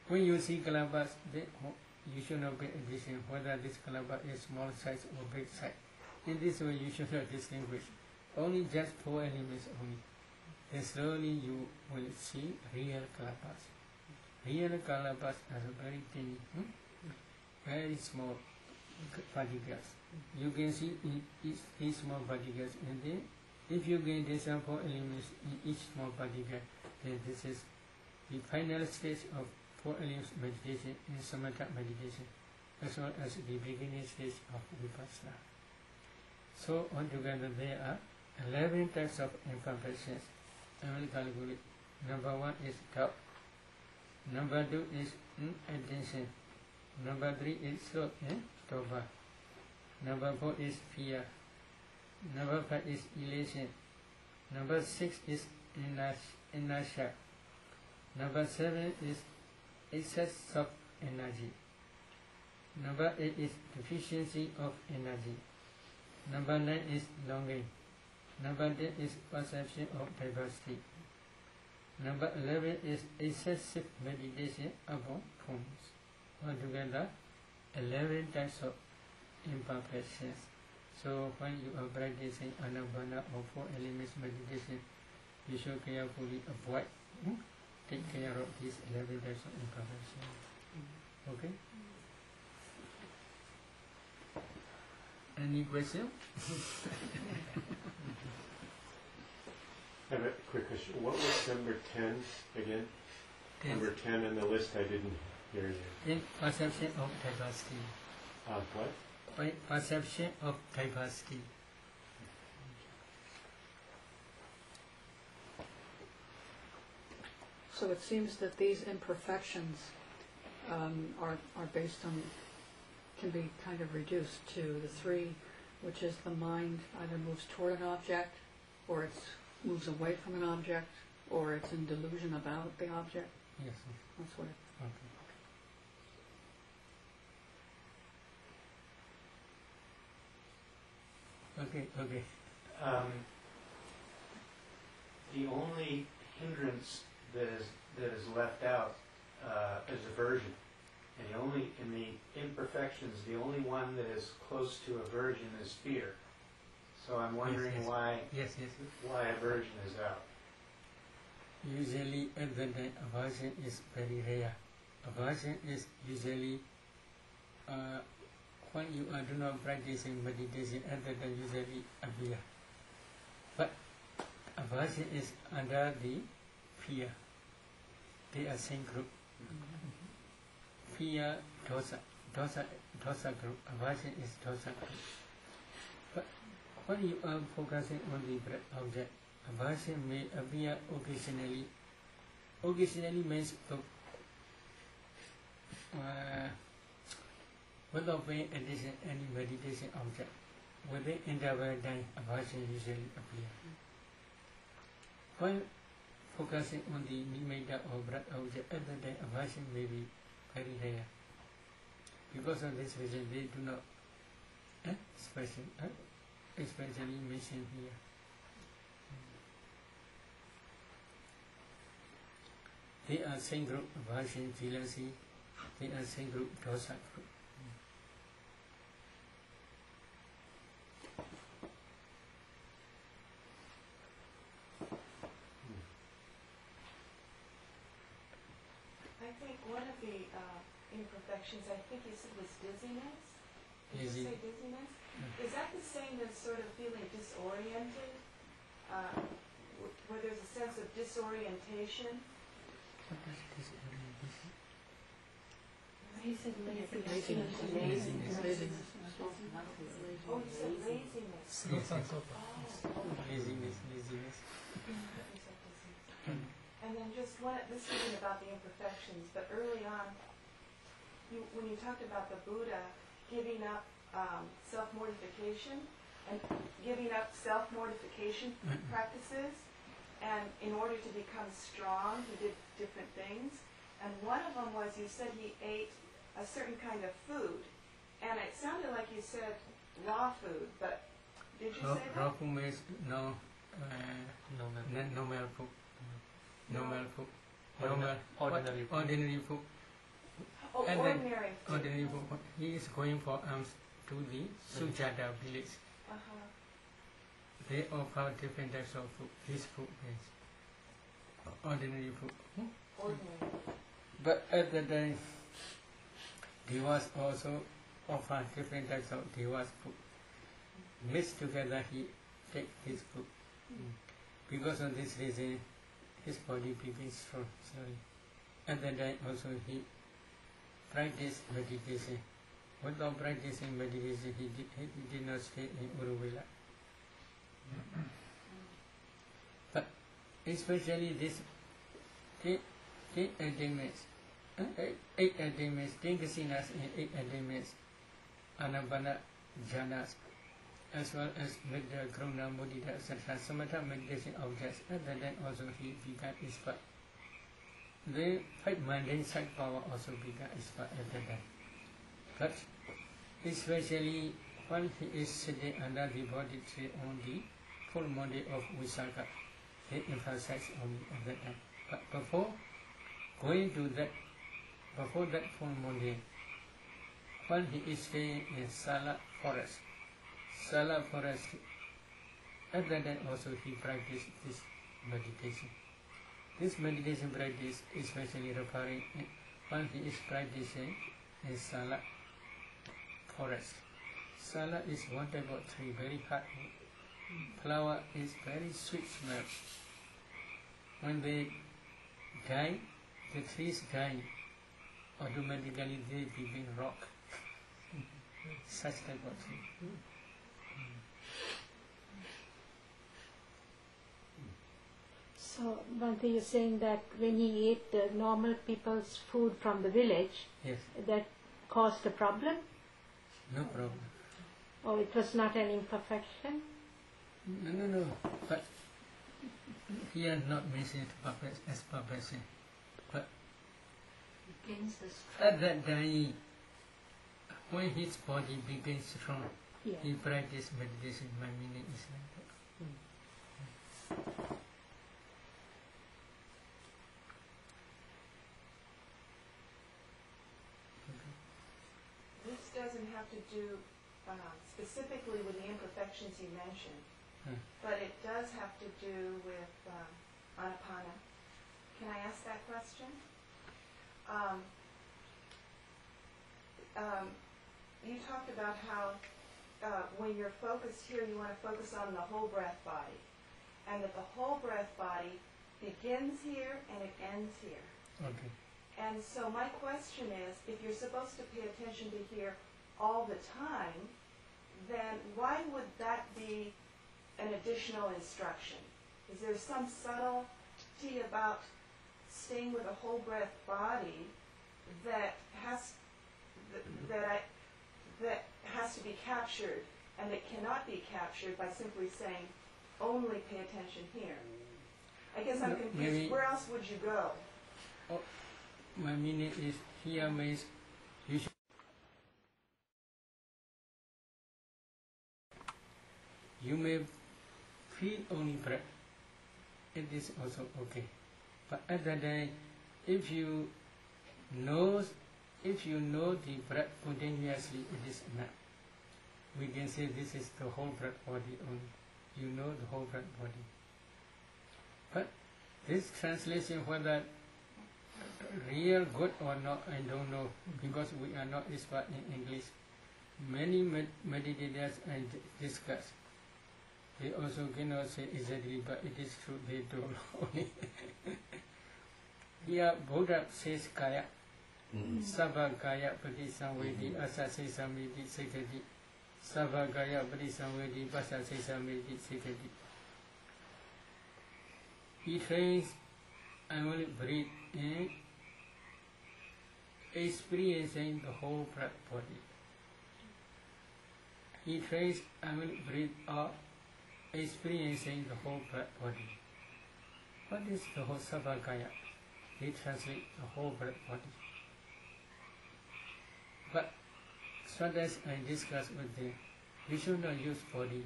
When you see kalabas, you should not be addition whether this kalaba is small size or big size. In this way you should not distinguish. Only just 4 elements only. Then slowly you will see real kalabas. Real kalabas are very tiny, very small particles. You can see each small particles, and then if you gain these 4 elements in each small particle, then this is the final stage of 4 elements meditation in samatha meditation, as well as the beginning stage of Vipassana. So altogether there are 11 types of imperfections. I will calculate. Number 1 is doubt. Number 2 is attention. Number 3 is sloth and toba. Number 4 is fear. Number 5 is elation. Number 6 is inertia. Number 7 is excess of energy. Number 8 is deficiency of energy. Number 9 is longing. Number 10 is perception of diversity. Number 11 is excessive meditation upon forms. Altogether, 11 types of imperfections. So when you are practicing anapana or 4 elements meditation, you should carefully avoid, take care of these 11 types of imperfections. Okay? Any question? I have a quick question. What was number 10 again? 10. Number 10 on the list, I didn't hear you. In perception of diversity. What? By perception of diversity. So it seems that these imperfections are based on, can be kind of reduced to the 3, which is the mind either moves toward an object, or it moves away from an object, or it's in delusion about the object. Yes. That's what it, Okay. Okay. The only hindrance that is left out is aversion, and the only in the imperfections, the only one that is close to aversion is fear. So I'm wondering Yes. why Yes. why aversion is out. Usually at the time aversion is very rare. Aversion is usually when you are do not practicing meditation at the time usually appear. But aversion is under the fear. They are same group. Fear, dosa group. Aversion is dosa group. But when you are focusing on the breath object, aversion may appear occasionally. Occasionally means without paying attention any meditation object. Within interval time, aversion usually appear. When focusing on the nimitta or breath object, at the time aversion may be very rare. Because of this reason, they do not especially mention here. They are same group, aversion, jealousy. They are same group, dosa group. I think one of the imperfections, I think you said was dizziness. Did Dizzy. you say dizziness? Is that the same as sort of feeling disoriented? Where there's a sense of disorientation? He said laziness. Laziness. Oh, you said laziness. Yes. Oh, Laziness. And then just this isn't about the imperfections, but early on, when you talked about the Buddha giving up self-mortification and giving up self-mortification practices, and in order to become strong, he did different things. And one of them was you said he ate a certain kind of food, and it sounded like you said raw food, but did you say that? Raw food means normal food. Normal food. Ordinary food. Oh, And then ordinary food. ordinary food. He is going for alms to the Sujata village. Uh-huh. They offer different types of food. This food is ordinary food. Ordinary. But at the time, devas also offer different types of devas food. Mixed together, he take his food. Because of this reason, his body begins slowly. At that time also he practiced meditation. Without practicing meditation, he did not stay in Uruvela. But especially this 10 attainments, 8 attainments, 10 kasinas and 8 attainments, Anapana jhanas, as well as Metta, Karuna, Mudita, etc. Samatha meditation objects. At that time also he began expert. The 5 mundane side power also began expert at that time. But especially when he is sitting under the body tree on the full moon day of Visakha, they emphasize only at that time. But before going to that, before that full moon day, when he is staying in Sala forest, at that time also he practiced this meditation. This meditation practice is especially referring when he is practicing in Sala forest. Sala is one type of tree, very hard. Flower is very sweet smell. When they die, the trees die, automatically they begin rock. Such type of tree. So, Bhante, you're saying that when he ate the normal people's food from the village, Yes, that caused a problem? no problem. Or it was not an imperfection? No. But here not mentioned as perfection. But Against the At that time, when his body becomes strong, Yeah. he practices meditation. My meaning is like that. This doesn't have to do specifically with the imperfections you mentioned, but it does have to do with anapana. Can I ask that question? You talked about how when you're focused here, you want to focus on the whole breath body, and that the whole breath body begins here and it ends here. Okay. And so my question is, if you're supposed to pay attention to here all the time, then why would that be an additional instruction? Is there some subtlety about staying with a whole breath body that has to be captured, and that cannot be captured by simply saying, only pay attention here? I guess I'm confused. Maybe- Where else would you go? My meaning is here means you should. You may feel only breath. It is also okay. But at that time, if you know the breath continuously, it is enough. We can say this is the whole breath body only. You know the whole breath body. But this translation, whether real good or not, I don't know, because we are not expert in English. Many meditators I discuss, they also cannot say exactly, but it is true, they don't know. Here Buddha says kaya, sabha kaya pati-samvedi asase samvedi sikati, sabha kaya pati-samvedi pasase samvedi sikati. He trains, I will breathe in, experiencing the whole breath body. He trains, I will breathe out, experiencing the whole breath body. What is the whole sabhakaya? They translate the whole breath body. But sometimes I discuss with them, you should not use body.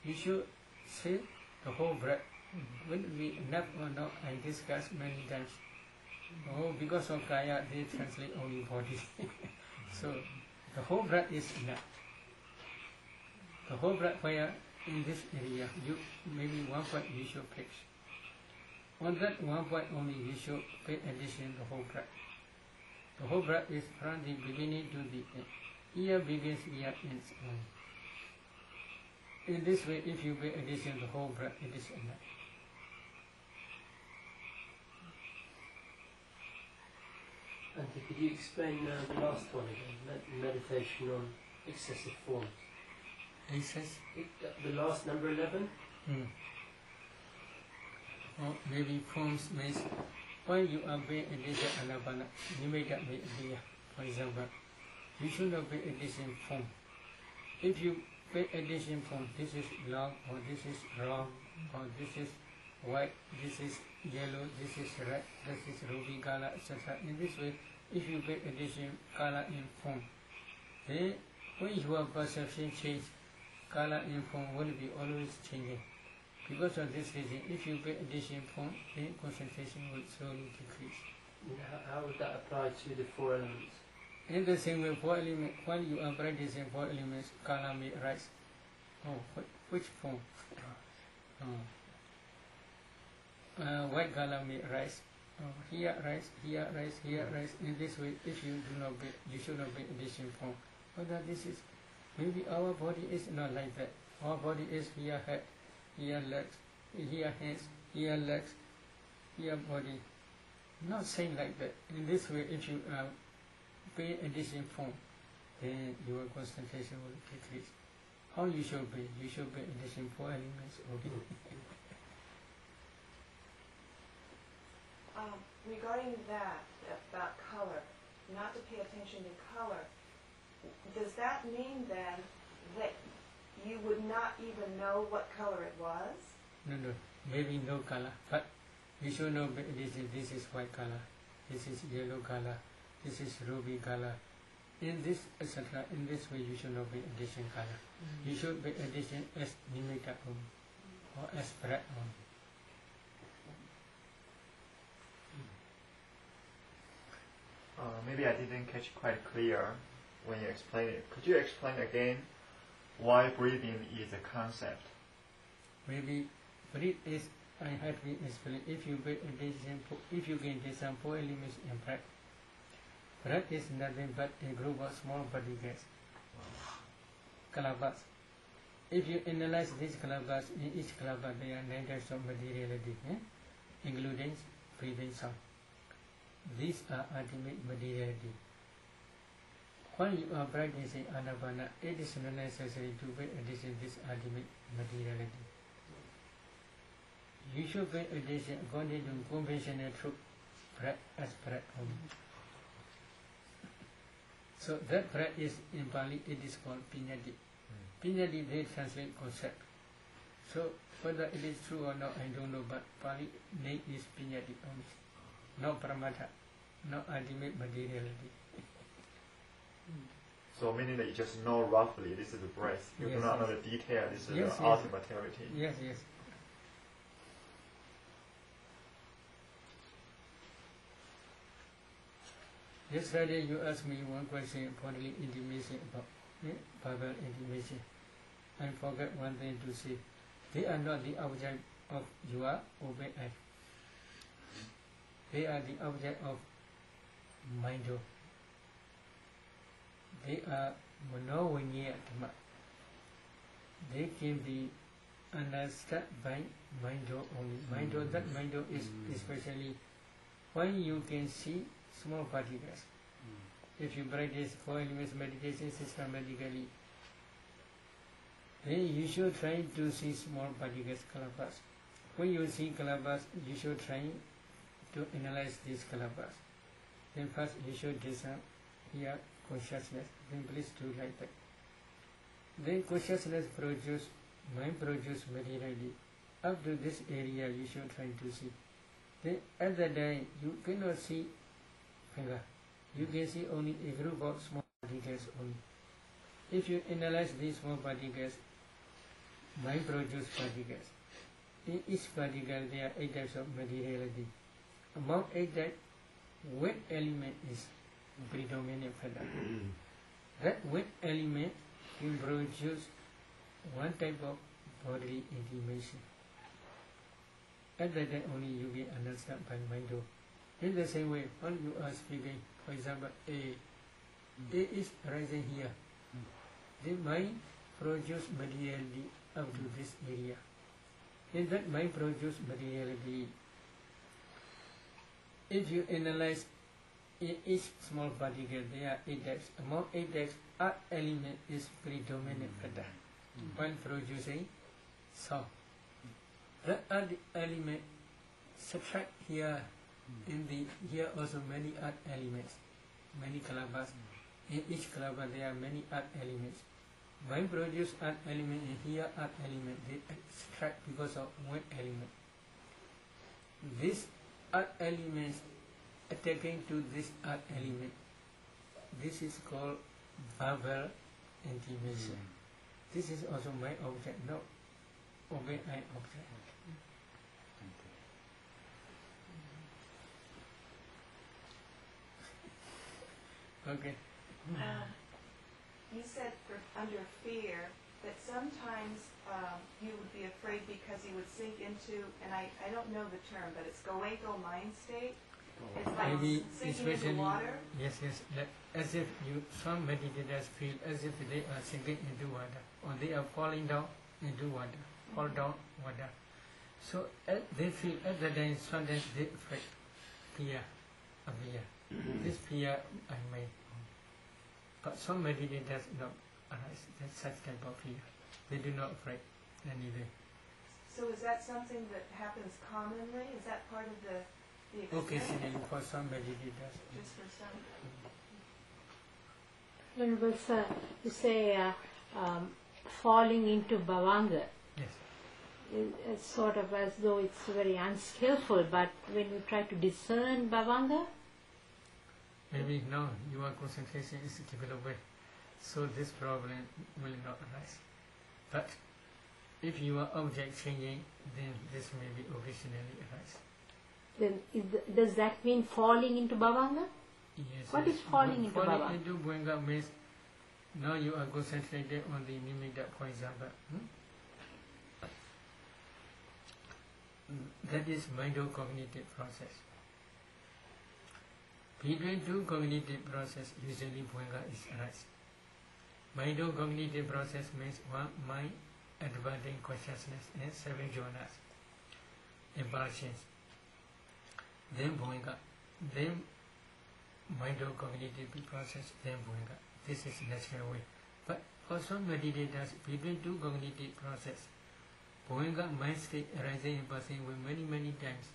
You should say the whole breath. Will it be enough or not? I discuss many times. Oh, because of kaya, they translate only body. So, the whole breath is enough. The whole breath where in this area, you maybe one point you should fix. On that one point only you should pay attention to the whole breath. The whole breath is from the beginning to the end. Ear begins, ear ends only. In this way, if you pay attention to the whole breath, it is enough. And could you explain the last one again? Meditation on excessive forms. The last number 11? Or maybe forms means when you are paying attention anapana, you may get the idea. For example, you should not pay attention form. If you pay attention form, this is long, or this is wrong, or this is white, this is yellow, this is red, this is ruby color, etc. In this way, if you pay attention color in form, then when your perception change, color in form will be always changing. Because of this reason, if you pay attention form, then concentration will slowly decrease. How would that apply to the 4 elements? In the same way, 4 elements, when you are practicing 4 elements, color may rise. Oh, which form? White color may rise. Here rise, here rise, here rise. In this way, if you do not pay, you should not pay attention form. Whether this is, maybe our body is not like that. Our body is here head, here legs, here hands, here legs, here body. Not saying like that. In this way, if you pay attention form, then your concentration will decrease. How you should pay? You should pay attention 4 elements only. Regarding that, about color, not to pay attention to color, does that mean then that you would not even know what color it was? No, maybe no color, but you should know this is white color, this is yellow color, this is ruby color. In this, etc., in this way you should not be addition color. You should be addition as nimitta only, or as breath only. Maybe I didn't catch quite clear when you explained it. Could you explain again why breathing is a concept? Maybe breathe is, I have to explain, if you get some 4 elements in breath, breath is nothing but a group of small particles, kalabas. If you analyze these kalabas, in each kalabas there are 9 types of materiality, including breathing sound. These are ultimate materiality. When you are practicing anapana, it is not necessary to pay attention to this ultimate materiality. You should pay attention according to conventional truth, breath as breath only. So that breath is, in Pali, it is called piñati. Piñati, they translate concept. So whether it is true or not, I don't know, but Pali name is piñati only. No pramata, no ultimate materiality. So meaning that you just know roughly this is the breath. You do not know the detail, this is the ultimate materiality. Yes, yes. Yesterday you asked me one question, bodily intimacy, about verbal intimacy. I forgot one thing to say. They are not the object of your obey act. They are the object of mind. They are Mawlamyine Dhamma. They can be understood by mind only. That mind is especially when you can see small particles. If you practice 4 elements meditation systematically, then you should try to see small particles, kalabas. When you see kalabas, you should try to analyze these kalabas. Then first you should discern here consciousness. Then please do like that. Then consciousness produce, mind produce materially. Up to this area you should try to see. Then at that time you cannot see finger. You can see only a group of small particles only. If you analyze these small particles, mind produce particles. In each particle there are 8 types of materiality. Among 8 types, wet element is predominant factor. That wet element will produce one type of bodily intimation. At that time only you will understand by mind. In the same way, when you are speaking, for example, A is rising here. The mind produce materiality up to this area. In that mind produce materiality, if you analyze each small particle, there are 8 types. Among 8 types, earth element is predominant factor when producing sound. The earth element subtract here. Here also many earth elements, many kalabas. In each kalabas there are many earth elements. Mind produce earth element and here earth element, they subtract because of wet element. This earth elements attacking to this earth element, this is called verbal intimation. This is also my object, no obey I object. Okay. You said under fear that sometimes you would be afraid because you would sink into, and I don't know the term, but it's goeko mind state. It's like Maybe sinking into water. Yes, as if some meditators feel as if they are sinking into water, or they are falling down into water, fall down water. So they feel at the time sometimes they afraid, fear, appear. This fear I made. But some meditators don't arise such type of fear. They do not afraid anything. So is that something that happens commonly? Is that part of the experience? Occasionally for some meditators. Just for some. Venerable Sir, you say falling into bhavanga. Yes. It's sort of as though it's very unskillful, but when you try to discern bhavanga? Maybe now your concentration is developed, so this problem will not arise. But if your object changing, then this may be occasionally arise. Then does that mean falling into bhavanga? Yes. What yes. is falling into falling bhavanga? into bhavanga means now you are concentrated on the nimitta, for example. That is mind-cognitive process. Between two cognitive process, usually bhavanga is arise. Mind-cognitive process means one mind adverting consciousness and 7 jhanas, impulsions. Then bhavanga, then mind-cognitive process, then bhavanga. This is natural way. But for some meditators, between two cognitive process, bhavanga mind state arising and passing away many times.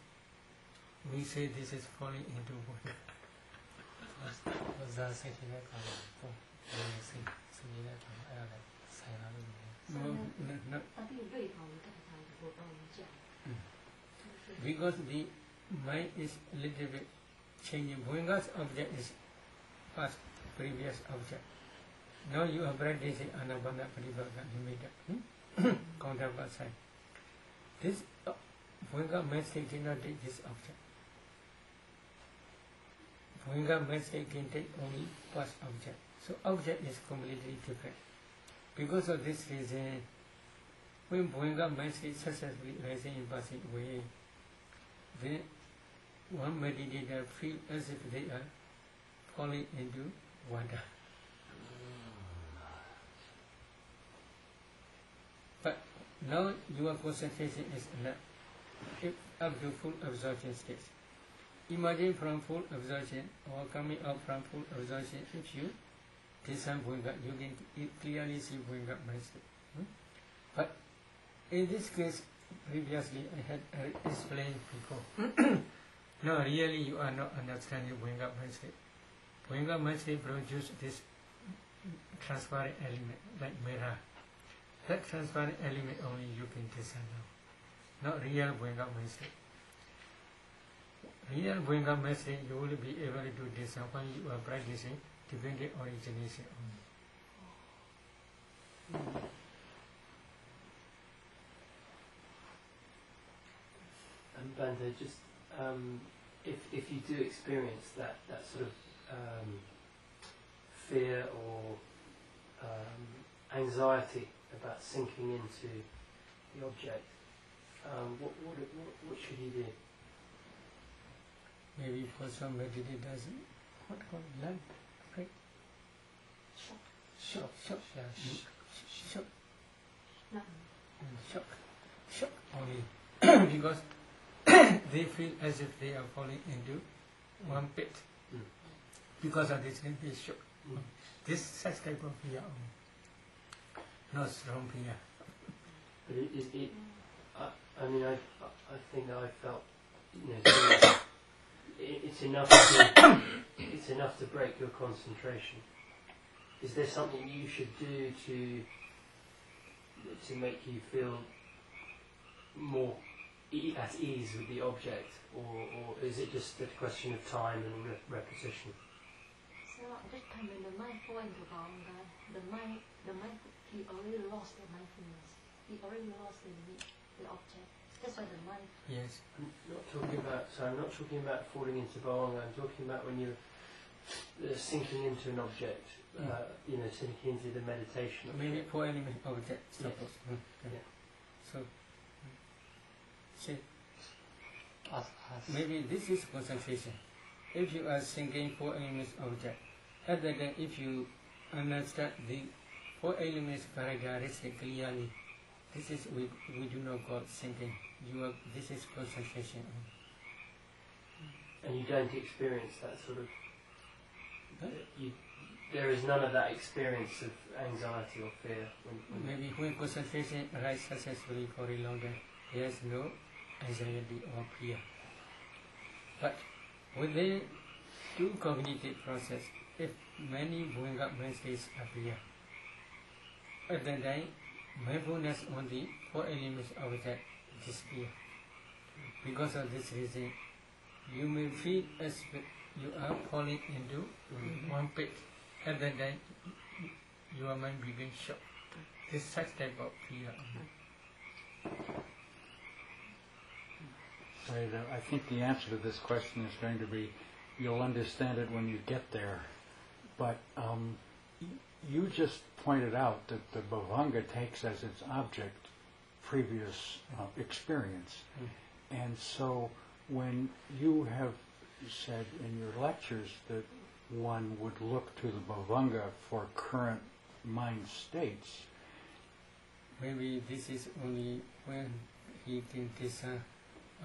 We say this is falling into bhavanga. No. Because the mind is a little bit changing. Bhavanga's object is past previous object. Now you are practicing anapana paribhava nimitta, counterpart side. This bhavanga mind state cannot take this object. Bhavanga mind state can take only past object. So object is completely different. Because of this reason, when bhavanga mind state successfully rising and passing away, then one meditator feels as if they are falling into water. But now your concentration is up to full absorption stage. Imagine from full absorption or coming out from full absorption, if you discern bhavanga, you can clearly see bhavanga mind state. But in this case, previously I had explained before. No, really you are not understanding bhavanga mind state. Bhavanga mind state produces this transparent element like mirror. That transparent element only you can discern now. Not real bhavanga mind state. Real bhavanga mind state you will be able to discern when you are practicing dependent origination only. And Banda, just if you do experience that sort of fear or anxiety about sinking into the object, what should you do? Maybe for somebody that doesn't, what called lamp, right? Shock. Shock only. Because they feel as if they are falling into one pit. Because of this, they shock. This such type of fear only. Not strong fear. But I mean, I think that I felt, it's enough to break your concentration. Is there something you should do to make you feel more at ease with the object, or is it just a question of time and repetition? So at that time when the mind falls into bhavanga, the mind, he already lost the mindfulness. He already lost the object. That's why the mind. Yes. I'm not talking about falling into bhavanga. I'm talking about when you're sinking into an object. Sinking into the meditation. Maybe for any object. Suppose. Yeah. So. Maybe this is concentration. If you are thinking 4 elements object, at that time if you understand the 4 elements characteristic clearly, this is we do not call thinking. This is concentration. And you don't experience that sort of. There is none of that experience of anxiety or fear. Maybe when concentration arises successfully for a long time, there is no anxiety or fear. But within two cognitive process, if many bhavanga mind states appear, at that time mindfulness on the 4 elements object disappear. Because of this reason, you may feel as you are falling into one pit, and then your mind begins shock. This such type of fear. I think the answer to this question is going to be, you'll understand it when you get there. But you just pointed out that the bhavanga takes as its object previous experience. And so when you have said in your lectures that one would look to the bhavanga for current mind states, maybe this is only when he can this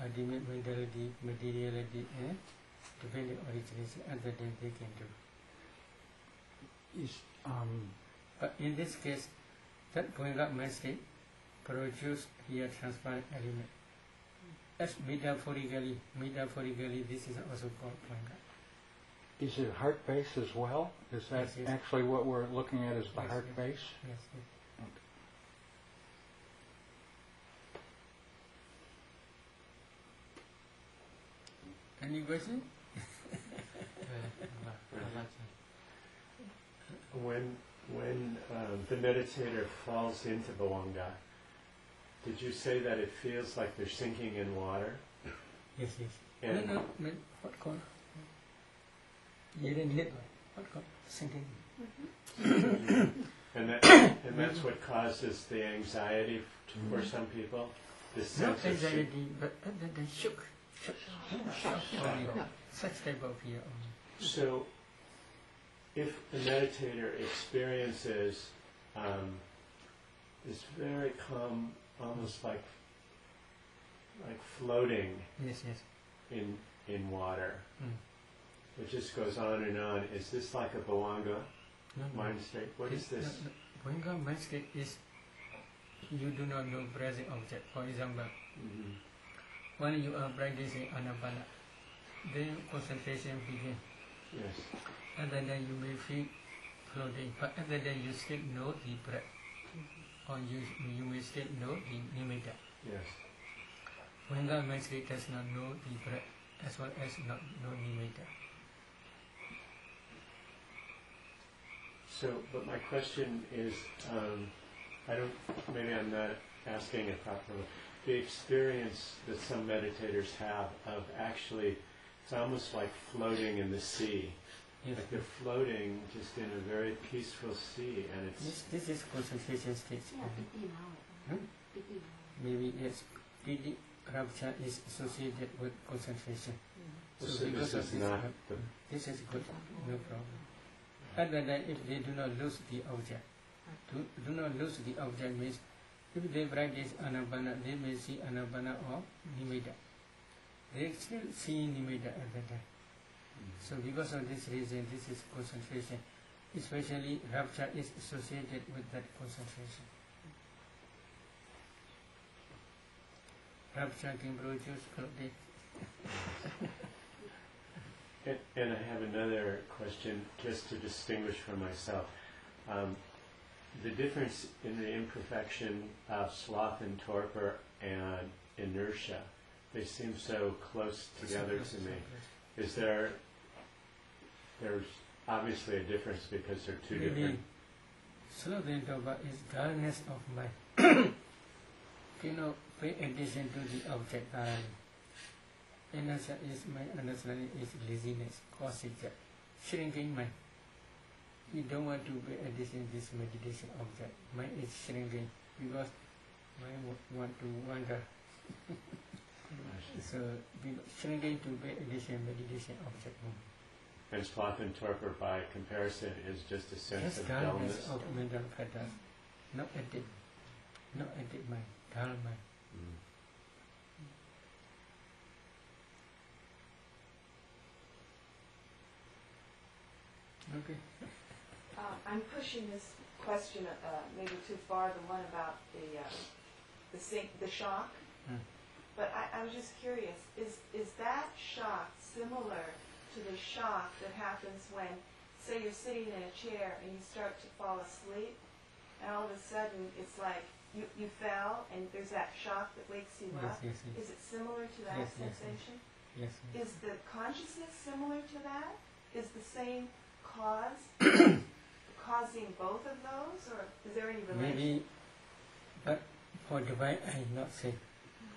ultimate mentality, materiality, and dependent origination, other than they can do. But in this case, that bhavanga mind state produce here transparent element. As metaphorically, this is also called bhavanga. Is it heart base as well? Is that Yes, yes. actually what we're looking at, is the Yes, heart yes. base? Yes, yes. Any question? When the meditator falls into bhavanga, did you say that it feels like they're sinking in water? Yes, yes. And No, what called? You didn't hit what called? Sinking. and that's what causes the anxiety for some people. This Not sense of anxiety, but the shook. Such type of fear. So, if the meditator experiences this very calm, almost like floating Yes, yes. in water, it just goes on and on. Is this like a bhavanga mind state? What is this? Bhavanga mind state is you do not know present object. For example, when you are practicing anapana, then concentration begins. Yes. And then you may feel floating, but at the then you still know the breath, or you may still know the nimitta. Yes. Bhavanga mind state does not know the breath as well as not know nimitta. So, but my question is, maybe I'm not asking it properly. The experience that some meditators have of actually, it's almost like floating in the sea. Yes. Like they're floating just in a very peaceful sea, and it's... This is concentration state. Maybe yes, piti rapture is associated with concentration. So because this of is not the... This is good, no problem. Other than if they do not lose the object. Do not lose the object means if they practice anapana, they may see anapana or nimitta. They still see nimitta at that time. So because of this reason, this is concentration. Especially rapture is associated with that concentration. Rapture can produce floating. And I have another question just to distinguish for myself. The difference in the imperfection of sloth and torpor and inertia, they seem so close together to me. Is there's obviously a difference because they're two different... Sloth and torpor is dullness of mind. Pay attention to the object thoroughly. Inertia is mind, understanding is laziness, causing shrinking mind. You don't want to pay attention to this meditation object. Mind is shrinking because mind want to wander. So shrinking to pay attention meditation object. And sloth and torpor, by comparison, is just a sense of dullness. Of mental pattern, not edit mind, dull mind. Okay. I'm pushing this question maybe too far, the one about the shock. But I was just curious, is that shock similar to the shock that happens when, say you're sitting in a chair and you start to fall asleep, and all of a sudden it's like you fell and there's that shock that wakes you up? Yes. Is it similar to that Yes. sensation? Yes. Is the consciousness similar to that? Is the same cause causing both of those, or is there any relation? Maybe, but for divine eye, not say.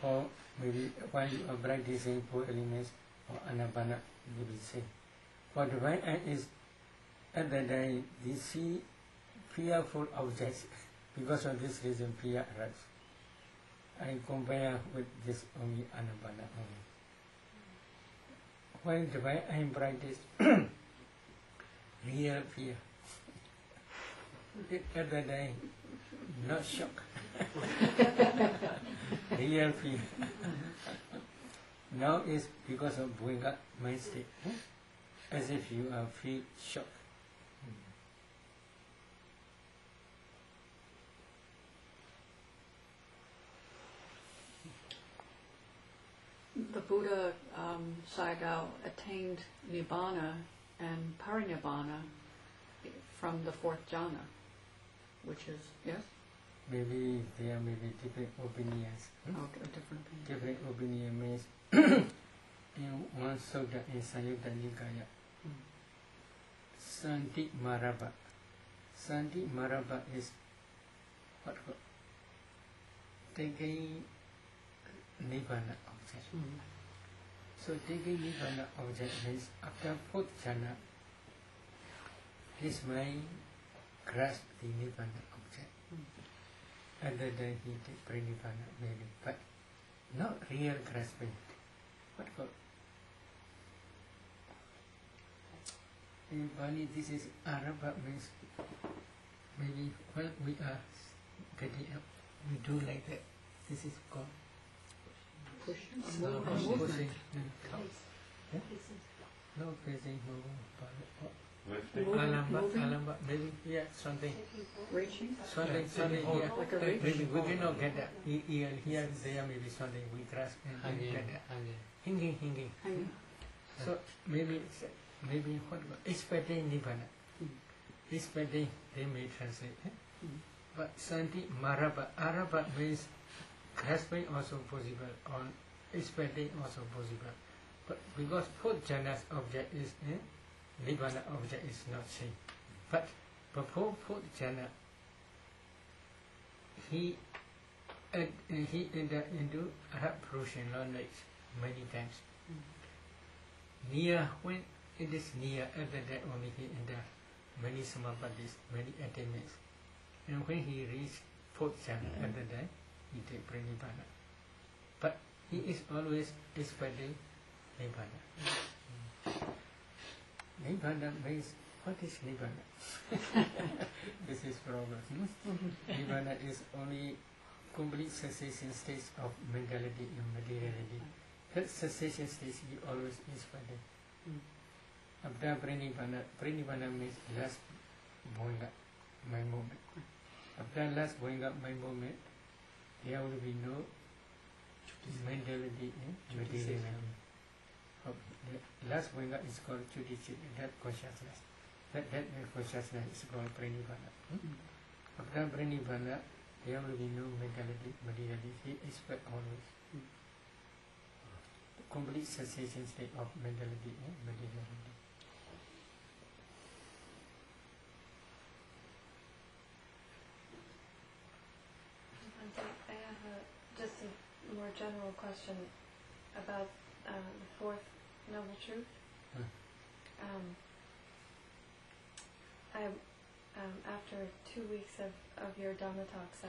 Or maybe while you are practicing four elements or anapana, you will say. For divine eye is at that time they see fearful objects. Because of this reason, fear arises. I compare with this only anapana only. When divine eye practice, real fear. At that time, not shock. Real fear. Now is because of Bhuinga mind state, as if you are feel shock. The Buddha SayaDaw attained Nibbana and Parinibbana from the fourth jhana, which is, yes? Maybe there may be different opinions. Okay, different opinion. Different opinion means in one sutta in Samyutta Nikaya, Santi Marabha. Santi Marabha is what? Taking Nibbana object. So taking Nibbana object means after fourth jhana, his mind grasp the Nibbana object. And then he take Parinibbana maybe, but not real grasping. What for? In Bali, this is Arabha means maybe when we are getting up, we do like that. This is called pushing. No facing, Alamba, maybe, yeah, something. Reaching? Something, yeah. Like a reach? Maybe we cannot get that. Here, there, maybe something we grasp and get that. Hanging. So maybe what? Expecting Nibbana. Expecting, they may translate. But Santi Marabha. Arabha means grasping also possible, or expecting also possible. But because fourth jhana's object is Nibbana object is not same. But before fourth jhana, he entered into approaching knowledge many times. Near, when it is near, at that only he entered many samapatis, many attainments. And when he reached fourth jhana, at that time, he take Parinibbana. But he is always expecting Nibbana. Nibbana means, what is Nibbana? This is problem. Nibbana is only complete cessation state of mentality and materiality. That cessation state he always expecting. After Parinibbana means last Bhuinga, mind movement. After last Bhuinga, mind movement, there will be no mentality and materiality. The last Bhuinga is called Chuti, that consciousness. That consciousness is called Parinibbana. After Parinibbana, there will be no mentality, materiality. He expects always. The complete cessation state of mentality and materiality. I have just a more general question about the fourth noble truth. After 2 weeks of your Dhamma talks,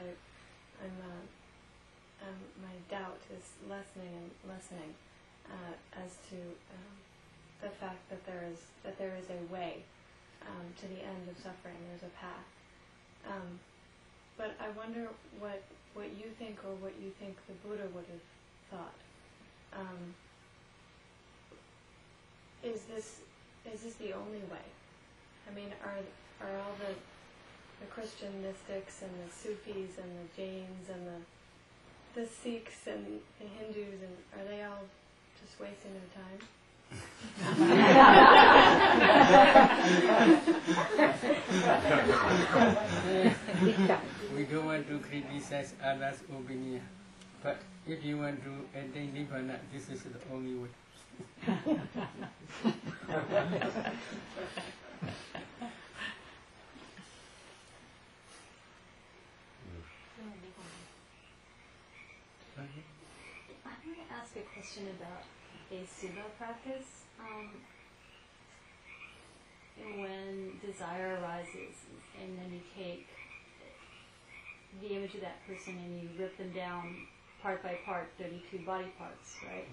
my doubt is lessening as to the fact that there is a way to the end of suffering. There's a path. But I wonder what you think, or what you think the Buddha would have thought. Is this the only way? I mean, are all the Christian mystics and the Sufis and the Jains and the Sikhs and the Hindus, and are they all just wasting their time? We don't want to criticize others' opinion, but if you want to attain Nibbana, this is the only way. I want to ask a question about a pseudo practice. When desire arises, and then you take the image of that person and you rip them down part by part, 32 body parts, right?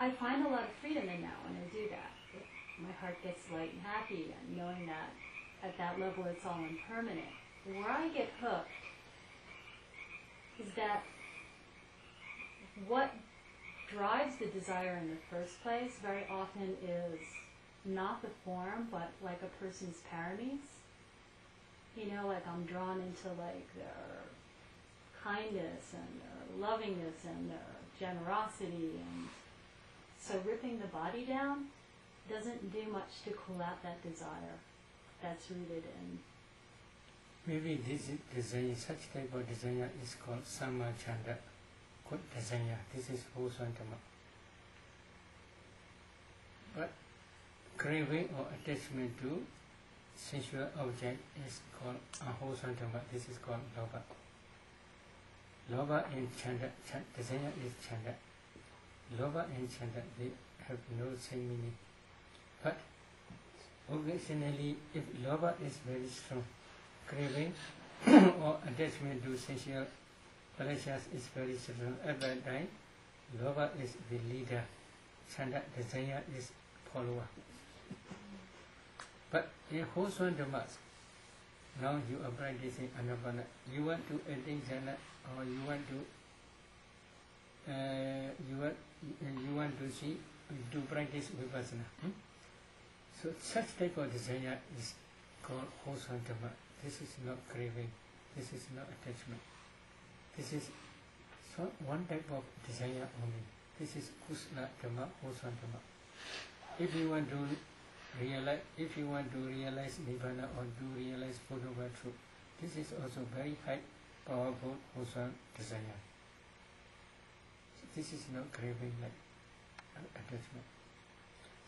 I find a lot of freedom in that when I do that. My heart gets light and happy, and knowing that at that level it's all impermanent. Where I get hooked is that what drives the desire in the first place very often is not the form, but like a person's paramis. You know, like I'm drawn into like their kindness and their lovingness and their generosity, and so ripping the body down doesn't do much to cool out that desire that's rooted in. Maybe this desire, such type of desire is called Sama Chanda, good desire. This is wholesome Dhamma. But craving or attachment to sensual object is called unwholesome Dhamma. This is called Loba. Loba and Chanda, desire is Chanda. Loba and Chanda, they have no same meaning. But occasionally, if Loba is very strong, craving or attachment to sensual pleasures is very strong, at that time, Loba is the leader, Chanda, desire is follower. But in wholesome Dhammas, now you are practicing Anapana, you want to attain jhana, or you want to see, to practice Vipassana. So such type of desire is called wholesome Dhamma. This is not craving, this is not attachment. This is one type of desire only. This is kusala Dhamma, wholesome Dhamma. If you want to realize Nibbana or to realize Buddha truth, this is also very high, powerful, wholesome desire. So this is not craving like attachment.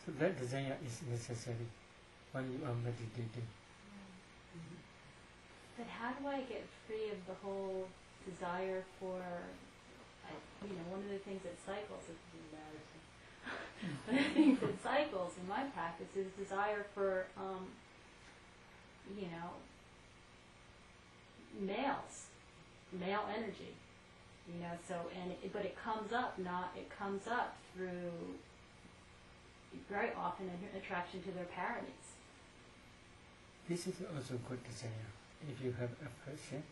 So that desire is necessary when you are meditating. But how do I get free of the whole desire for, one of the things that cycles, one of the things that cycles in my practice is desire for, male energy, but it comes up through very often an attraction to their paramis. This is also good desire. If you have a person,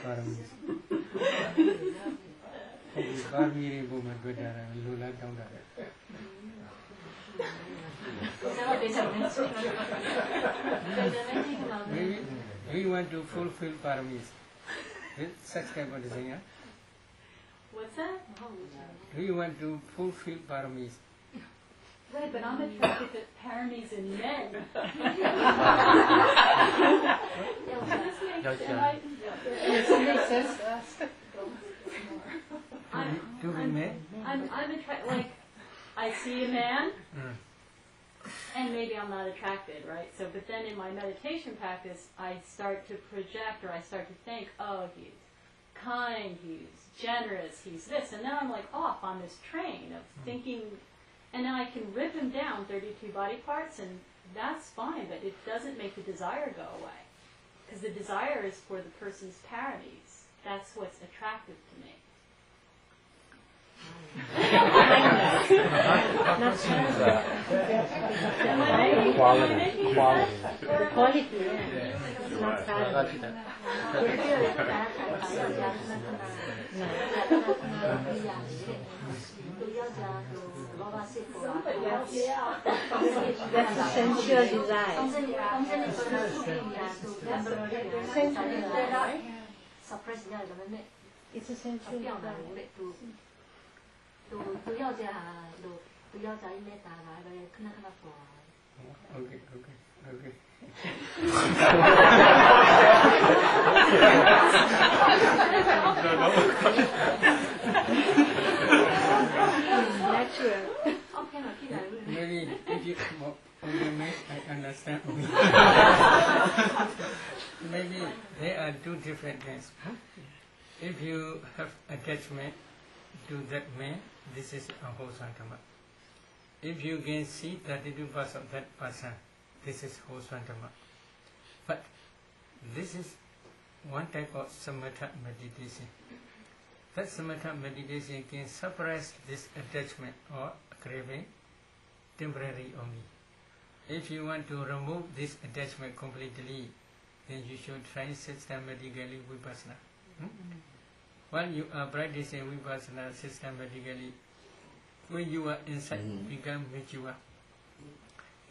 paramis. Maybe we want to fulfill paramis with such type of desire. What's that? Do you want to fulfill paramis? Right, but I'm attracted to paramis in men. Makes sense to us. I'm attracted, like, I see a man, and maybe I'm not attracted, right? So, but then in my meditation practice, I start to project, or I start to think, oh, he's kind, he's generous, he's this, and then I'm like off on this train of thinking, and then I can rip him down 32 body parts, and that's fine, but it doesn't make the desire go away. Because the desire is for the person's paramis. That's what's attractive to me. That's sensual desire. It's a sensual desire. Okay. natural. Maybe if you only me, I understand. Maybe they are two different things. If you have attachment to that man, this is a wholesome Dhamma. If you can see 32% of that person, this is wholesome Dhamma. But this is one type of samatha meditation. That samatha meditation can suppress this attachment or craving temporarily only. If you want to remove this attachment completely, then you should try systematically Vipassana. While you are practicing Vipassana systematically, when you are inside, become mature,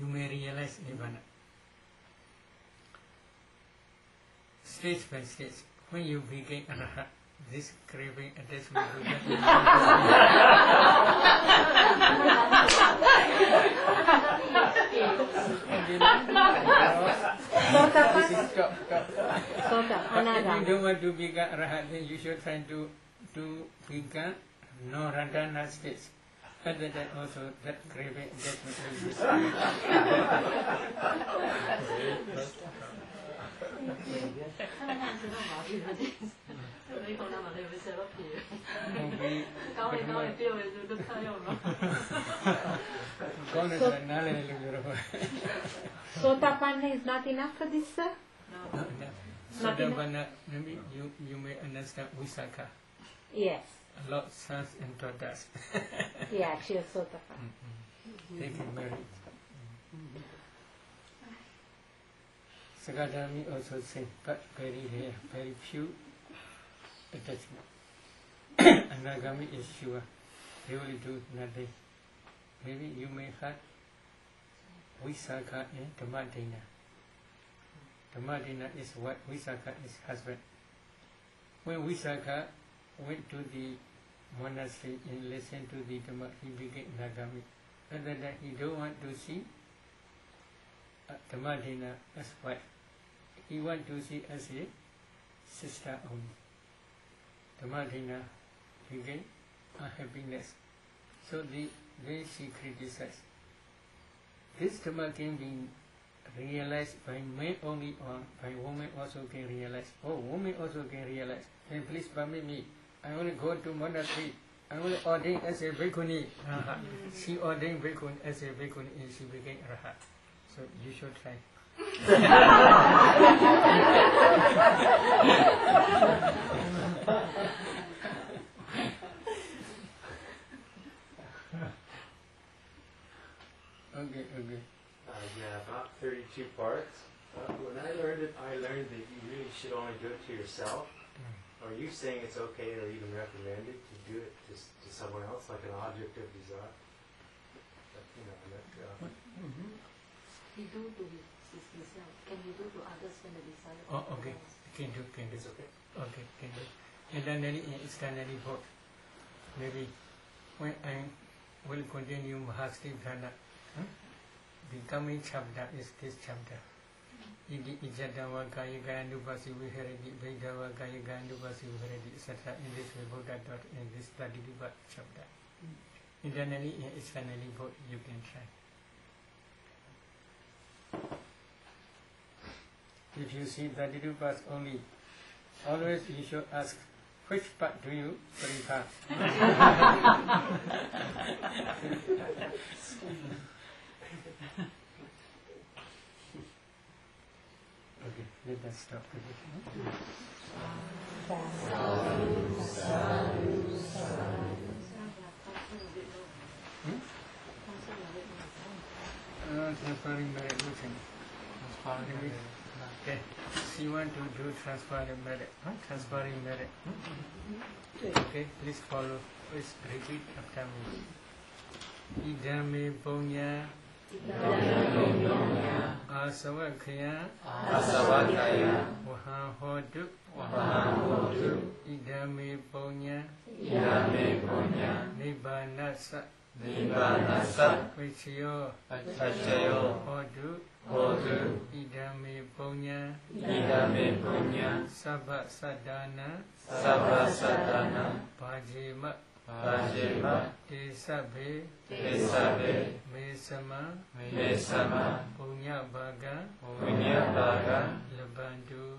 you may realize Nibbana. Stage by stage, when you begin Arahat, this craving attachment will get If you don't want to become Arahat, then you should try to become no Radhana stage. Other than also that craving attachment will be Sotapanna is not enough for this, sir? No. Sotapanna, maybe you may understand Visakha. Yes. A lot of sons and daughters. Yeah, she was Sotapanna. They get married. Sakadami also say, but very rare, very few attachment. Anagami is sure, they will do nothing. Maybe you may have Visakha and Dhammadina. Dhammadina is what Visakha is husband. When Visakha went to the monastery and listened to the Dhamma, he became Nagami. Other than he don't want to see Dhammadina as wife. He want to see as a sister only. Dhammadina became unhappiness. So they she criticized. This Dhamma can be realized by men only or by women also can realize. Oh, women also can realize. Then please permit me. I only go to monastery. I only ordain as a bhikkhuni. She ordained bhikkhuni as a bhikkhuni and she became Arahat. So you should try. Okay. Yeah, about 32 parts. When I learned it, I learned that you really should only do it to yourself. Are you saying it's okay or even recommended to do it to someone else, like an object of desire? He do to himself. Can he do to others when the desire? Oh, okay. Can do. It's okay. Okay, can do. Internally and externally both. Maybe when I will continue Mahasti Dhana, the coming chapter is this chapter. Idi Ijadawa Kaya Gandupasi Viharadi, Vedawa Kaya Gandupasi Viharadi, etc. In this way, Buddha taught in this 32nd chapter. Internally and externally both you can try. If you see 32 parts only, always you should ask, which part do you prefer? Okay, let us stop today. Transferring merit routine. Okay, so you want to do transferring merit. Transferring merit. Okay, please follow. Please repeat after me. Idame Punya Asavakaya Wahahodu Idame Punya Nibbanasa Vichayo Hodu Idame Punya Sabba Sadhana Pajima Pajima Desabe Mesama Punya Baga Lebandu